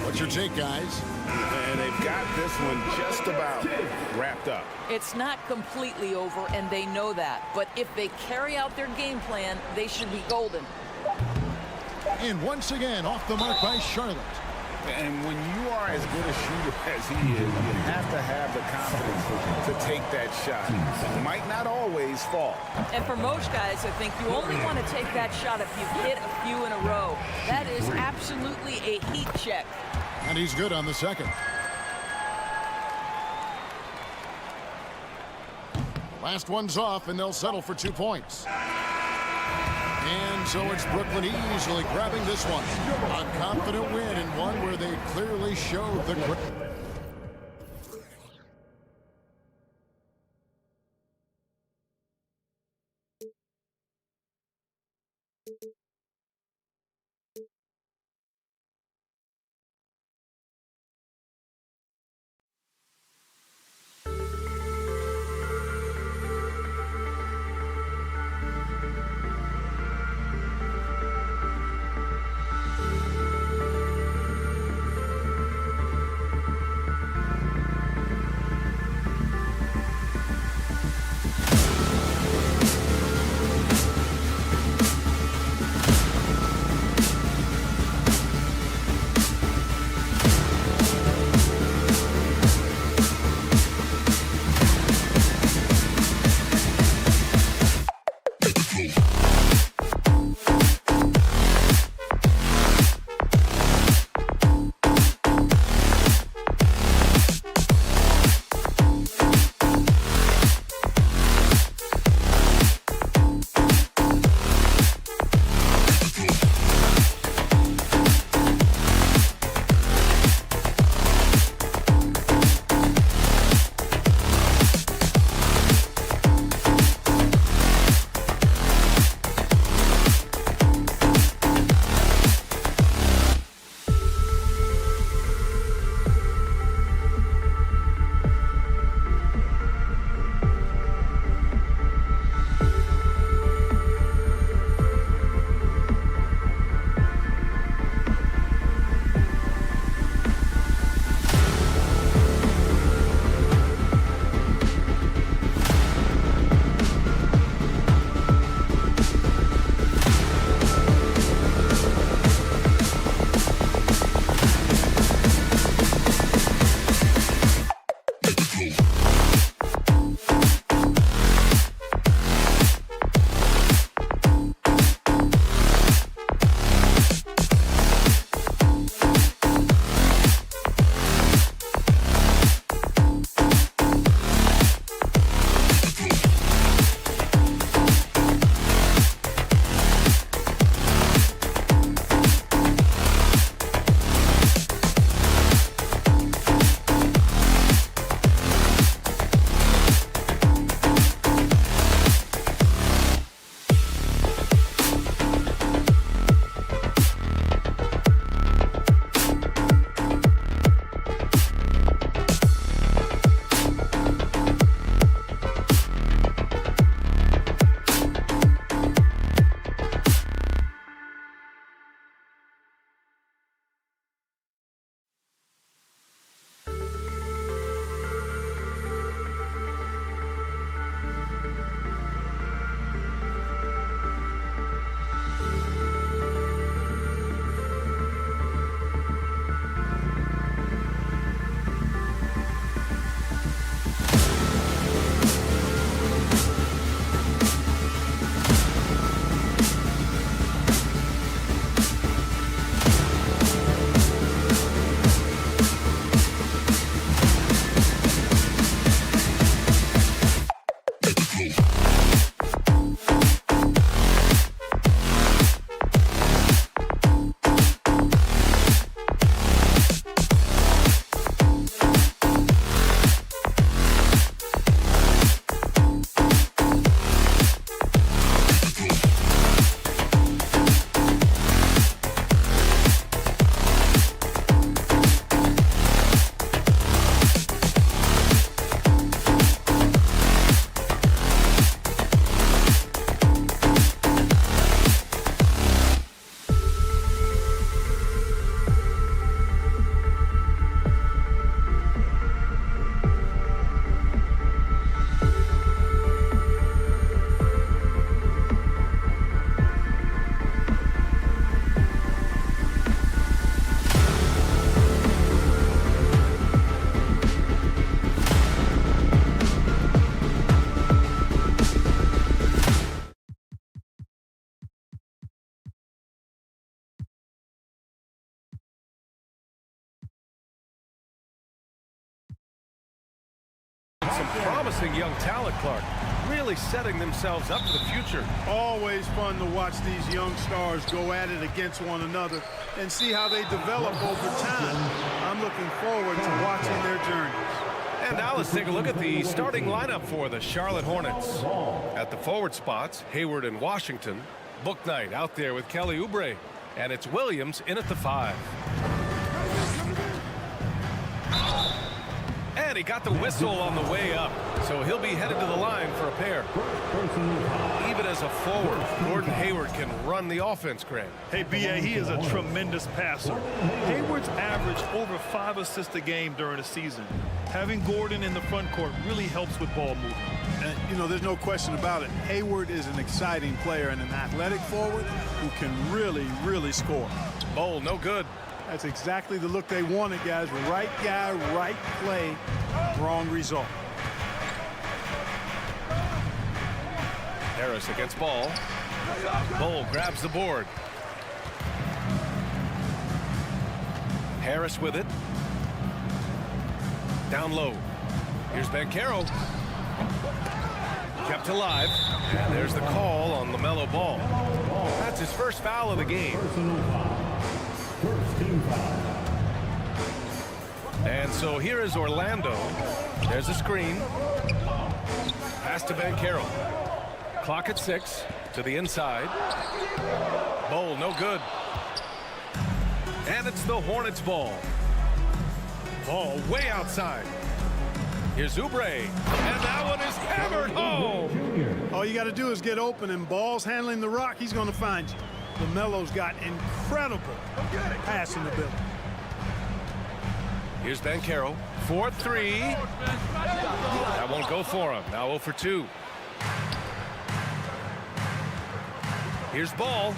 G: What's your take, guys?
H: And they've got this one just about wrapped up.
C: It's not completely over, and they know that. But if they carry out their game plan, they should be golden.
G: And once again, off the mark by Charlotte.
H: And when you are as good a shooter as he is, you have to have the confidence to take that shot. It might not always fall.
C: And for most guys, I think you only want to take that shot if you've hit a few in a row. That is absolutely a heat check.
G: And he's good on the second. Last one's off, and they'll settle for 2 points. And so it's Brooklyn easily grabbing this one. A confident win, and one where they clearly showed the...
A: promising young talent, Clark. Really setting themselves up for the future.
B: Always fun to watch these young stars go at it against one another and see how they develop over time. I'm looking forward to watching their journeys.
A: And now let's take a look at the starting lineup for the Charlotte Hornets. At the forward spots, Hayward and Washington. Bouknight out there with Kelly Oubre. And it's Williams in at the 5. And he got the whistle on the way up, so he'll be headed to the line for a pair. Even as a forward, Gordon Hayward can run the offense, Grant.
B: Hey, B.A., he is a tremendous passer. Hayward's averaged over 5 assists a game during the season. Having Gordon in the front court really helps with ball movement.
L: And, you know, there's no question about it. Hayward is an exciting player and an athletic forward who can really score.
A: Bowl, no good.
L: That's exactly the look they wanted, guys. Right guy, right play, wrong result.
A: Harris against Ball. Bowl grabs the board. Harris with it. Down low. Here's Banchero. Kept alive. And there's the call on LaMelo Ball. That's his first foul of the game. And so here is Orlando. There's a screen. Pass to Banchero. Clock at 6 to the inside. Bowl, no good. And it's the Hornets ball. Ball way outside. Here's Oubre. And that one is hammered home.
L: All you got to do is get open, and Ball's handling the rock. He's going to find you. LaMelo's got incredible passing ability.
A: Here's Banchero. 4-3. That won't go for him. Now 0 for 2. Here's Ball.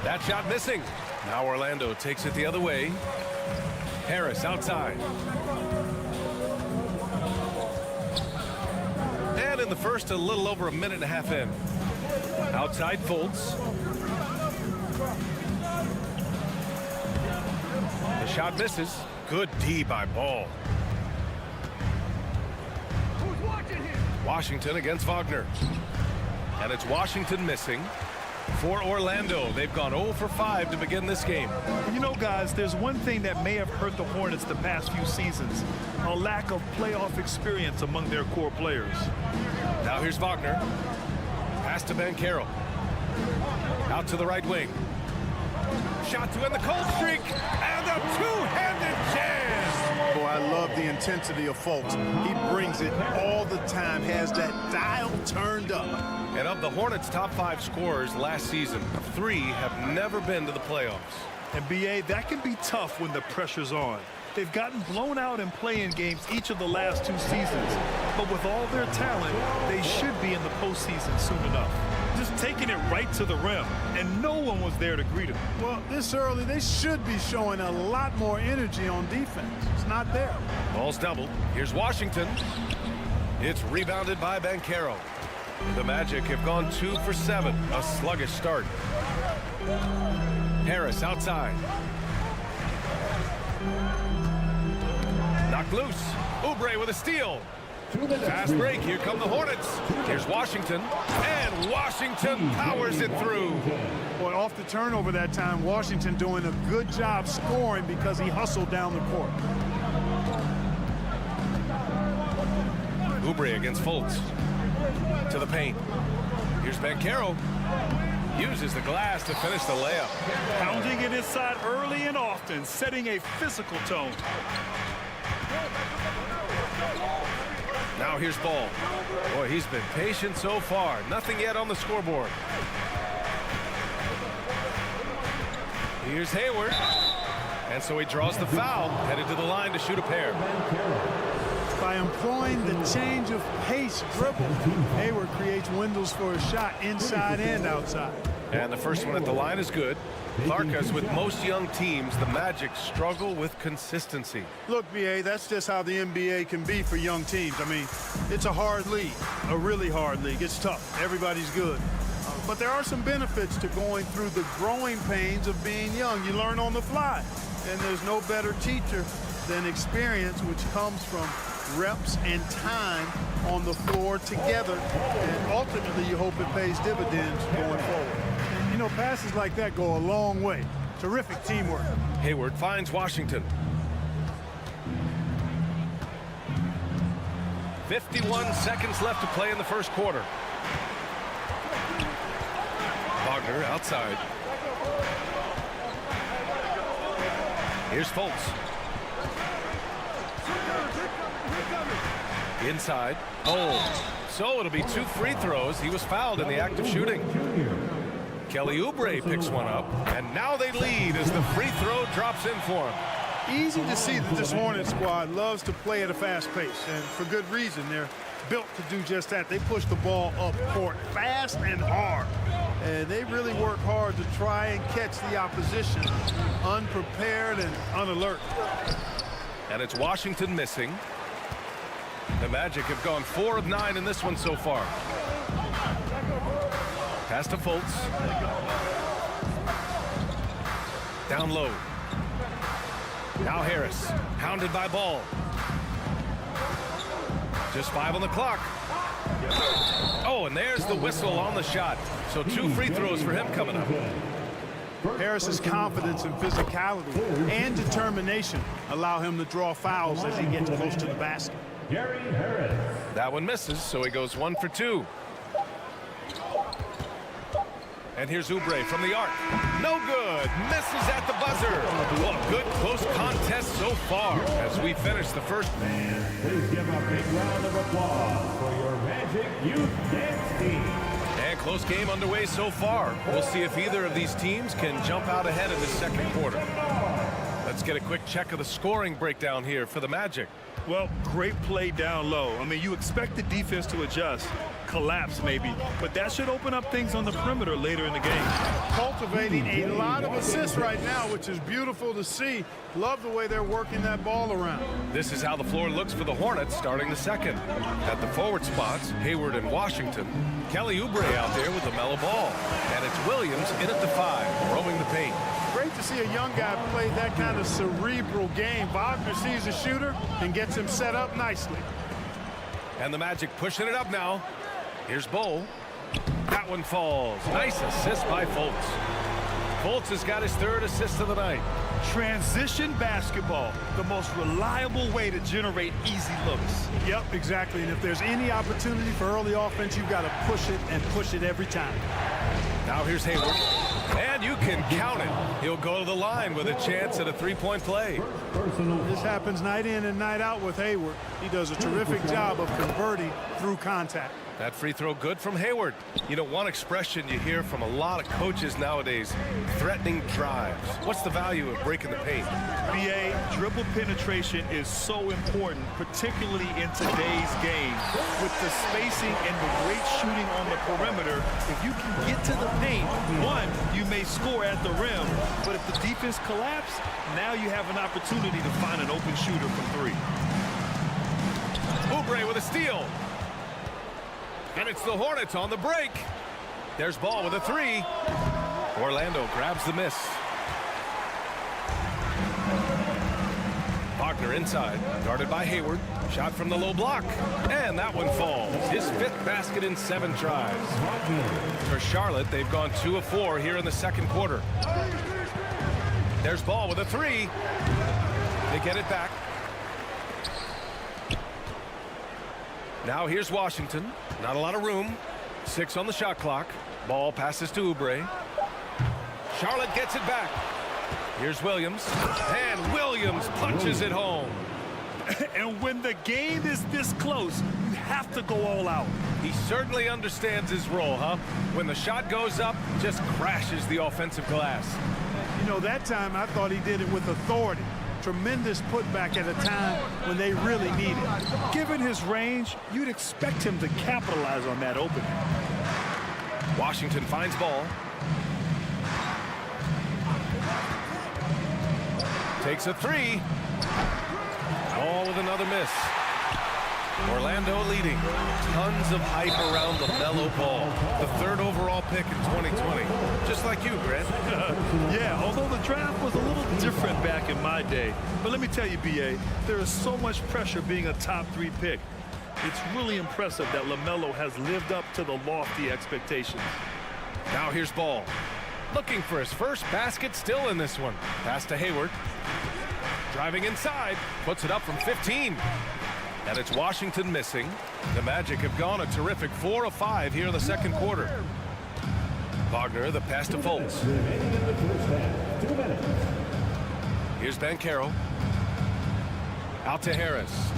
A: That shot missing. Now Orlando takes it the other way. Harris outside. And in the first, a little over a minute and a half in. Outside Fultz. The shot misses. Good D by Ball. Washington against Wagner. And it's Washington missing. For Orlando, they've gone 0 for 5 to begin this game.
B: You know, guys, there's one thing that may have hurt the Hornets the past few seasons. A lack of playoff experience among their core players.
A: Now here's Wagner. Pass to Banchero. Out to the right wing. Shot to end the cold streak. And a two-handed jam.
L: Boy, I love the intensity of Fultz. He brings it all the time, has that dial turned up.
A: And of the Hornets' top 5 scorers last season, 3 have never been to the playoffs.
B: And B.A., that can be tough when the pressure's on. They've gotten blown out in play-in games each of the last 2 seasons. But with all their talent, they should be in the postseason soon enough. Just taking it right to the rim, and no one was there to greet them.
L: Well, this early, they should be showing a lot more energy on defense. It's not there.
A: Ball's doubled. Here's Washington. It's rebounded by Banchero. The Magic have gone 2 for 7. A sluggish start. Harris outside. Knocked loose. Oubre with a steal. Fast break. Here come the Hornets. Here's Washington. And Washington powers it through.
L: Boy, off the turnover that time, Washington doing a good job scoring because he hustled down the court.
A: Oubre against Fultz. To the paint. Here's Banchero. Uses the glass to finish the layup.
B: Pounding it inside early and often, setting a physical tone.
A: Now here's Ball. Boy, he's been patient so far. Nothing yet on the scoreboard. Here's Hayward. And so he draws the foul, headed to the line to shoot a pair.
L: By employing the change of pace dribble, Hayward creates windows for a shot inside and outside.
A: And the first one at the line is good. Clark, as with most young teams, the Magic struggle with consistency.
L: Look, B.A., that's just how the NBA can be for young teams. I mean, it's a hard league, a really hard league. It's tough. Everybody's good. But there are some benefits to going through the growing pains of being young. You learn on the fly. And there's no better teacher than experience, which comes from reps and time on the floor together, and ultimately you hope it pays dividends going forward. And, you know, passes like that go a long way. Terrific teamwork.
A: Hayward finds Washington. 51 seconds left to play in the first quarter. Wagner outside. Here's Fultz. Inside. Oh, so it'll be 2 free throws. He was fouled in the act of shooting. Kelly Oubre picks one up, and now they lead as the free throw drops in for him.
L: Easy to see that this Hornets squad loves to play at a fast pace, and for good reason. They're built to do just that. They push the ball up court fast and hard, and they really work hard to try and catch the opposition unprepared and unalert.
A: And it's Washington missing. The Magic have gone 4 of 9 in this one so far. Pass to Fultz. Down low. Now Harris, hounded by Ball. Just 5 on the clock. Oh, and there's the whistle on the shot. So 2 free throws for him coming up.
L: Harris's confidence and physicality and determination allow him to draw fouls as he gets close to the basket.
D: Gary Harris.
A: That one misses, so he goes 1 for 2. And here's Oubre from the arc. No good. Misses at the buzzer. Well, good close contest so far as we finish the first.
D: Please give a big round of applause for your Magic Youth Dance Team.
A: And close game underway so far. We'll see if either of these teams can jump out ahead in the second quarter. Let's get a quick check of the scoring breakdown here for the Magic.
B: Well, great play down low. I mean, you expect the defense to adjust, collapse maybe, but that should open up things on the perimeter later in the game.
L: Cultivating a lot of assists right now, which is beautiful to see. Love the way they're working that ball around.
A: This is how the floor looks for the Hornets starting the second. At the forward spots, Hayward and Washington. Kelly Oubre out there with the mellow ball. And it's Williams in at the 5, roaming the paint.
L: Great to see a young guy play that kind of cerebral game. Wagner sees a shooter and gets him set up nicely.
A: And the Magic pushing it up now. Here's Bowl. That one falls. Nice assist by Fultz. Fultz has got his 3rd assist of the night.
B: Transition basketball, the most reliable way to generate easy looks.
L: Yep, exactly. And if there's any opportunity for early offense, you've got to push it and push it every time.
A: Now here's Hayward. And you can count it. He'll go to the line with a chance at a 3-point play.
L: This happens night in and night out with Hayward. He does a terrific job of converting through contact.
A: That free throw good from Hayward. You know, one expression you hear from a lot of coaches nowadays, threatening drives. What's the value of breaking the paint?
B: BA, dribble penetration is so important, particularly in today's game. With the spacing and the great shooting on the perimeter, if you can get to the paint, one, you may score at the rim, but if the defense collapses, now you have an opportunity to find an open shooter from 3.
A: Oubre with a steal. And it's the Hornets on the break. There's Ball with a 3. Orlando grabs the miss. Wagner inside, guarded by Hayward. Shot from the low block. And that one falls. His 5th basket in 7 tries. For Charlotte, they've gone 2 of 4 here in the second quarter. There's Ball with a 3. They get it back. Now here's Washington. Not a lot of room. 6 on the shot clock. Ball passes to Oubre. Charlotte gets it back. Here's Williams. And Williams punches it home.
B: And when the game is this close, you have to go all out.
A: He certainly understands his role, huh? When the shot goes up, just crashes the offensive glass.
L: You know, that time I thought he did it with authority. Tremendous putback at a time when they really need it.
B: Given his range, you'd expect him to capitalize on that opening.
A: Washington finds Ball. Takes a 3. Ball with another miss. Orlando leading. Tons of hype around LaMelo Ball, the 3rd overall pick in 2020. Just like you, Grant.
B: Yeah, although the draft was a little different back in my day. But let me tell you, B.A., there is so much pressure being a top 3 pick. It's really impressive that LaMelo has lived up to the lofty expectations.
A: Now here's Ball. Looking for his first basket, still in this one. Pass to Hayward. Driving inside, puts it up from 15. And it's Washington missing. The Magic have gone a terrific 4 of 5 here in the 2nd quarter. Wagner, the pass to Fultz. Here's Banchero. Out to Harris.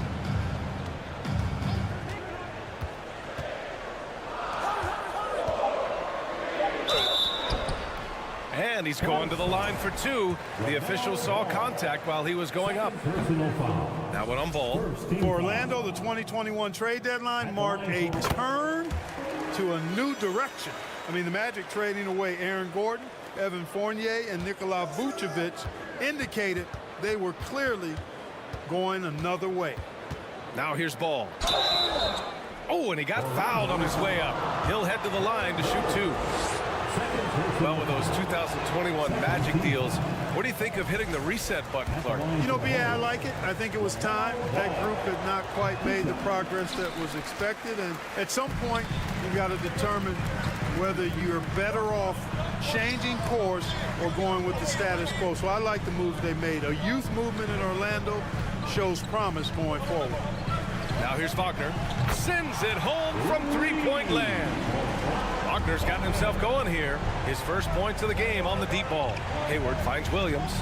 A: And he's going to the line for 2. The official saw contact while he was going up. Now one on Ball.
L: For Orlando, the 2021 trade deadline marked a turn to a new direction. I mean, the Magic trading away Aaron Gordon, Evan Fournier, and Nikola Vucevic indicated they were clearly going another way.
A: Now here's Ball. Oh, and he got fouled on his way up. He'll head to the line to shoot 2. Well, with those 2021 Magic deals, what do you think of hitting the reset button, Clark?
L: You know, B.A., I like it. I think it was time. That group had not quite made the progress that was expected. And at some point, you got to determine whether you're better off changing course or going with the status quo. So I like the moves they made. A youth movement in Orlando shows promise going forward.
A: Now here's Wagner. Sends it home from 3-point land. Wagner's gotten himself going here. His first points of the game on the deep ball. Hayward finds Williams.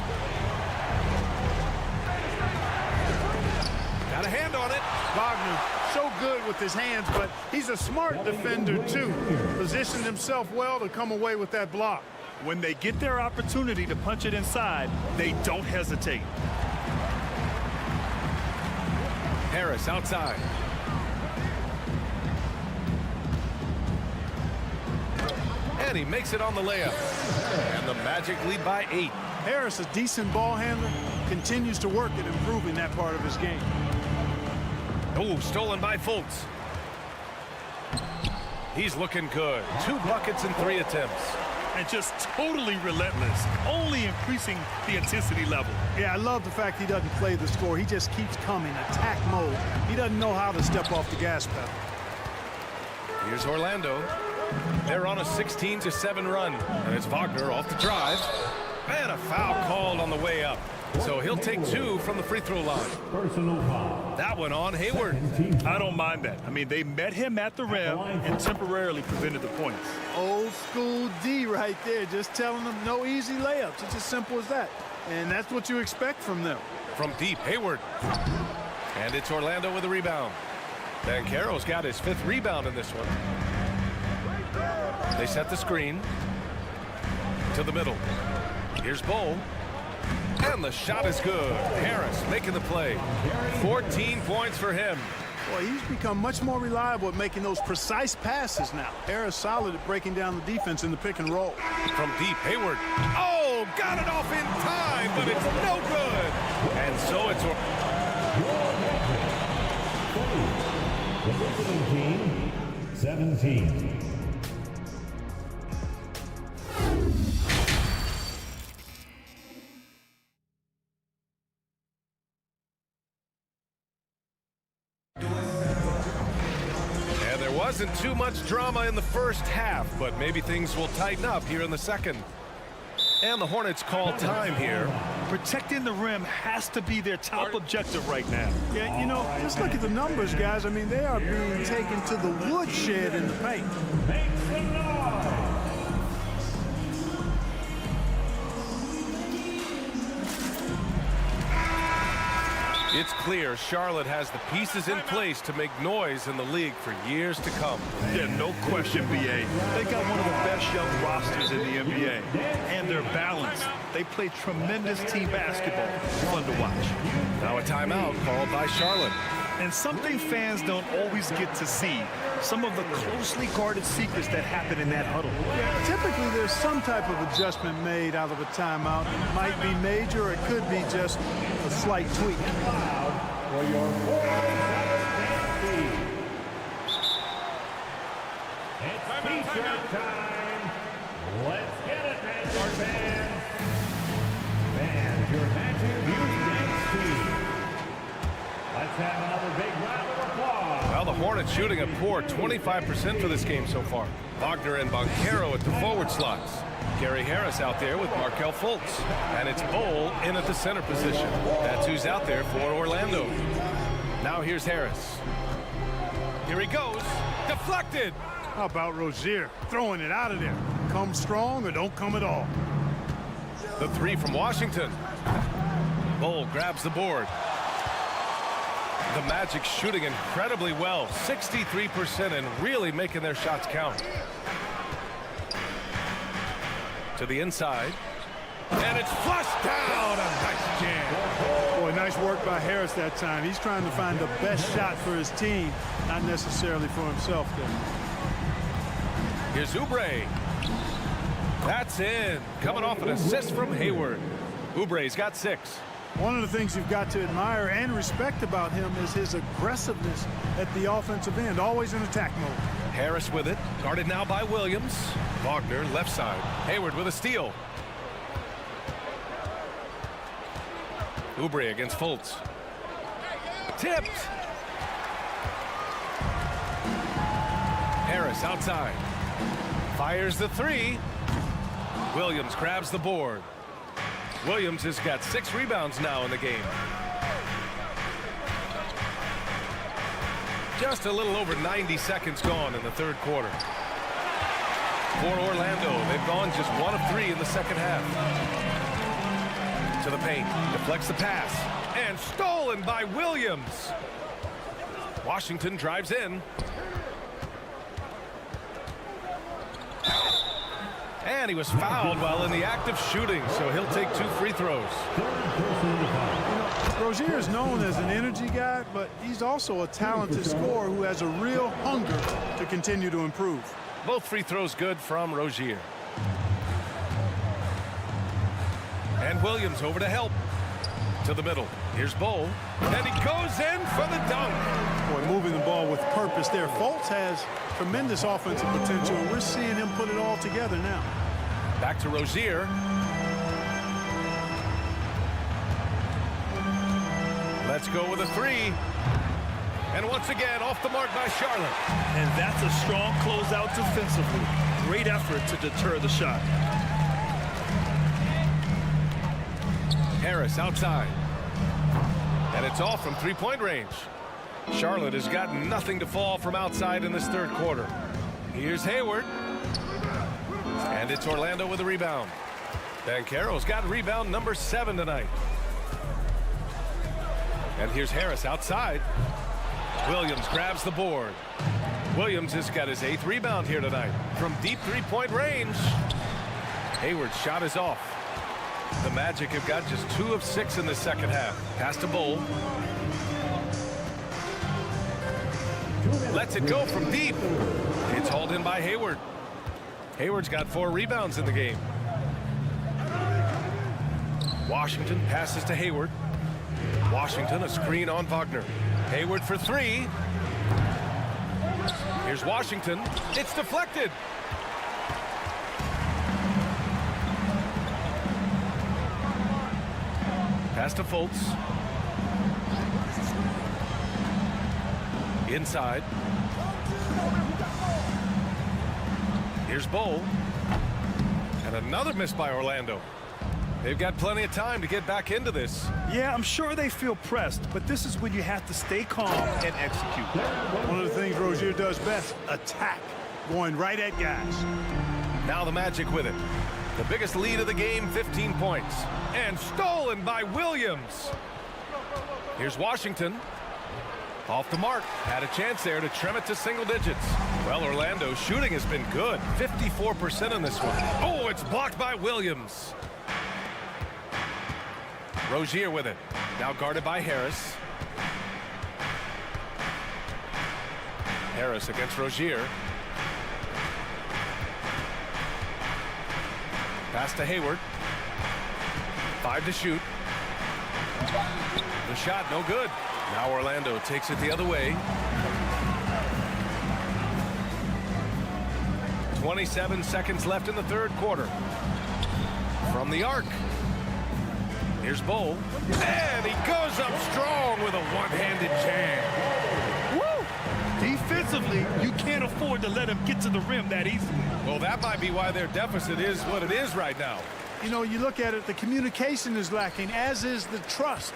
A: Got a hand on it.
L: Wagner, so good with his hands, but he's a smart defender, too. Positioned himself well to come away with that block.
B: When they get their opportunity to punch it inside, they don't hesitate.
A: Harris outside. And he makes it on the layup. And the Magic lead by 8.
L: Harris, a decent ball handler, continues to work at improving that part of his game.
A: Oh, stolen by Fultz. He's looking good. 2 buckets in 3 attempts.
B: And just totally relentless, only increasing the intensity level.
L: Yeah, I love the fact he doesn't play the score. He just keeps coming, attack mode. He doesn't know how to step off the gas pedal.
A: Here's Orlando. They're on a 16-7 run. And it's Wagner off the drive. And a foul called on the way up. So he'll take 2 from the free throw line. That one on Hayward.
B: I don't mind that. I mean, they met him at the rim and temporarily prevented the points.
L: Old school D right there, just telling them no easy layups. It's as simple as that. And that's what you expect from them.
A: From deep, Hayward. And it's Orlando with a rebound. Banchero's got his 5th rebound in this one. They set the screen to the middle. Here's Bull. And the shot is good. Harris making the play. 14 points for him.
L: Boy, he's become much more reliable at making those precise passes now. Harris solid at breaking down the defense in the pick and roll.
A: From deep, Hayward. Oh, got it off in time, but it's no good. And so it's...
D: 17.
A: Wasn't too much drama in the first half, but maybe things will tighten up here in the second. And the Hornets call time here.
B: Protecting the rim has to be their top objective right now.
L: Yeah, you know, just look at the numbers, guys. I mean, they are being taken to the woodshed in the paint.
A: It's clear Charlotte has the pieces in place to make noise in the league for years to come.
B: Yeah, no question, B.A. They got one of the best young rosters in the NBA. And they're balanced. They play tremendous team basketball. Fun to watch.
A: Now a timeout called by Charlotte.
B: And something fans don't always get to see. Some of the closely guarded secrets that happen in that huddle.
L: Yeah, typically there's some type of adjustment made out of a timeout. It might be major or it could be just a slight tweak.
D: T-shirt time. Let's get it, Magic fans. Fans, your Magic Music team. Let's have another big round of applause.
A: Well, the Hornets shooting a poor 25% for this game so far. Wagner and Banchero at the forward slots. Gary Harris out there with Markelle Fultz. And it's Bol in at the center position. That's who's out there for Orlando. Now here's Harris. Here he goes. Deflected.
L: How about Rozier throwing it out of there? Come strong or don't come at all.
A: The three from Washington. Bol grabs the board. The Magic shooting incredibly well. 63% and really making their shots count. To the inside. And it's flushed down. A nice jam.
L: Boy, nice work by Harris that time. He's trying to find the best shot for his team, not necessarily for himself there.
A: Here's Oubre. That's in. Coming off an assist from Hayward. Oubre's got 6.
L: One of the things you've got to admire and respect about him is his aggressiveness at the offensive end, always in attack mode.
A: Harris with it, guarded now by Williams. Wagner left side. Hayward with a steal. Oubre against Fultz. Tipped. Harris outside. Fires the 3. Williams grabs the board. Williams has got 6 rebounds now in the game. Just a little over 90 seconds gone in the third quarter. For Orlando, they've gone just 1 of 3 in the second half. To the paint, deflects the pass, and stolen by Williams. Washington drives in. And he was fouled while in the act of shooting, so he'll take 2 free throws.
L: Rozier is known as an energy guy, but he's also a talented scorer who has a real hunger to continue to improve.
A: Both free throws good from Rozier. And Williams over to help. To the middle. Here's Bol. And he goes in for the dunk.
L: Boy, moving the ball with purpose there. Fultz has tremendous offensive potential, and we're seeing him put it all together now.
A: Back to Rozier. Let's go with a 3. And once again, off the mark by Charlotte.
B: And that's a strong closeout defensively. Great effort to deter the shot.
A: Harris outside. And it's off from 3-point range. Charlotte has got nothing to fall from outside in this third quarter. Here's Hayward. And it's Orlando with a rebound. Banchero's got rebound number 7 tonight. And here's Harris outside. Williams grabs the board. Williams has got his 8th rebound here tonight. From deep 3-point range. Hayward's shot is off. The Magic have got just 2 of 6 in the second half. Pass to Bol. Lets it go from deep. It's hauled in by Hayward. Hayward's got 4 rebounds in the game. Washington passes to Hayward. Washington a screen on Wagner. Hayward for 3. Here's Washington. It's deflected. Pass to Fultz. Inside. Here's Bol. And another miss by Orlando. They've got plenty of time to get back into this.
B: Yeah, I'm sure they feel pressed, but this is when you have to stay calm and execute.
L: One of the things Rozier does best, attack, going right at guys.
A: Now the Magic with it. The biggest lead of the game, 15 points. And stolen by Williams. Here's Washington. Off the mark. Had a chance there to trim it to single digits. Well, Orlando's shooting has been good. 54% in this one. Oh, it's blocked by Williams. Rozier with it. Now guarded by Harris. Harris against Rozier. Pass to Hayward. 5 to shoot. The shot no good. Now Orlando takes it the other way. 27 seconds left in the third quarter. From the arc. Here's Bull. And he goes up strong with a one-handed jam.
B: Woo! Defensively, you can't afford to let him get to the rim that easily.
A: Well, that might be why their deficit is what it is right now.
L: You know, you look at it, the communication is lacking, as is the trust.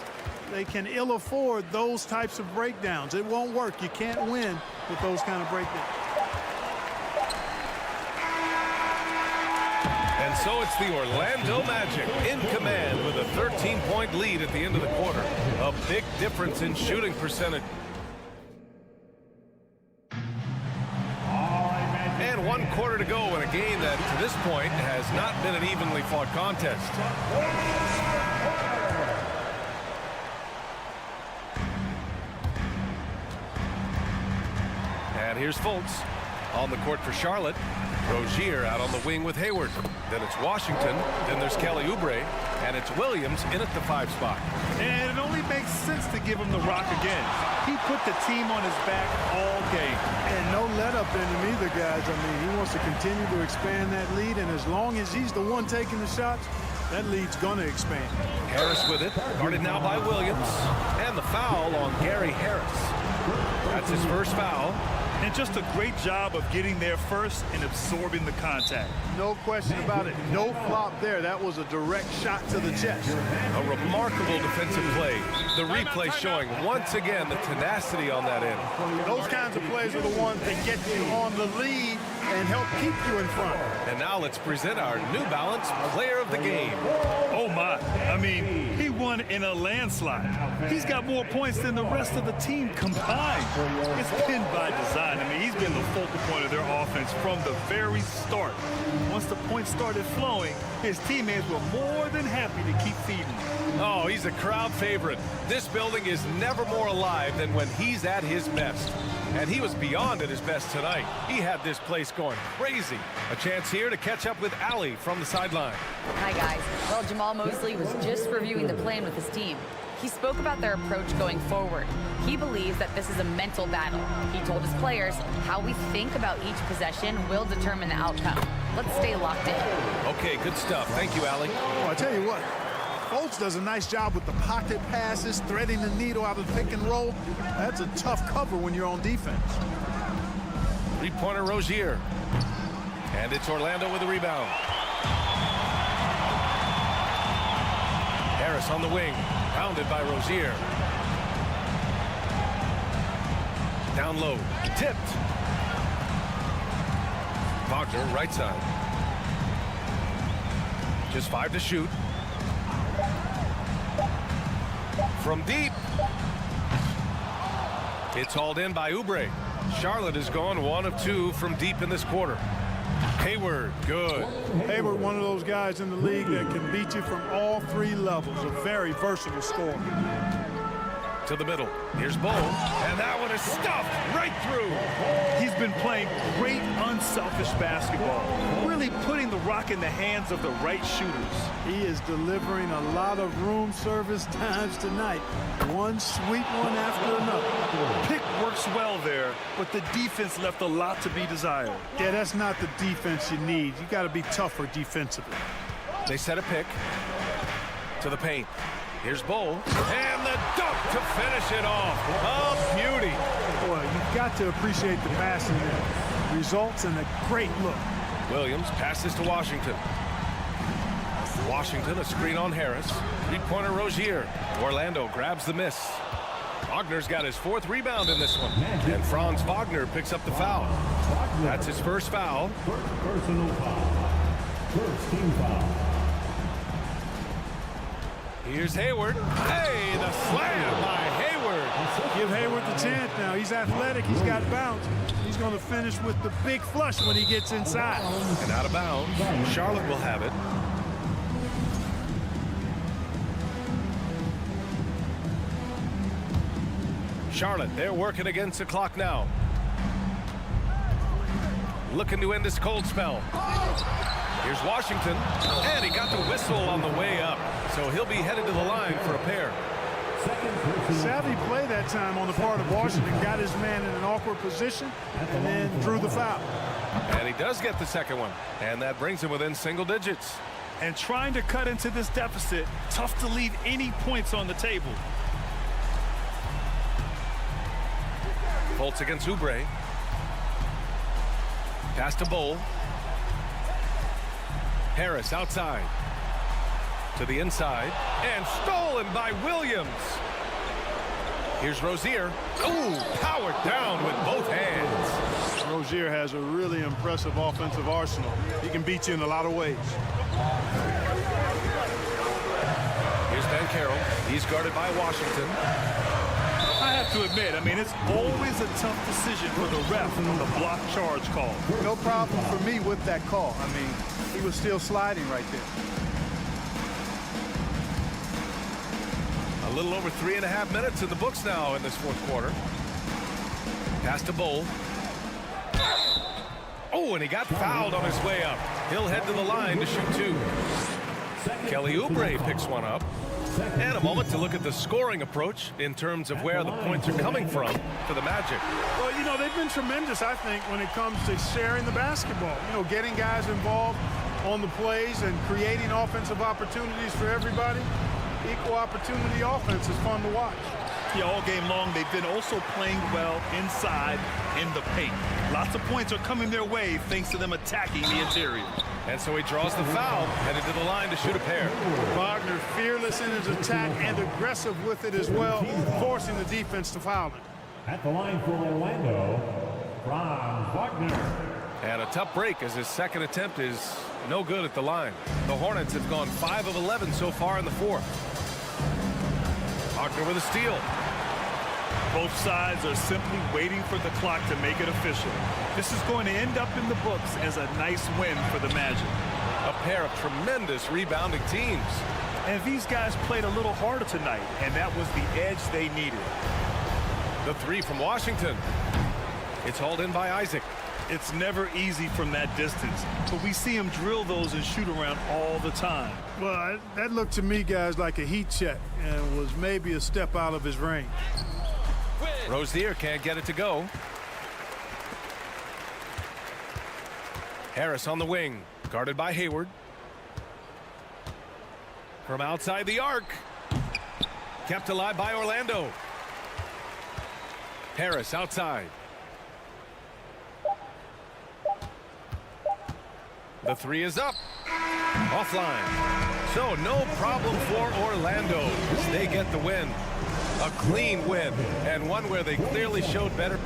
L: They can ill afford those types of breakdowns. It won't work. You can't win with those kind of breakdowns.
A: And so it's the Orlando Magic in command with a 13-point lead at the end of the quarter. A big difference in shooting percentage. And 1 quarter to go in a game that, to this point, has not been an evenly fought contest. And here's Fultz on the court for Charlotte. Rozier out on the wing with Hayward. Then it's Washington. Then there's Kelly Oubre. And it's Williams in at the 5 spot.
B: And it only makes sense to give him the rock again. He put the team on his back all game.
L: And no let up in him either, guys. I mean, he wants to continue to expand that lead. And as long as he's the one taking the shots, that lead's going to expand.
A: Harris with it. Guarded now by Williams. And the foul on Gary Harris. That's his first foul.
B: And just a great job of getting there first and absorbing the contact.
L: No question about it. No flop there. That was a direct shot to the chest.
A: A remarkable defensive play. The replay showing once again the tenacity on that end.
L: Those kinds of plays are the ones that get you on the lead and help keep you in front.
A: And now let's present our New Balance Player of the Game.
B: Oh my, I mean, he won in a landslide. He's got more points than the rest of the team combined. It's been by design. I mean, he's been the focal point of their offense from the very start. Once the points started flowing, his teammates were more than happy to keep feeding him.
A: Oh, he's a crowd favorite. This building is never more alive than when he's at his best. And he was beyond at his best tonight. He had this place going crazy. A chance here to catch up with Allie from the sideline.
F: Hi, guys. Well, Jamal Mosley was just reviewing the plan with his team. He spoke about their approach going forward. He believes that this is a mental battle. He told his players how we think about each possession will determine the outcome. Let's stay locked in.
A: Okay, good stuff. Thank you, Allie.
L: Oh, I tell you what, Fultz does a nice job with the pocket passes, threading the needle out of the pick and roll. That's a tough cover when you're on defense.
A: Three-pointer Rozier. And it's Orlando with the rebound. Harris on the wing. Pounded by Rozier. Down low. Tipped. Wagner, right side. Just 5 to shoot. From deep. It's hauled in by Oubre. Charlotte has gone 1 of 2 from deep in this quarter. Hayward, good.
L: Hayward, one of those guys in the league that can beat you from all 3 levels. A very versatile scorer.
A: To the middle. Here's Bull. And that one is stuffed right through.
B: He's been playing great, unselfish basketball. Really putting the rock in the hands of the right shooters.
L: He is delivering a lot of room service times tonight. One sweet one after another.
B: Pick works well there, but the defense left a lot to be desired.
L: Yeah, that's not the defense you need. You got to be tougher defensively.
A: They set a pick to the paint. Here's Bull. And the dunk to finish it off. A beauty.
L: Boy, you've got to appreciate the passing there. Results in a great look.
A: Williams passes to Washington. Washington, a screen on Harris. Three-pointer Rozier. Orlando grabs the miss. Wagner's got his 4th rebound in this one. And Franz Wagner picks up the foul. That's his first foul.
D: Personal foul. First team foul.
A: Here's Hayward. Hey, the slam by Hayward.
L: Give Hayward the chance now. He's athletic. He's got bounce. He's going to finish with the big flush when he gets inside.
A: And out of bounds. Charlotte will have it. Charlotte, they're working against the clock now. Looking to end this cold spell. Here's Washington, and he got the whistle on the way up, so he'll be headed to the line for a pair.
L: Savvy play that time on the part of Washington. Got his man in an awkward position and then drew the foul.
A: And he does get the second one. And that brings him within single digits.
B: And trying to cut into this deficit, tough to leave any points on the table.
A: Fultz against Oubre. Pass to Bull. Harris outside. To the inside. And stolen by Williams. Here's Rozier. Ooh, powered down with both hands.
L: Rozier has a really impressive offensive arsenal. He can beat you in a lot of ways.
A: Here's Van Carroll. He's guarded by Washington.
B: I have to admit, I mean, it's always a tough decision for the ref on the block charge call.
L: No problem for me with that call. I mean, he was still sliding right there.
A: A little over 3.5 minutes in the books now in this fourth quarter. Pass to Bull. Oh, and he got fouled on his way up. He'll head to the line to shoot two. Kelly Oubre picks one up. And a moment to look at the scoring approach in terms of where the points are coming from for the Magic.
L: Well, you know, they've been tremendous, I think, when it comes to sharing the basketball. You know, getting guys involved on the plays and creating offensive opportunities for everybody. Equal opportunity offense is fun to watch.
B: Yeah, all game long, they've been also playing well inside in the paint. Lots of points are coming their way thanks to them attacking the interior.
A: And so he draws the foul, headed to the line to shoot a pair.
L: Wagner fearless in his attack and aggressive with it as well, forcing the defense to foul him.
D: At the line for Orlando, Franz Wagner.
A: And a tough break as his second attempt is no good at the line. The Hornets have gone 5 of 11 so far in the fourth. Wagner with a steal.
B: Both sides are simply waiting for the clock to make it official. This is going to end up in the books as a nice win for the Magic.
A: A pair of tremendous rebounding teams.
B: And these guys played a little harder tonight, and that was the edge they needed.
A: The three from Washington. It's hauled in by Isaac.
B: It's never easy from that distance, but we see him drill those and shoot around all the time.
L: Well, that looked to me, guys, like a heat check and was maybe a step out of his range.
A: Rozier can't get it to go. Harris on the wing, guarded by Hayward. From outside the arc. Kept alive by Orlando. Harris outside. The three is up. Offline. So no problem for Orlando as they get the win. A clean win, and one where they clearly showed better.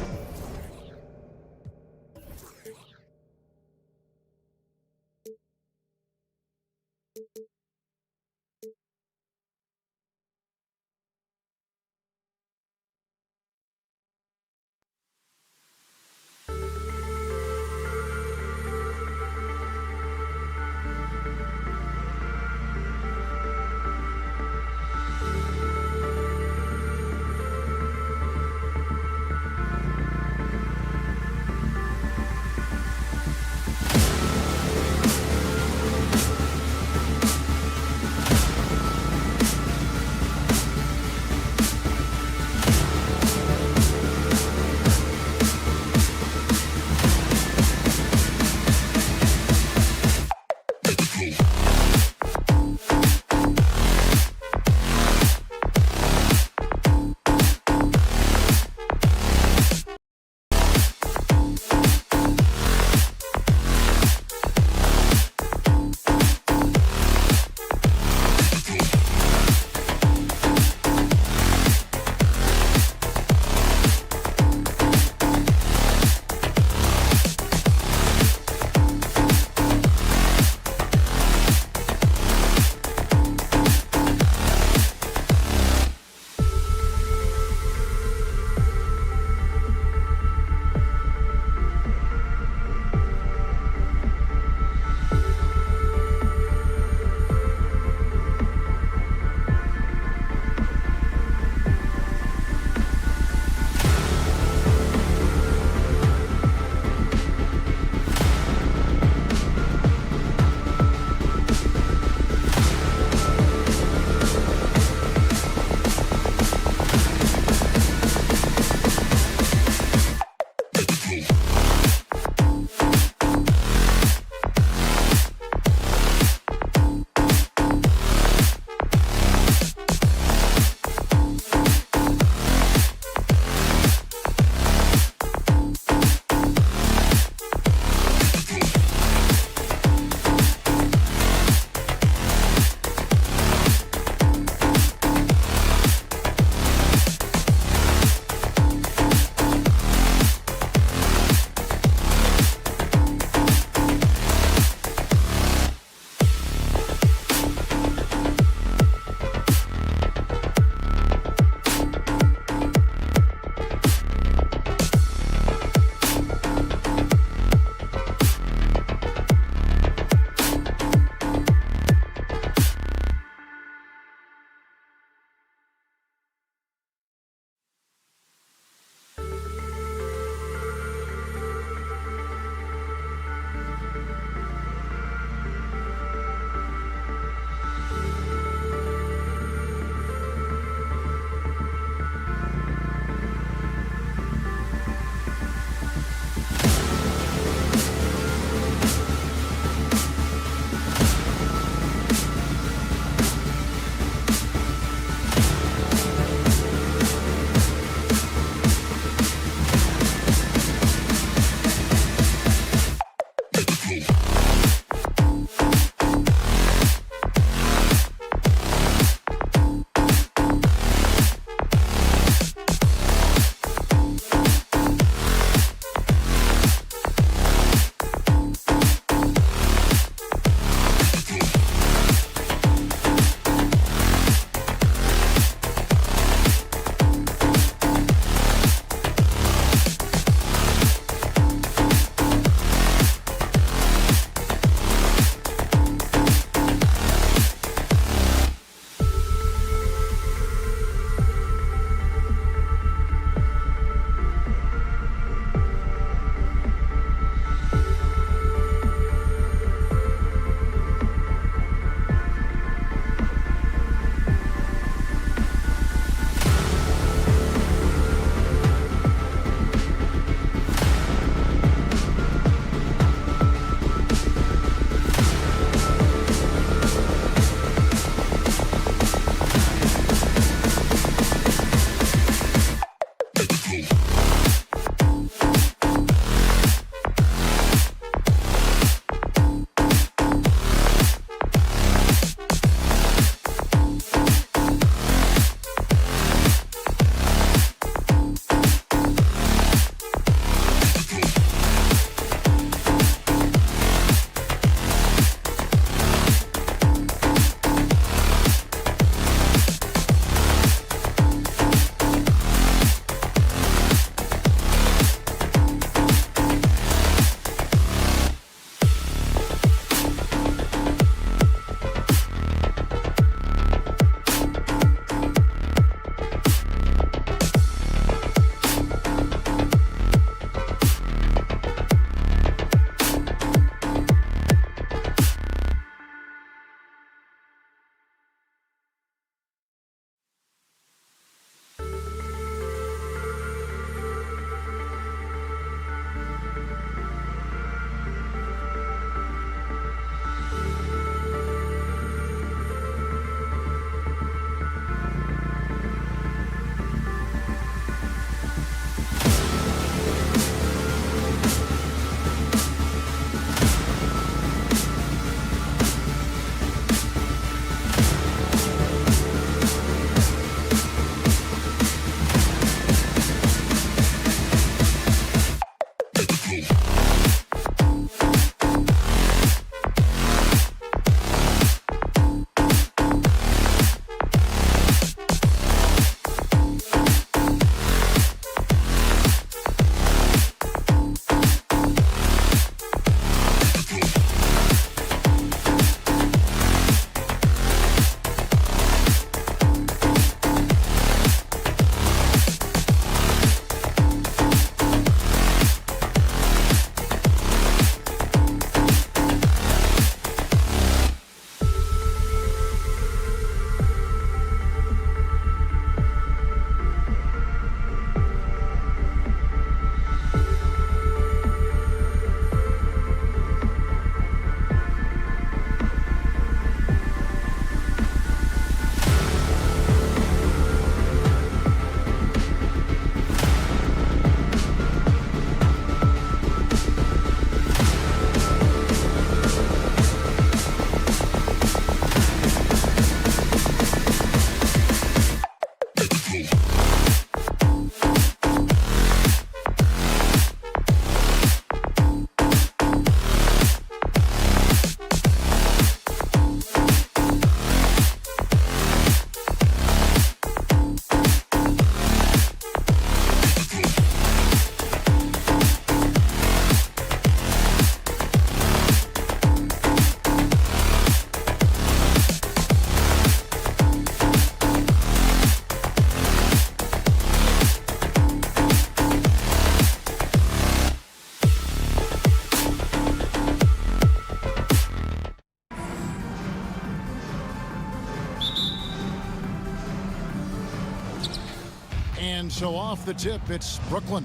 G: And so off the tip, it's Brooklyn.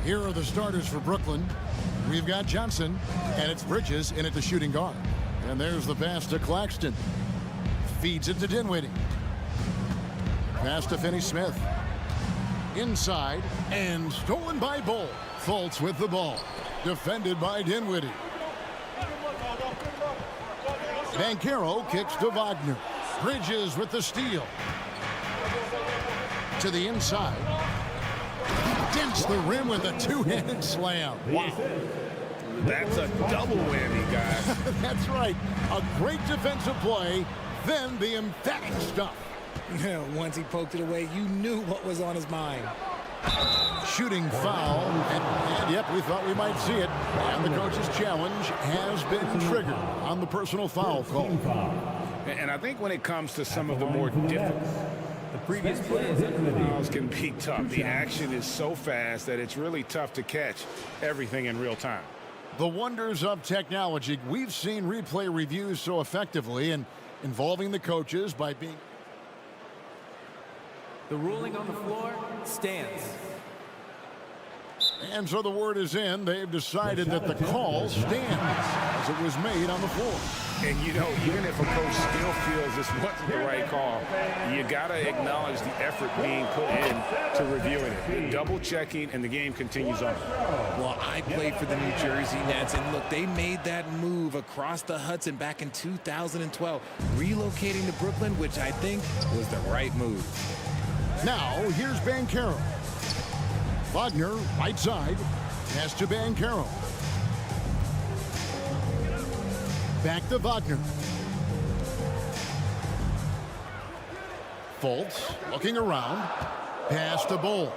G: Here are the starters for Brooklyn. We've got Johnson, and it's Bridges in at the shooting guard. And there's the pass to Claxton. Feeds it to Dinwiddie. Pass to Finney-Smith. Inside, and stolen by Bull. Fultz with the ball. Defended by Dinwiddie. Banchero kicks to Wagner. Bridges with the steal. To the inside. Dents the rim with a two-handed slam. Wow.
H: That's a double whammy, guys.
G: That's right. A great defensive play, then the emphatic stuff.
J: Once he poked it away, you knew what was on his mind.
G: Shooting foul, and yep, we thought we might see it. And the coach's challenge has been triggered on the personal foul call.
H: And I think when it comes to some of the more difficult,
E: the previous plays
H: fouls can be tough. The action is so fast that it's really tough to catch everything in real time.
G: The wonders of technology. We've seen replay reviews so effectively and involving the coaches by being...
E: The ruling on the floor stands.
G: And so the word is in. They've decided that the call stands as it was made on the floor.
H: And, you know, even if a coach still feels this wasn't the right call, you got to acknowledge the effort being put in to reviewing it. The double checking, and the game continues on.
J: Well, I played for the New Jersey Nets, and look, they made that move across the Hudson back in 2012, relocating to Brooklyn, which I think was the right move.
G: Now, here's Banchero. Wagner, right side, pass to Banchero. Back to Wagner. Fultz looking around. Pass to Bull.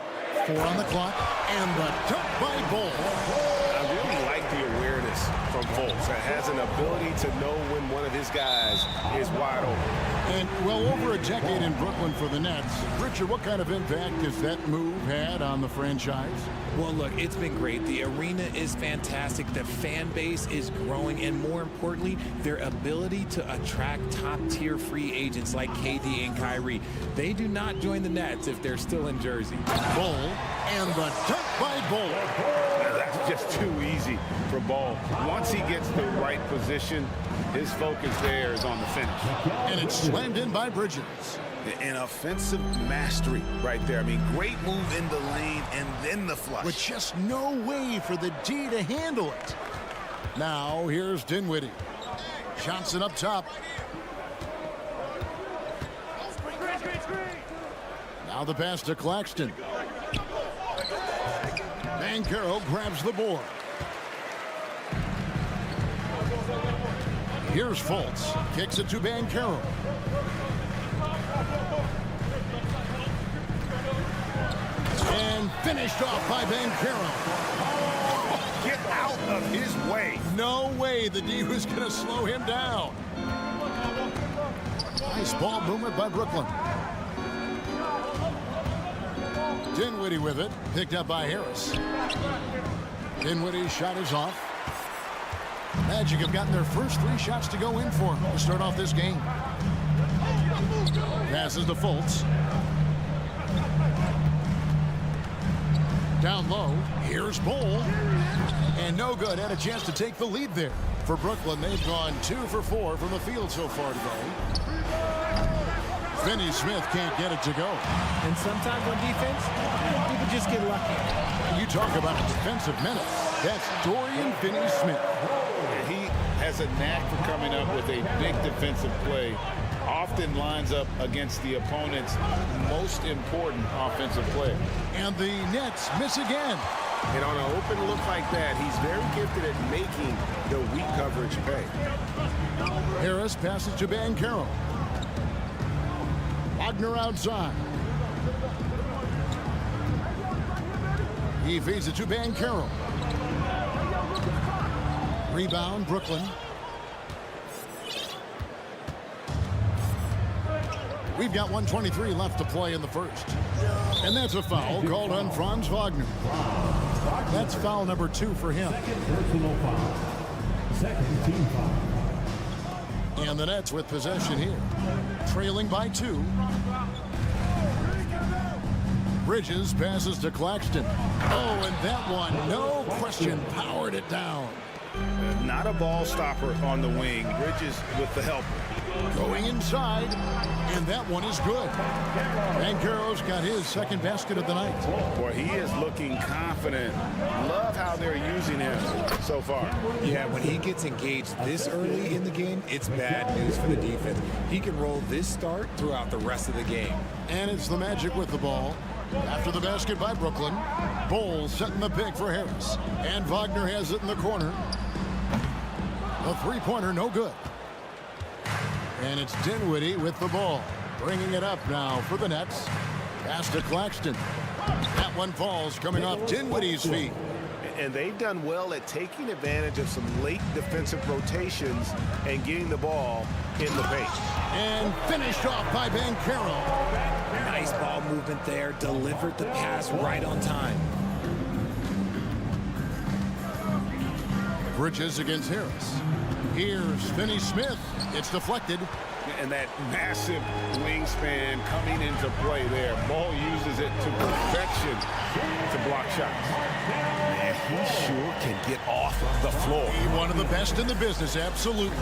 G: 4 on the clock. And the dunk by Bull.
H: I really like the awareness from Fultz. That has an ability to know when one of his guys is wide open.
G: And well over a decade in Brooklyn for the Nets. Richard, what kind of impact has that move had on the franchise?
J: Well, look, it's been great. The arena is fantastic. The fan base is growing. And more importantly, their ability to attract top-tier free agents like KD and Kyrie. They do not join the Nets if they're still in Jersey.
G: Bull and the dunk by Bull.
H: That's just too easy for Bull. Once he gets the right position, his focus there is on the finish.
G: And it's slammed in by Bridges.
H: An offensive mastery right there. I mean, great move in the lane and then the flush.
G: With just no way for the D to handle it. Now, here's Dinwiddie. Johnson up top. Now the pass to Claxton. Banchero grabs the board. Here's Fultz. Kicks it to Banchero. And finished off by Banchero.
H: Get out of his way.
G: No way the D was going to slow him down. Nice ball movement by Brooklyn. Dinwiddie with it. Picked up by Harris. Dinwiddie's shot is off. Magic have gotten their first 3 shots to go in for him to start off this game. Passes to Fultz. Down low. Here's Bull. And no good. Had a chance to take the lead there. For Brooklyn, they've gone 2 for 4 from the field so far today. Finney-Smith can't get it to go.
E: And sometimes on defense, people just get lucky.
G: You talk about a defensive menace. That's Dorian Finney-Smith.
H: He has a knack for coming up with a big defensive play often lines up against the opponent's most important offensive player.
G: And the Nets miss again.
H: And on an open look like that, he's very gifted at making the weak coverage pay.
G: Harris passes to Banchero. Wagner outside. He feeds it to Banchero. Rebound, Brooklyn. We've got 1:23 left to play in the first. And that's a foul called on Franz Wagner. That's foul number 2 for him.
D: Second personal foul. Second team foul.
G: And the Nets with possession here. Trailing by 2. Bridges passes to Claxton. Oh, and that one, no question, powered it down.
H: Not a ball stopper on the wing. Bridges with the help.
G: Going inside, and that one is good. Banchero's got his second basket of the night.
H: Boy, he is looking confident. Love how they're using him so far.
J: Yeah, when he gets engaged this early in the game, it's bad news for the defense. He can roll this start throughout the rest of the game.
G: And it's the Magic with the ball. After the basket by Brooklyn, Bowles setting the pick for Harris. And Wagner has it in the corner. The three-pointer, no good. And it's Dinwiddie with the ball. Bringing it up now for the Nets. Pass to Claxton. That one falls coming off Dinwiddie's feet.
H: And they've done well at taking advantage of some late defensive rotations and getting the ball in the paint.
G: And finished off by Banchero.
J: Nice ball movement there. Delivered the pass right on time.
G: Bridges against Harris. Here's Finney-Smith. It's deflected.
H: And that massive wingspan coming into play there. Ball uses it to perfection to block shots. Man, he sure can get off the floor.
G: He's one of the best in the business, absolutely.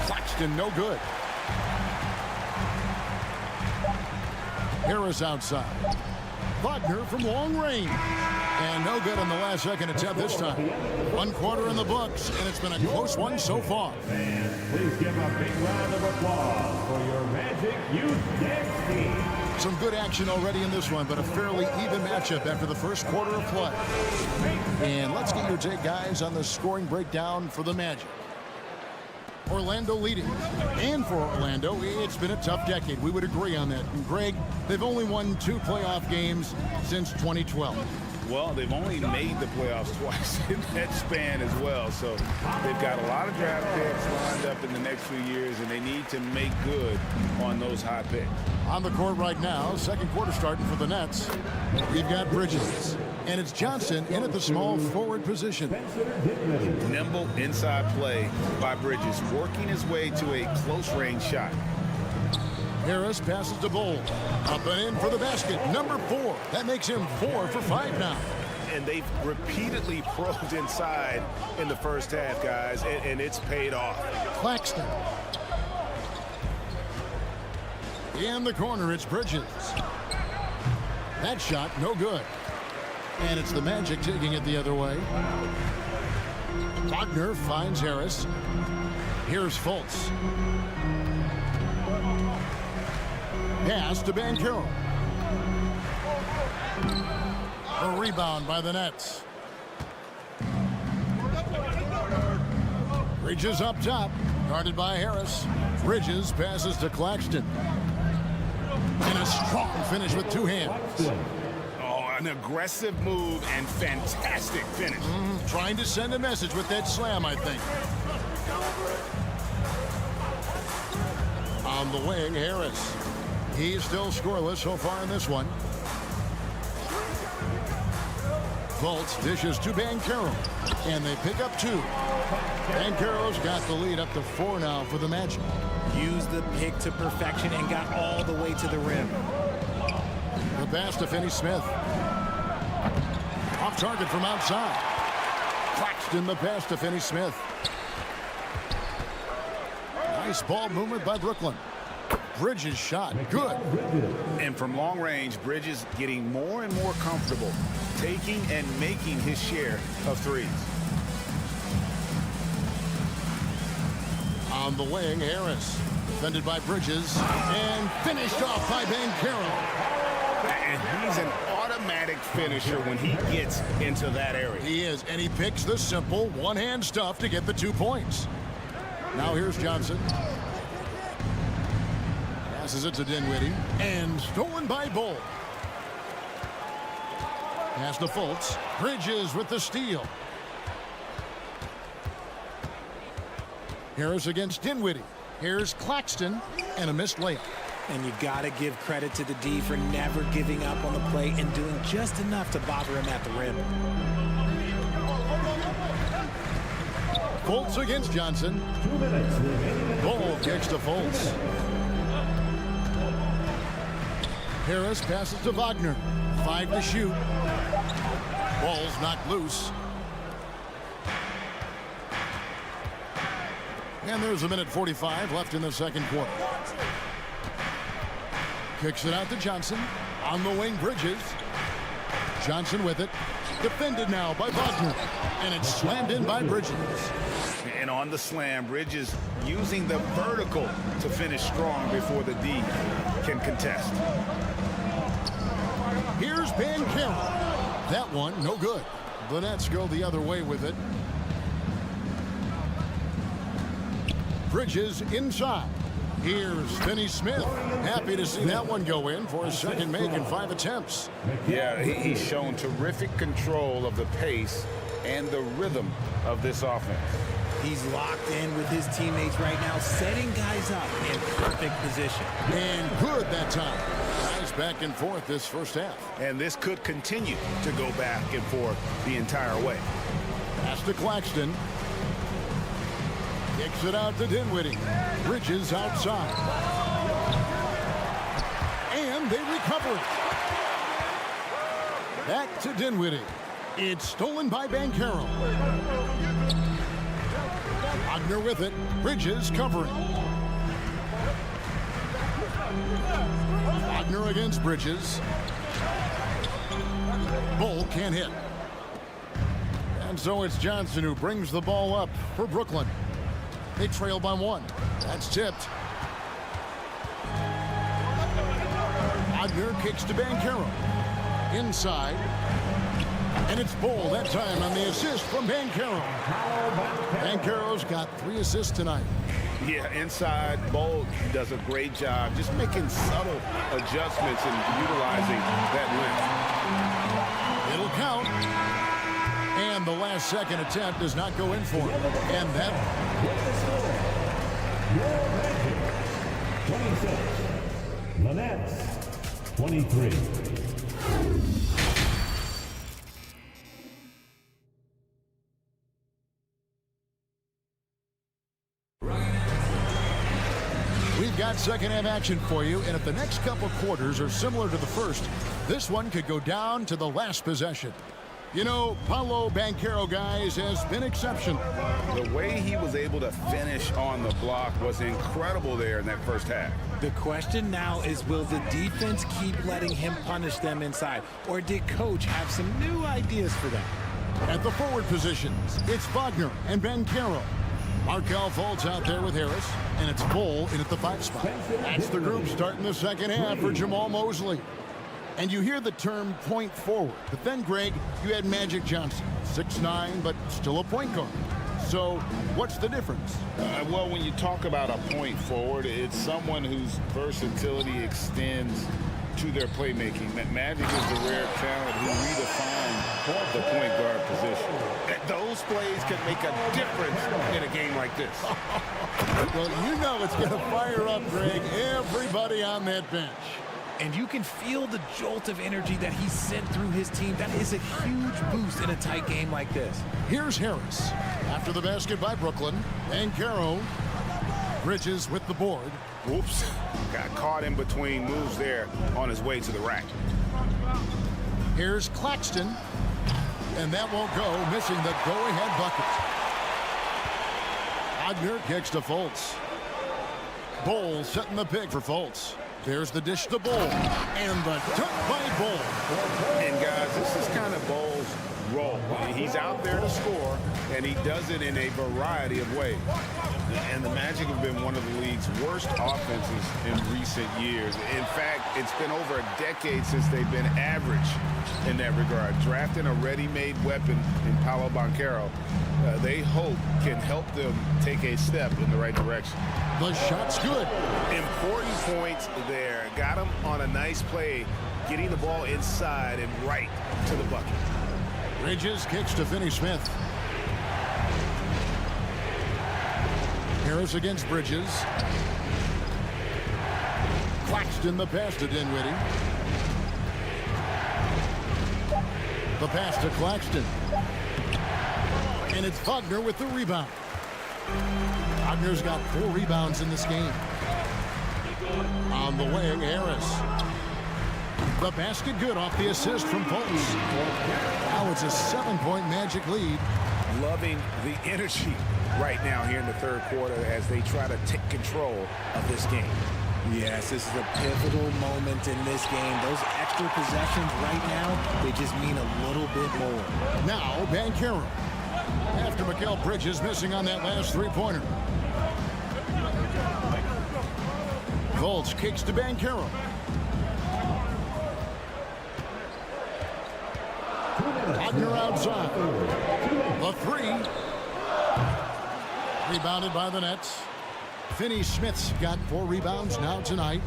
G: Claxton, no good. Harris outside. Wagner from long range. And no good on the last second attempt this time. 1 quarter in the books, and it's been a close one so far.
D: And please give a big round of applause for your Magic Youth Next team.
G: Some good action already in this one, but a fairly even matchup after the first quarter of play. And let's get your take, guys, on the scoring breakdown for the Magic. Orlando leading. And for Orlando, it's been a tough decade. We would agree on that. And Greg, they've only won 2 playoff games since 2012.
H: Well, they've only made the playoffs twice in that span as well. So they've got a lot of draft picks lined up in the next few years, and they need to make good on those high picks.
G: On the court right now, second quarter starting for the Nets. We've got Bridges. And it's Johnson in at the small forward position.
H: Nimble inside play by Bridges, working his way to a close-range shot.
G: Harris passes to Bowles. Up and in for the basket. Number 4. That makes him 4 for 5 now.
H: And they've repeatedly probed inside in the first half, guys, and it's paid off.
G: Claxton. In the corner, it's Bridges. That shot, no good. And it's the Magic taking it the other way. Wagner finds Harris. Here's Fultz. Pass to Banchero. A rebound by the Nets. Bridges up top. Guarded by Harris. Bridges passes to Claxton. And a strong finish with 2 hands.
H: An aggressive move and fantastic finish.
G: Trying to send a message with that slam, I think. On the wing, Harris. He's still scoreless so far in this one. Fultz dishes to Banchero. And they pick up 2. Banchero's got the lead up to 4 now for the Magic.
J: Used the pick to perfection and got all the way to the rim.
G: The pass to Finney-Smith. Off target from outside. Claxton the pass to Finney-Smith. Nice ball movement by Brooklyn. Bridges shot. Good.
H: And from long range, Bridges getting more and more comfortable taking and making his share of threes.
G: On the wing, Harris. Defended by Bridges and finished off by Banchero.
H: And he's an automatic finisher when he gets into that area.
G: He is, and he picks the simple one-hand stuff to get the 2 points. Now here's Johnson. Passes it to Dinwiddie, and stolen by Bull. Pass to Fultz. Bridges with the steal. Harris against Dinwiddie. Here's Claxton, and a missed layup.
J: And you got to give credit to the D for never giving up on the play and doing just enough to bother him at the rim.
G: Fultz against Johnson. Bull kicks to Fultz. Harris passes to Wagner. 5 to shoot. Ball's knocked loose. And there's a minute 45 left in the second quarter. Kicks it out to Johnson. On the wing, Bridges. Johnson with it. Defended now by Wagner. And it's slammed in by Bridges.
H: And on the slam, Bridges using the vertical to finish strong before the D can contest.
G: Here's Banchero. That one, no good. The Nets go the other way with it. Bridges inside. Here's Finney Smith. Happy to see that one go in for his second make in 5 attempts.
H: Yeah, he's shown terrific control of the pace and the rhythm of this offense.
J: He's locked in with his teammates right now, setting guys up in perfect position.
G: And good that time. Guys back and forth this first half.
H: And this could continue to go back and forth the entire way.
G: Pass to Claxton. Kicks it out to Dinwiddie. Bridges outside. And they recover it. Back to Dinwiddie. It's stolen by Banchero. Wagner with it. Bridges covering. Wagner against Bridges. Bull can't hit. And so it's Johnson who brings the ball up for Brooklyn. They trail by 1. That's tipped. Wagner kicks to Banchero. Inside. And it's Bull that time on the assist from Banchero. Banchero's got 3 assists tonight.
H: Yeah, inside, Bull does a great job just making subtle adjustments and utilizing that length.
G: It'll count. And the last second attempt does not go in for him. And that...
D: 26. The Nets, 23.
G: We've got second half action for you, and if the next couple quarters are similar to the first, this one could go down to the last possession. You know, Paolo Banchero, guys, has been exceptional.
H: The way he was able to finish on the block was incredible there in that first half.
J: The question now is, will the defense keep letting him punish them inside, or did Coach have some new ideas for them?
G: At the forward positions, it's Wagner and Banchero. Markelle Fultz out there with Harris, and it's Bull in at the 5 spot. That's the group starting the second half for Jamal Mosley. And you hear the term point forward. But then, Greg, you had Magic Johnson, 6'9", but still a point guard. So what's the difference?
H: Well, when you talk about a point forward, it's someone whose versatility extends to their playmaking. Magic is the rare talent who redefined the point guard position. Those plays can make a difference in a game like this.
G: Well, you know it's going to fire up, Greg, everybody on that bench.
J: And you can feel the jolt of energy that he sent through his team. That is a huge boost in a tight game like this.
G: Here's Harris. After the basket by Brooklyn. Banchero. Bridges with the board.
H: Whoops. Got caught in between moves there on his way to the rack.
G: Here's Claxton. And that won't go, missing the go-ahead bucket. Wagner kicks to Fultz. Bull setting the pick for Fultz. There's the dish to Bull. And the dunk by Bull.
H: And guys, this is kind of Bull's role. He's out there to score, and he does it in a variety of ways. And the Magic have been one of the league's worst offenses in recent years. In fact, it's been over a decade since they've been average in that regard. Drafting a ready-made weapon in Paolo Banchero, they hope can help them take a step in the right direction.
G: The shot's good.
H: Important points there. Got him on a nice play, getting the ball inside and right to the bucket.
G: Bridges kicks to Finney-Smith. Harris against Bridges. Claxton the pass to Dinwiddie. The pass to Claxton. And it's Wagner with the rebound. Wagner's got 4 rebounds in this game. On the wing, Harris. The basket good off the assist from Fultz. Now it's a 7-point Magic lead.
H: Loving the energy right now here in the third quarter as they try to take control of this game.
J: Yes, this is a pivotal moment in this game. Those extra possessions right now, they just mean a little bit more.
G: Now, Banchero. After Mikal Bridges missing on that last three-pointer. Fultz kicks to Banchero. Wagner outside. The 3. Rebounded by the Nets. Finney-Smith's got 4 rebounds now tonight.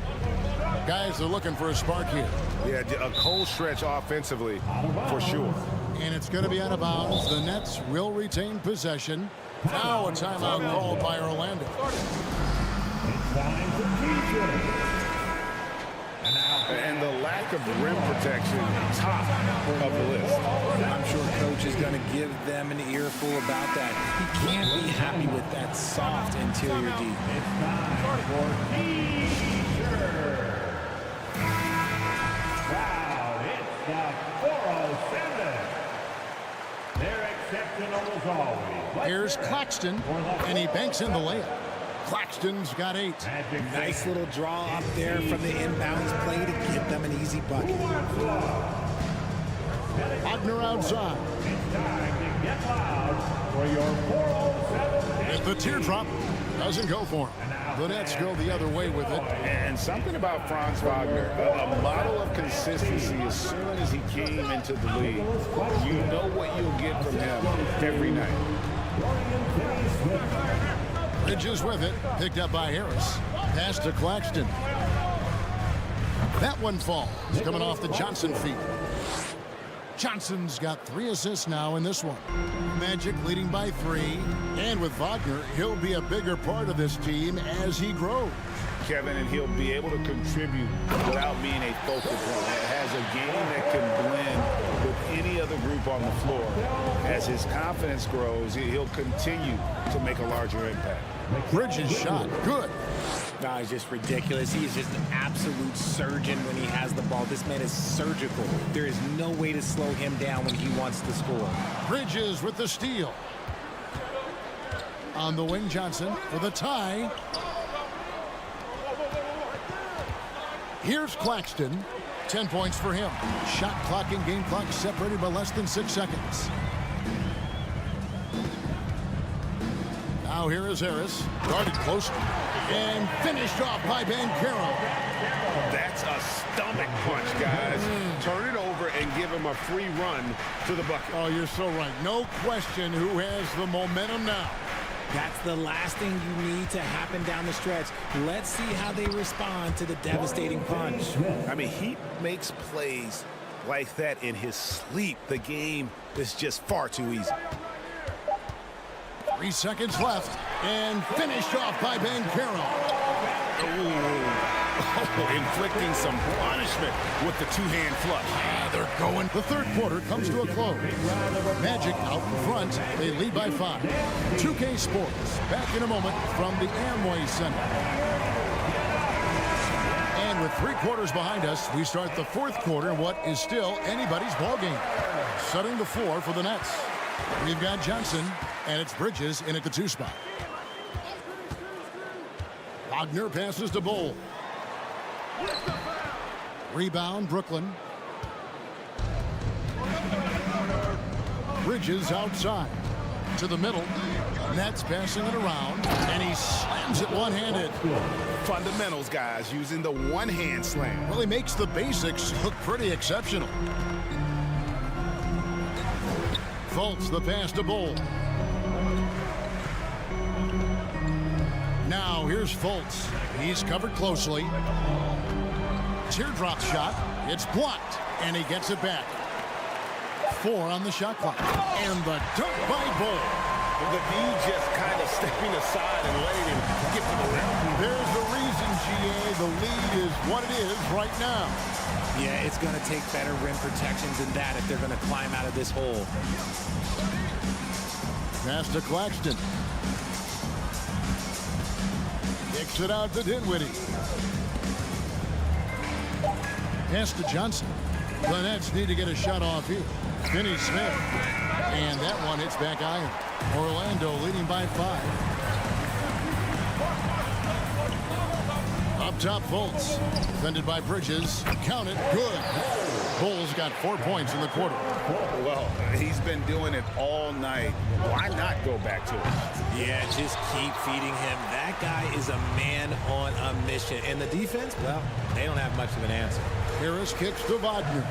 G: Guys are looking for a spark here.
H: Yeah, a cold stretch offensively for sure.
G: And it's going to be out of bounds. The Nets will retain possession. Now a timeout called by Orlando.
H: And the lack of rim protection, top of the list.
J: I'm sure coach is going to give them an earful about that. He can't be happy with that soft interior D.
D: It's time for T-shirt. Wow, it's the 407. They're exceptional as always.
G: Here's Claxton, and he banks in the layup. Claxton's got 8.
J: Nice little draw up there from the inbounds play to get them an easy bucket.
G: Wagner outside.
D: It's time to get loud for your 407.
G: If the teardrop doesn't go for him. The Nets go the other way with it.
H: And something about Franz Wagner, a model of consistency. As soon as he came into the league, you know what you'll get from him every night.
G: Bridges with it, picked up by Harris. Pass to Claxton. That one falls, coming off the Johnson feet. Johnson's got 3 assists now in this one. Magic leading by 3. And with Wagner, he'll be a bigger part of this team as he grows.
H: Kevin, and he'll be able to contribute without being a focal point. Has a game that can blend with any other group on the floor. As his confidence grows, he'll continue to make a larger impact.
G: Bridges shot, good.
J: No, he's just ridiculous. He is just an absolute surgeon when he has the ball. This man is surgical. There is no way to slow him down when he wants to score.
G: Bridges with the steal. On the wing, Johnson for the tie. Here's Claxton. 10 points for him. Shot clock and game clock separated by less than 6 seconds. Now here is Harris. Guarded close and finished off by Banchero.
H: That's a stomach punch, guys. Turn it over and give him a free run to the bucket.
G: Oh, you're so right. No question who has the momentum now.
J: That's the last thing you need to happen down the stretch. Let's see how they respond to the devastating punch.
H: I mean, he makes plays like that in his sleep. The game is just far too easy.
G: 3 seconds left and finished off by Banchero.
H: Inflicting some punishment with the two-hand flush.
G: They're going. The third quarter comes to a close. Magic out in front. They lead by 5. 2K Sports back in a moment from the Amway Center. And with 3 quarters behind us, we start the fourth quarter in what is still anybody's ball game. Setting the floor for the Nets. We've got Johnson, and it's Bridges in at the 2 spot. Wagner passes to Bull. Rebound, Brooklyn. Bridges outside. To the middle. Nets passing it around, and he slams it one-handed.
H: Fundamentals, guys, using the one-hand slam.
G: Well, he makes the basics look pretty exceptional. Fultz the pass to Bull. Now here's Fultz. He's covered closely. Teardrop shot. It's blocked, and he gets it back. 4 on the shot clock. And the dunk by Bull.
H: The D just kind of stepping aside and letting him get to the rim.
G: There's the reason, GA. The lead is what it is right now.
J: Yeah, it's going to take better rim protections than that if they're going to climb out of this hole.
G: Pass to Claxton. Kicks it out to Dinwiddie. Pass to Johnson. The Nets need to get a shot off here. Finney Smith. And that one hits back iron. Orlando leading by 5. Up top, Fultz. Defended by Bridges. Count it. Good. Bulls got 4 points in the quarter.
H: Well, he's been doing it all night. Why not go back to it?
J: Yeah, just keep feeding him. That guy is a man on a mission. And the defense, well, they don't have much of an answer.
G: Harris kicks to Wagner.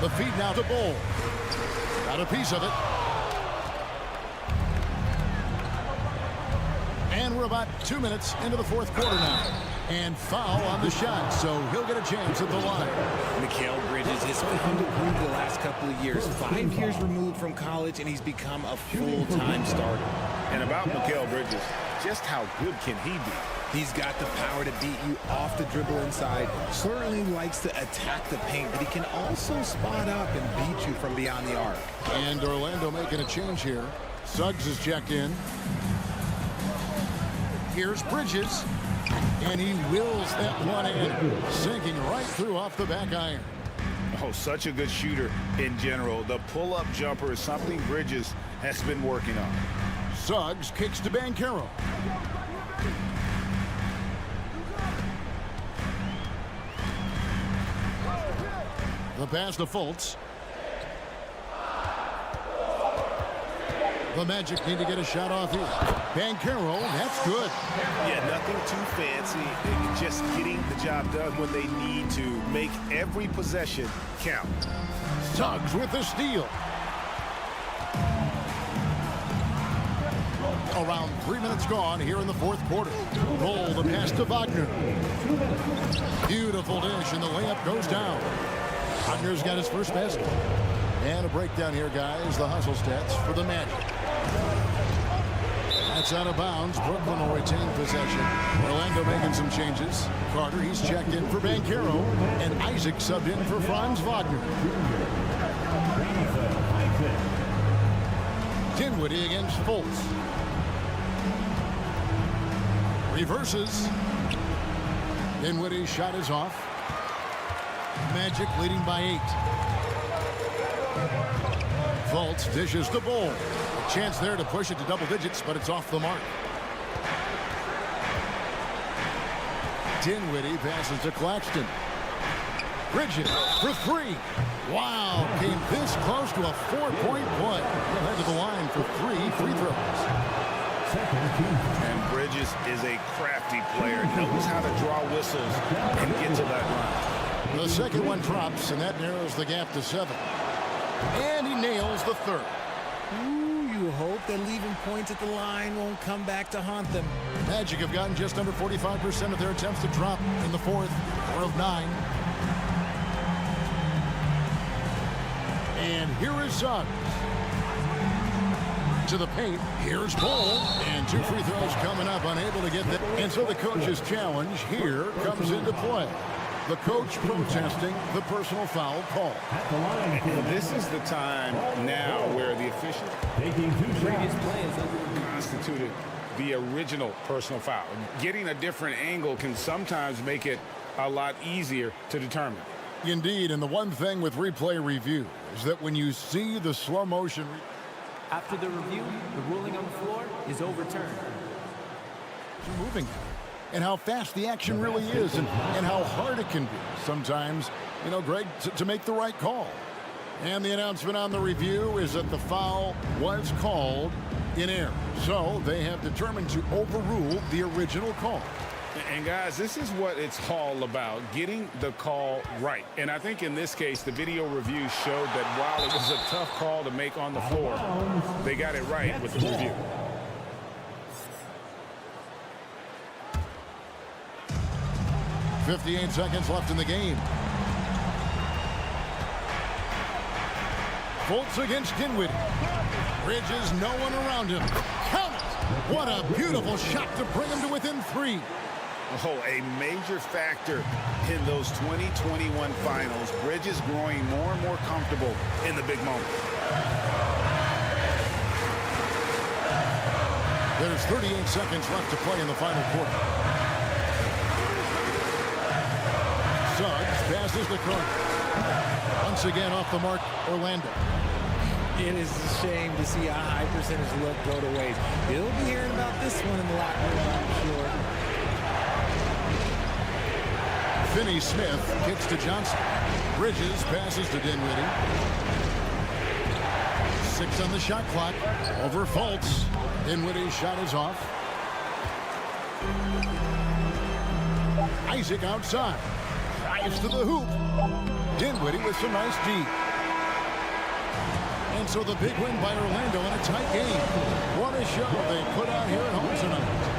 G: The feed now to Bull. Got a piece of it. And we're about 2 minutes into the fourth quarter now. And foul on the shot, so he'll get a chance at the line.
J: Mikal Bridges has found a groove the last couple of years. 5 years removed from college, and he's become a full-time starter.
H: And about Mikal Bridges, just how good can he be?
J: He's got the power to beat you off the dribble inside. Certainly likes to attack the paint, but he can also spot up and beat you from beyond the arc.
G: And Orlando making a change here. Suggs is checked in. Here's Bridges. And he wills that one in, sinking right through off the back iron.
H: Oh, such a good shooter in general. The pull-up jumper is something Bridges has been working on.
G: Suggs kicks to Banchero. The pass to Fultz. The Magic need to get a shot off here. Banchero, that's good.
H: Yeah, nothing too fancy. Just getting the job done when they need to. Make every possession count.
G: Suggs with the steal. Around 3 minutes gone here in the fourth quarter. Roll the pass to Wagner. Beautiful dish, and the layup goes down. Wagner's got his first basket. And a breakdown here, guys. The hustle stats for the Magic. That's out of bounds. Brooklyn will retain possession. Orlando making some changes. Carter, he's checked in for Banchero. And Isaac subbed in for Franz Wagner. Dinwiddie against Fultz. Reverses. Dinwiddie's shot is off. Magic leading by 8. Fultz dishes the Bull. A chance there to push it to double digits, but it's off the mark. Dinwiddie passes to Claxton. Bridges for 3. Wow, came this close to a 4-point play. He'll head to the line for 3 free throws.
H: And Bridges is a crafty player. Knows how to draw whistles and get to that line.
G: The second one drops, and that narrows the gap to 7. And he nails the third.
J: Ooh, you hope that leaving points at the line won't come back to haunt them.
G: Magic have gotten just under 45% of their attempts to drop in the fourth, 4 of 9. And here is Suggs. To the paint, here's Bull. And 2 free throws coming up, unable to get that. And so the coach's challenge here comes into play. The coach protesting the personal foul call.
H: This is the time now where the official constituted the original personal foul. Getting a different angle can sometimes make it a lot easier to determine.
G: Indeed, and the one thing with replay review is that when you see the slow motion...
E: After the review, the ruling on the floor is overturned.
G: Moving. And how fast the action really is, and how hard it can be sometimes, you know, Greg, to make the right call. And the announcement on the review is that the foul was called in air. So they have determined to overrule the original call.
H: And guys, this is what it's all about, getting the call right. And I think in this case, the video review showed that while it was a tough call to make on the floor, they got it right with the review.
G: .58 seconds left in the game. Fultz against Dinwiddie. Bridges, no one around him. Count it! What a beautiful shot to bring him to within 3.
H: Oh, a major factor in those 2021 finals. Bridges growing more and more comfortable in the big moment.
G: There's 38 seconds left to play in the final quarter. Suggs passes the corner. Once again off the mark, Orlando.
J: It is a shame to see a high percentage look go to waste. You'll be hearing about this one in the locker room, I'm sure.
G: Finney-Smith kicks to Johnson. Bridges passes to Dinwiddie. 6 on the shot clock. Over Fultz. Dinwiddie's shot is off. Isaac outside. Drives to the hoop. Dinwiddie with some nice D. And so the big win by Orlando in a tight game. What a show they put out here at home tonight.